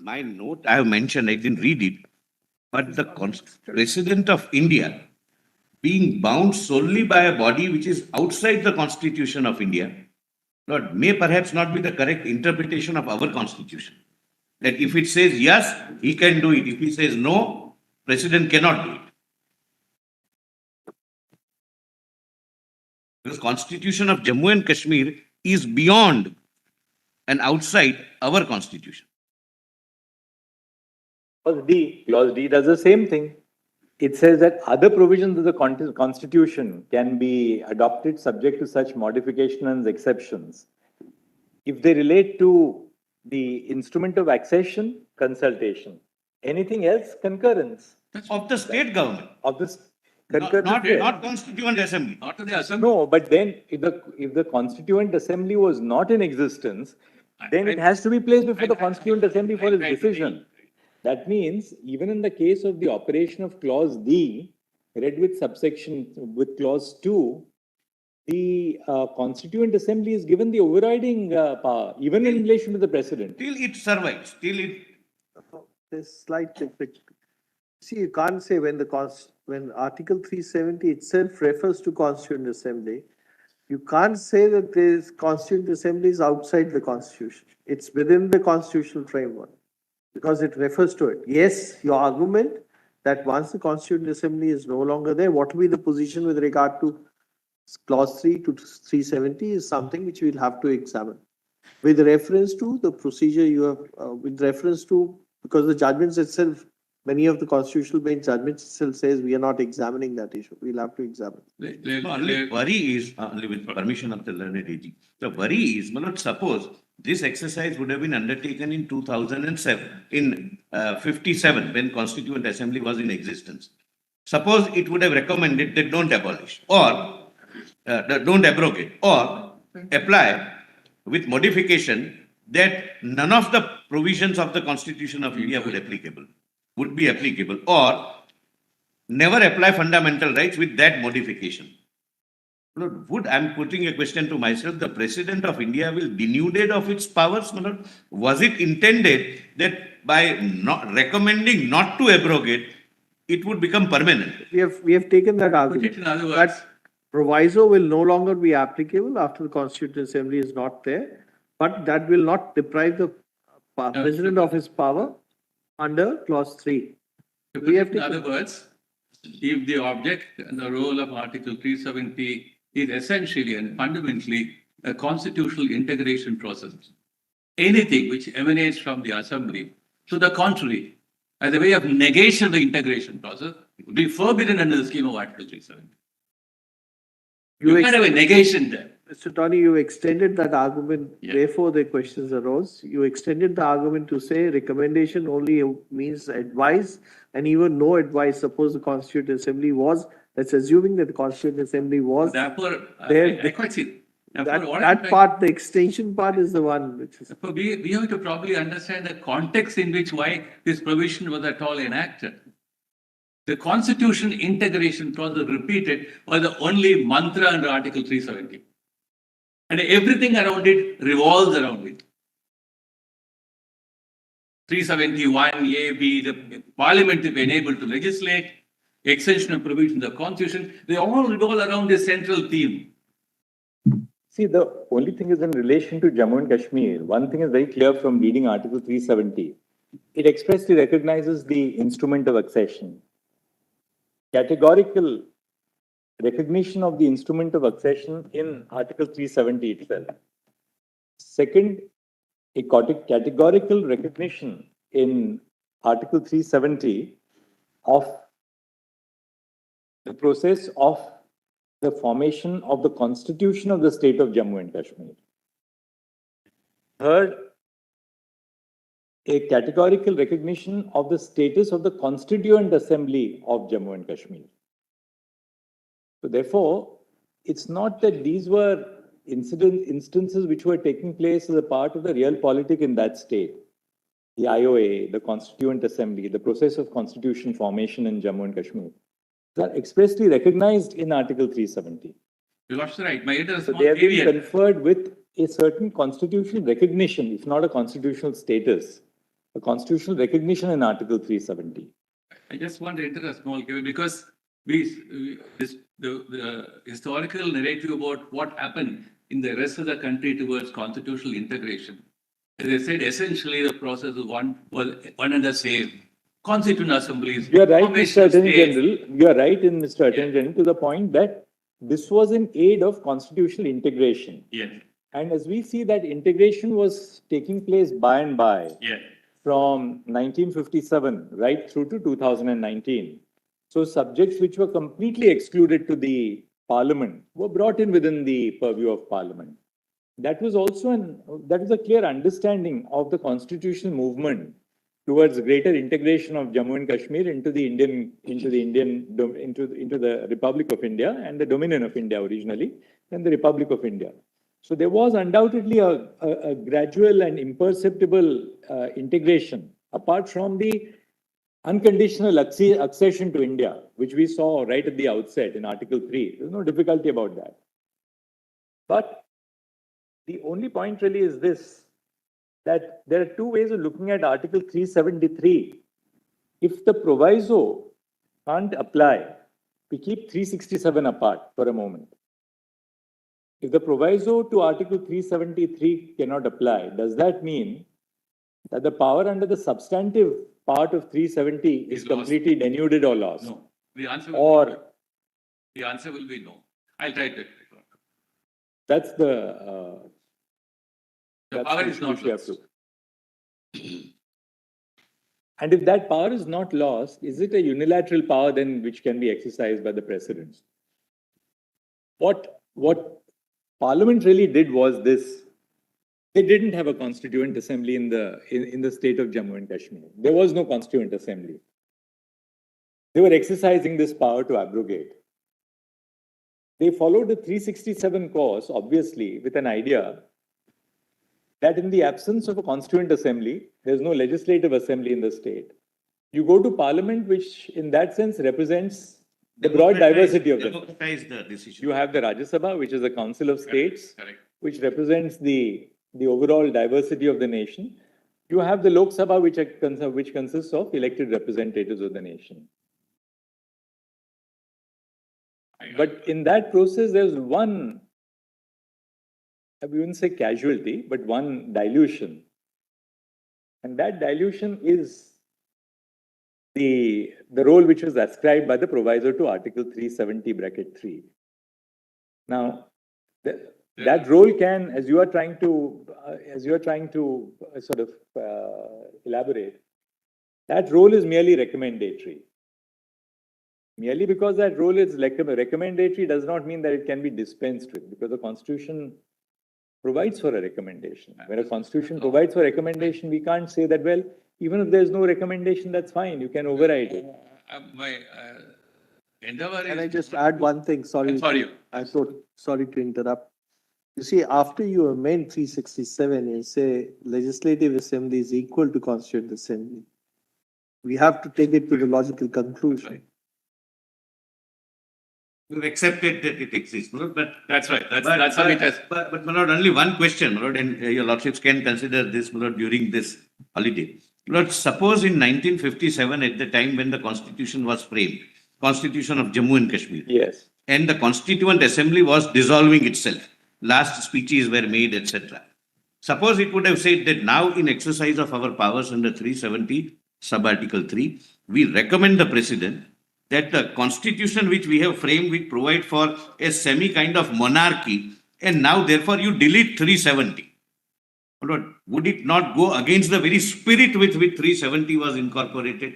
My note, I have mentioned, I didn't read it, but the President of India being bound solely by a body which is outside the Constitution of India, Lord, may perhaps not be the correct interpretation of our Constitution. That if it says yes, he can do it. If he says no, President cannot do it. Because Constitution of Jammu and Kashmir is beyond and outside our Constitution. Clause D does the same thing. It says that other provisions of the Constitution can be adopted subject to such modification and exceptions. If they relate to the instrument of accession, consultation. Anything else, concurrence. Of the state government. Of this Not Constituent Assembly. Not to the assembly. No, but then if the Constituent Assembly was not in existence, then it has to be placed before the Constituent Assembly for its decision. That means even in the case of the operation of clause D, read with subsection with clause 2, the Constituent Assembly is given the overriding power, even in relation to the President. Till it survives, till it. There's slight difference. See, you can't say when Article 370 itself refers to Constituent Assembly, you can't say that this Constituent Assembly is outside the Constitution. It's within the constitutional framework because it refers to it. Yes, your argument that once the Constituent Assembly is no longer there, what will be the position with regard to clause 3 to 370 is something which we'll have to examine. With reference to the procedure you have, with reference to, because the judgments itself many of the constitutional bench judgments still says we are not examining that issue. We'll have to examine. No, only worry is, only with permission of the learned AG, the worry is, Malad, suppose this exercise would have been undertaken in 2007, in 57, when Constituent Assembly was in existence. Suppose it would have recommended that don't abolish or don't abrogate or apply with modification that none of the provisions of the Constitution of India would be applicable, or never apply fundamental rights with that modification. Lord, would, I'm putting a question to myself, the President of India will denuded of its powers, my Lord? Was it intended that by not recommending not to abrogate, it would become permanent? We have taken that Put argument. it in other words, That proviso will no longer be applicable after the Constituent Assembly is not there, but that will not deprive the President of his power under clause 3. to we put have it in taken- other words, if the object and the role of Article 370 is essentially and fundamentally a constitutional integration process, anything which emanates from the Assembly, to the contrary, as a way of negation of the integration process, would be forbidden under the scheme of Article 370. You can't have a negation there. Mr. Tony, you extended that argument, Yeah. therefore the questions arose. You extended the argument to say recommendation only means advice, and even no advice. Suppose the Constituent Assembly was, let's assuming that the Constituent Assembly was, Therefore, There- I quite see. Therefore, that, what I'm that trying- part, the extension part is the one which is. So we have to probably understand the context in which why this provision was at all enacted. The constitution integration process repeated was the only mantra under Article 370. And everything around it revolves around it. 371 A, B, the Parliament is enabled to legislate, extension of provisions of the Constitution, they all revolve around this central theme. See, the only thing is in relation to Jammu and Kashmir. One thing is very clear from reading Article 370. It expressly recognizes the instrument of accession. Categorical recognition of the instrument of accession in Article 370 itself. Second, a categorical recognition in Article 370 of the process of the formation of the constitution of the state of Jammu and Kashmir. Third, a categorical recognition of the status of the Constituent Assembly of Jammu and Kashmir. So therefore, it's not that these were instances which were taking place as a part of the real politic in that state. The IOA, the Constituent Assembly, the process of constitution formation in Jammu and Kashmir, are expressly recognized in Article 370. You're absolutely right. My head is So small they have been caveat. conferred with a certain constitutional recognition, if not a constitutional status, a constitutional recognition in Article 370. I just want to enter a small caveat because the historical narrative about what happened in the rest of the country towards constitutional integration. As I said, essentially the process was one and the same. Constituent assemblies. You are right, formation Mr. of Attorney states. General. You are right in Mr. Attorney General to the point that this was in aid of constitutional integration. Yes, And as we see that integration was taking place by and by yes. from 1957 right through to 2019. So subjects which were completely excluded to the Parliament were brought in within the purview of Parliament. That was also a clear understanding of the constitutional movement towards greater integration of Jammu and Kashmir into the Republic of India and the Dominion of India originally, then the Republic of India. So there was undoubtedly a gradual and imperceptible integration apart from the unconditional accession to India, which we saw right at the outset in Article 3. There's no difficulty about that. But the only point really is this, that there are two ways of looking at Article 373. If the proviso can't apply, we keep 367 apart for a moment. If the proviso to Article 373 cannot apply, does that mean that the power under the substantive part of 370 is Is lost. completely denuded or lost? No. The answer will be no. I'll try to. That's the The power is not issue we have lost. to- And if that power is not lost, is it a unilateral power then which can be exercised by the president? What Parliament really did was this. They didn't have a constituent assembly in the state of Jammu and Kashmir. There was no constituent assembly. They were exercising this power to abrogate. They followed the 367 course, obviously, with an idea that in the absence of a constituent assembly, there's no legislative assembly in the state. You go to parliament, which in that sense represents the broad diversity of the decision. You have the Rajya Sabha, which is a council of states, Correct. which represents the overall diversity of the nation. You have the Lok Sabha, which consists of elected representatives of the nation. But in that process, there's one, I wouldn't say casualty, but one dilution. And that dilution is the role which was ascribed by the provisor to Article 370(3). Now, that role can, as you are trying to sort of elaborate, that role is merely recommendatory. Merely because that role is recommendatory does not mean that it can be dispensed with, because the Constitution provides for a recommendation. When a Constitution provides for a recommendation, we can't say that, well, even if there's no recommendation, that's fine, you can override it. My endeavor is. Can I just add one thing? Sorry. Sorry. Sorry to interrupt. You see, after you amend 367 and say legislative assembly is equal to constituent assembly, we have to take it to the logical conclusion. Right. We've accepted that it exists, but That's right. That's how it has. But my lord, only one question, my lord, and your lordships can consider this, my lord, during this holiday. Lord, suppose in 1957, at the time when the Constitution was framed, Constitution of Jammu and Kashmir, Yes. and the Constituent Assembly was dissolving itself, last speeches were made, etc. Suppose it would have said that now, in exercise of our powers under 370, sub-article 3, we recommend the president that the constitution which we have framed will provide for a semi kind of monarchy, and now therefore you delete 370. Lord, would it not go against the very spirit with which 370 was incorporated?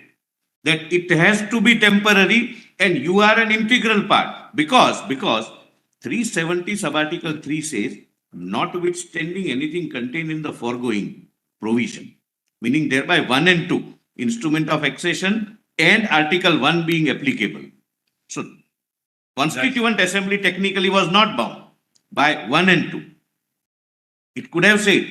That it has to be temporary and you are an integral part, because 370 sub-article 3 says, notwithstanding anything contained in the foregoing provision, meaning thereby 1 and 2, instrument of accession and article 1 being applicable. So, Constituent Assembly technically was not bound by 1 and 2. It could have said,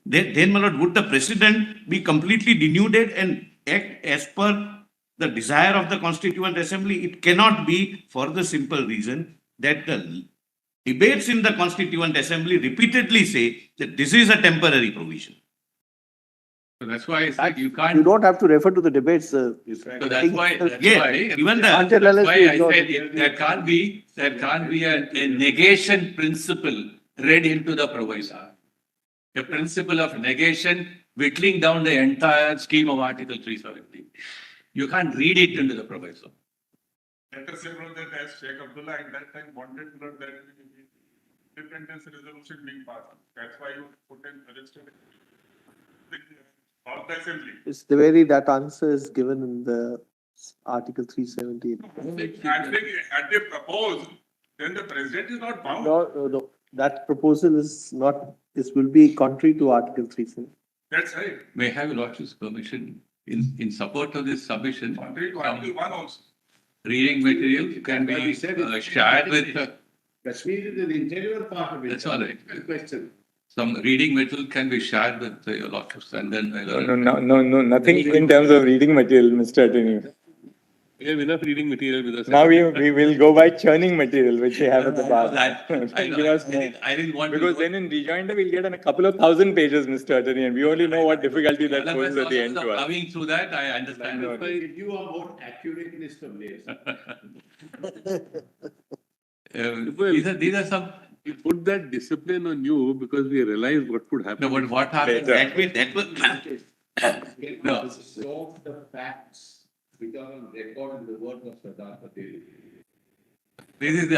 then, my lord, would the president be completely denuded and act as per the desire of the Constituent Assembly? It cannot be, for the simple reason that the debates in the Constituent Assembly repeatedly say that this is a temporary provision. So that's why I said you can't. You don't have to refer to the debates. So that's why. Even the. Until That's unless why we I ignore said it. there can't be a negation principle read into the proviso. A principle of negation whittling down the entire scheme of Article 370. You can't read it into the proviso. Let us say, bro, that as Sheikh Abdullah at that time wanted, bro, that independence resolution being passed. That's why you put in registered of the assembly. It's the way that answer is given in the Article 370. And had they proposed, then the president is not bound. No. That proposal is not, this will be contrary to Article 370. That's right. May I have your lordship's permission in support of this submission. Contrary to Article 1 also. Reading material can be shared with. Kashmir is the interior part of it. That's all right. Question. Some reading material can be shared with your lordships, and then. No, nothing in terms of reading material, Mr. Attorney. We have enough reading material with us. Now we will go by churning material, which we have at the bar. I didn't want to. Because then in rejoinder, we'll get a couple of thousand pages, Mr. Attorney, and we only know what difficulty that poses at the end to us. Coming through that, I understand. Give you a more accurate list of names. These are some. We put that discipline on you because we realized what could happen. No, but what happened? That was. No. Show the facts which are on record in the words of Sardar Patel. This is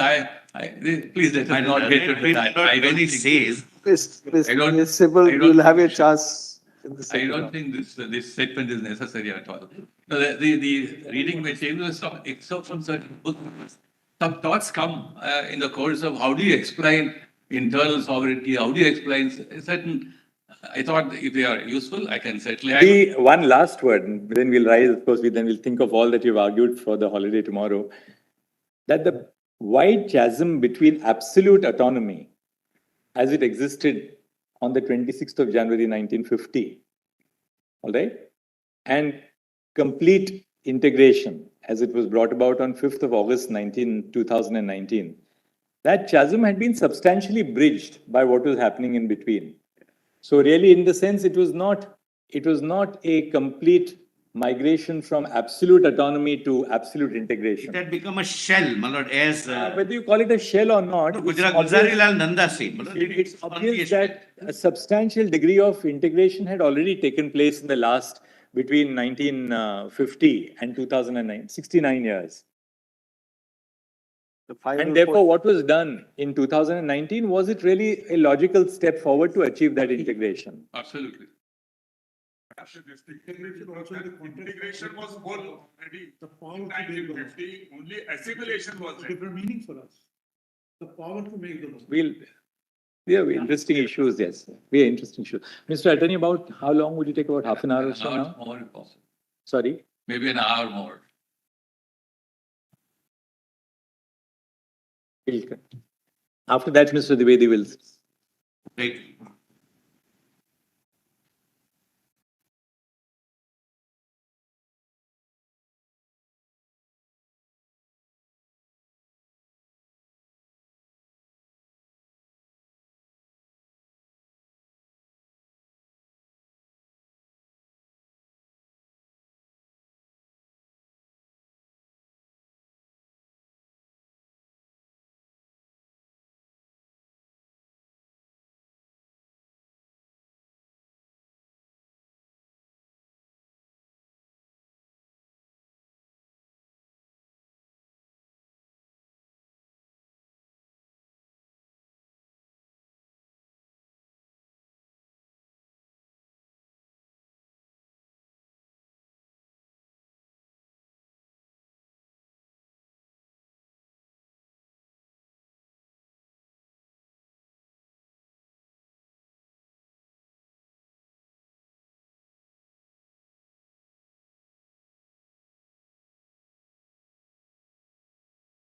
please let us not get into that. When he says, Miss Sybil, you'll have your chance in the I second don't round. think this statement is necessary at all. No, the reading materials, some excerpts from certain books, some thoughts come in the course of how do you explain internal sovereignty, how do you explain certain, I thought if they are useful, I can certainly. The one last word, and then we'll rise, of course, then we'll think of all that you've argued for the holiday tomorrow, that the wide chasm between absolute autonomy as it existed on the 26th of January 1950, all right, and complete integration as it was brought about on 5th of August 2019, that chasm had been substantially bridged by what was happening in between. So really, in the sense, it was not a complete migration from absolute autonomy to absolute integration. It had become a shell, my lord, as Whether you call it a shell or not, Gujarilal Nanda said. it's obvious that a substantial degree of integration had already taken place in the last, between 1950 and 2009, 69 years. The final And therefore, what was done in 2019, was it really a logical step forward to achieve that integration? Absolutely. This integration was whole already. In 1950, only assimilation was there. Different meaning for us. The power to make the law. Yeah, interesting issues, yes. Very interesting issues. Mr. Attorney, about how long would you take? About half an hour or so An hour now? more if possible. Sorry? Maybe an hour more. After that, Mr. Dwivedi will. Right.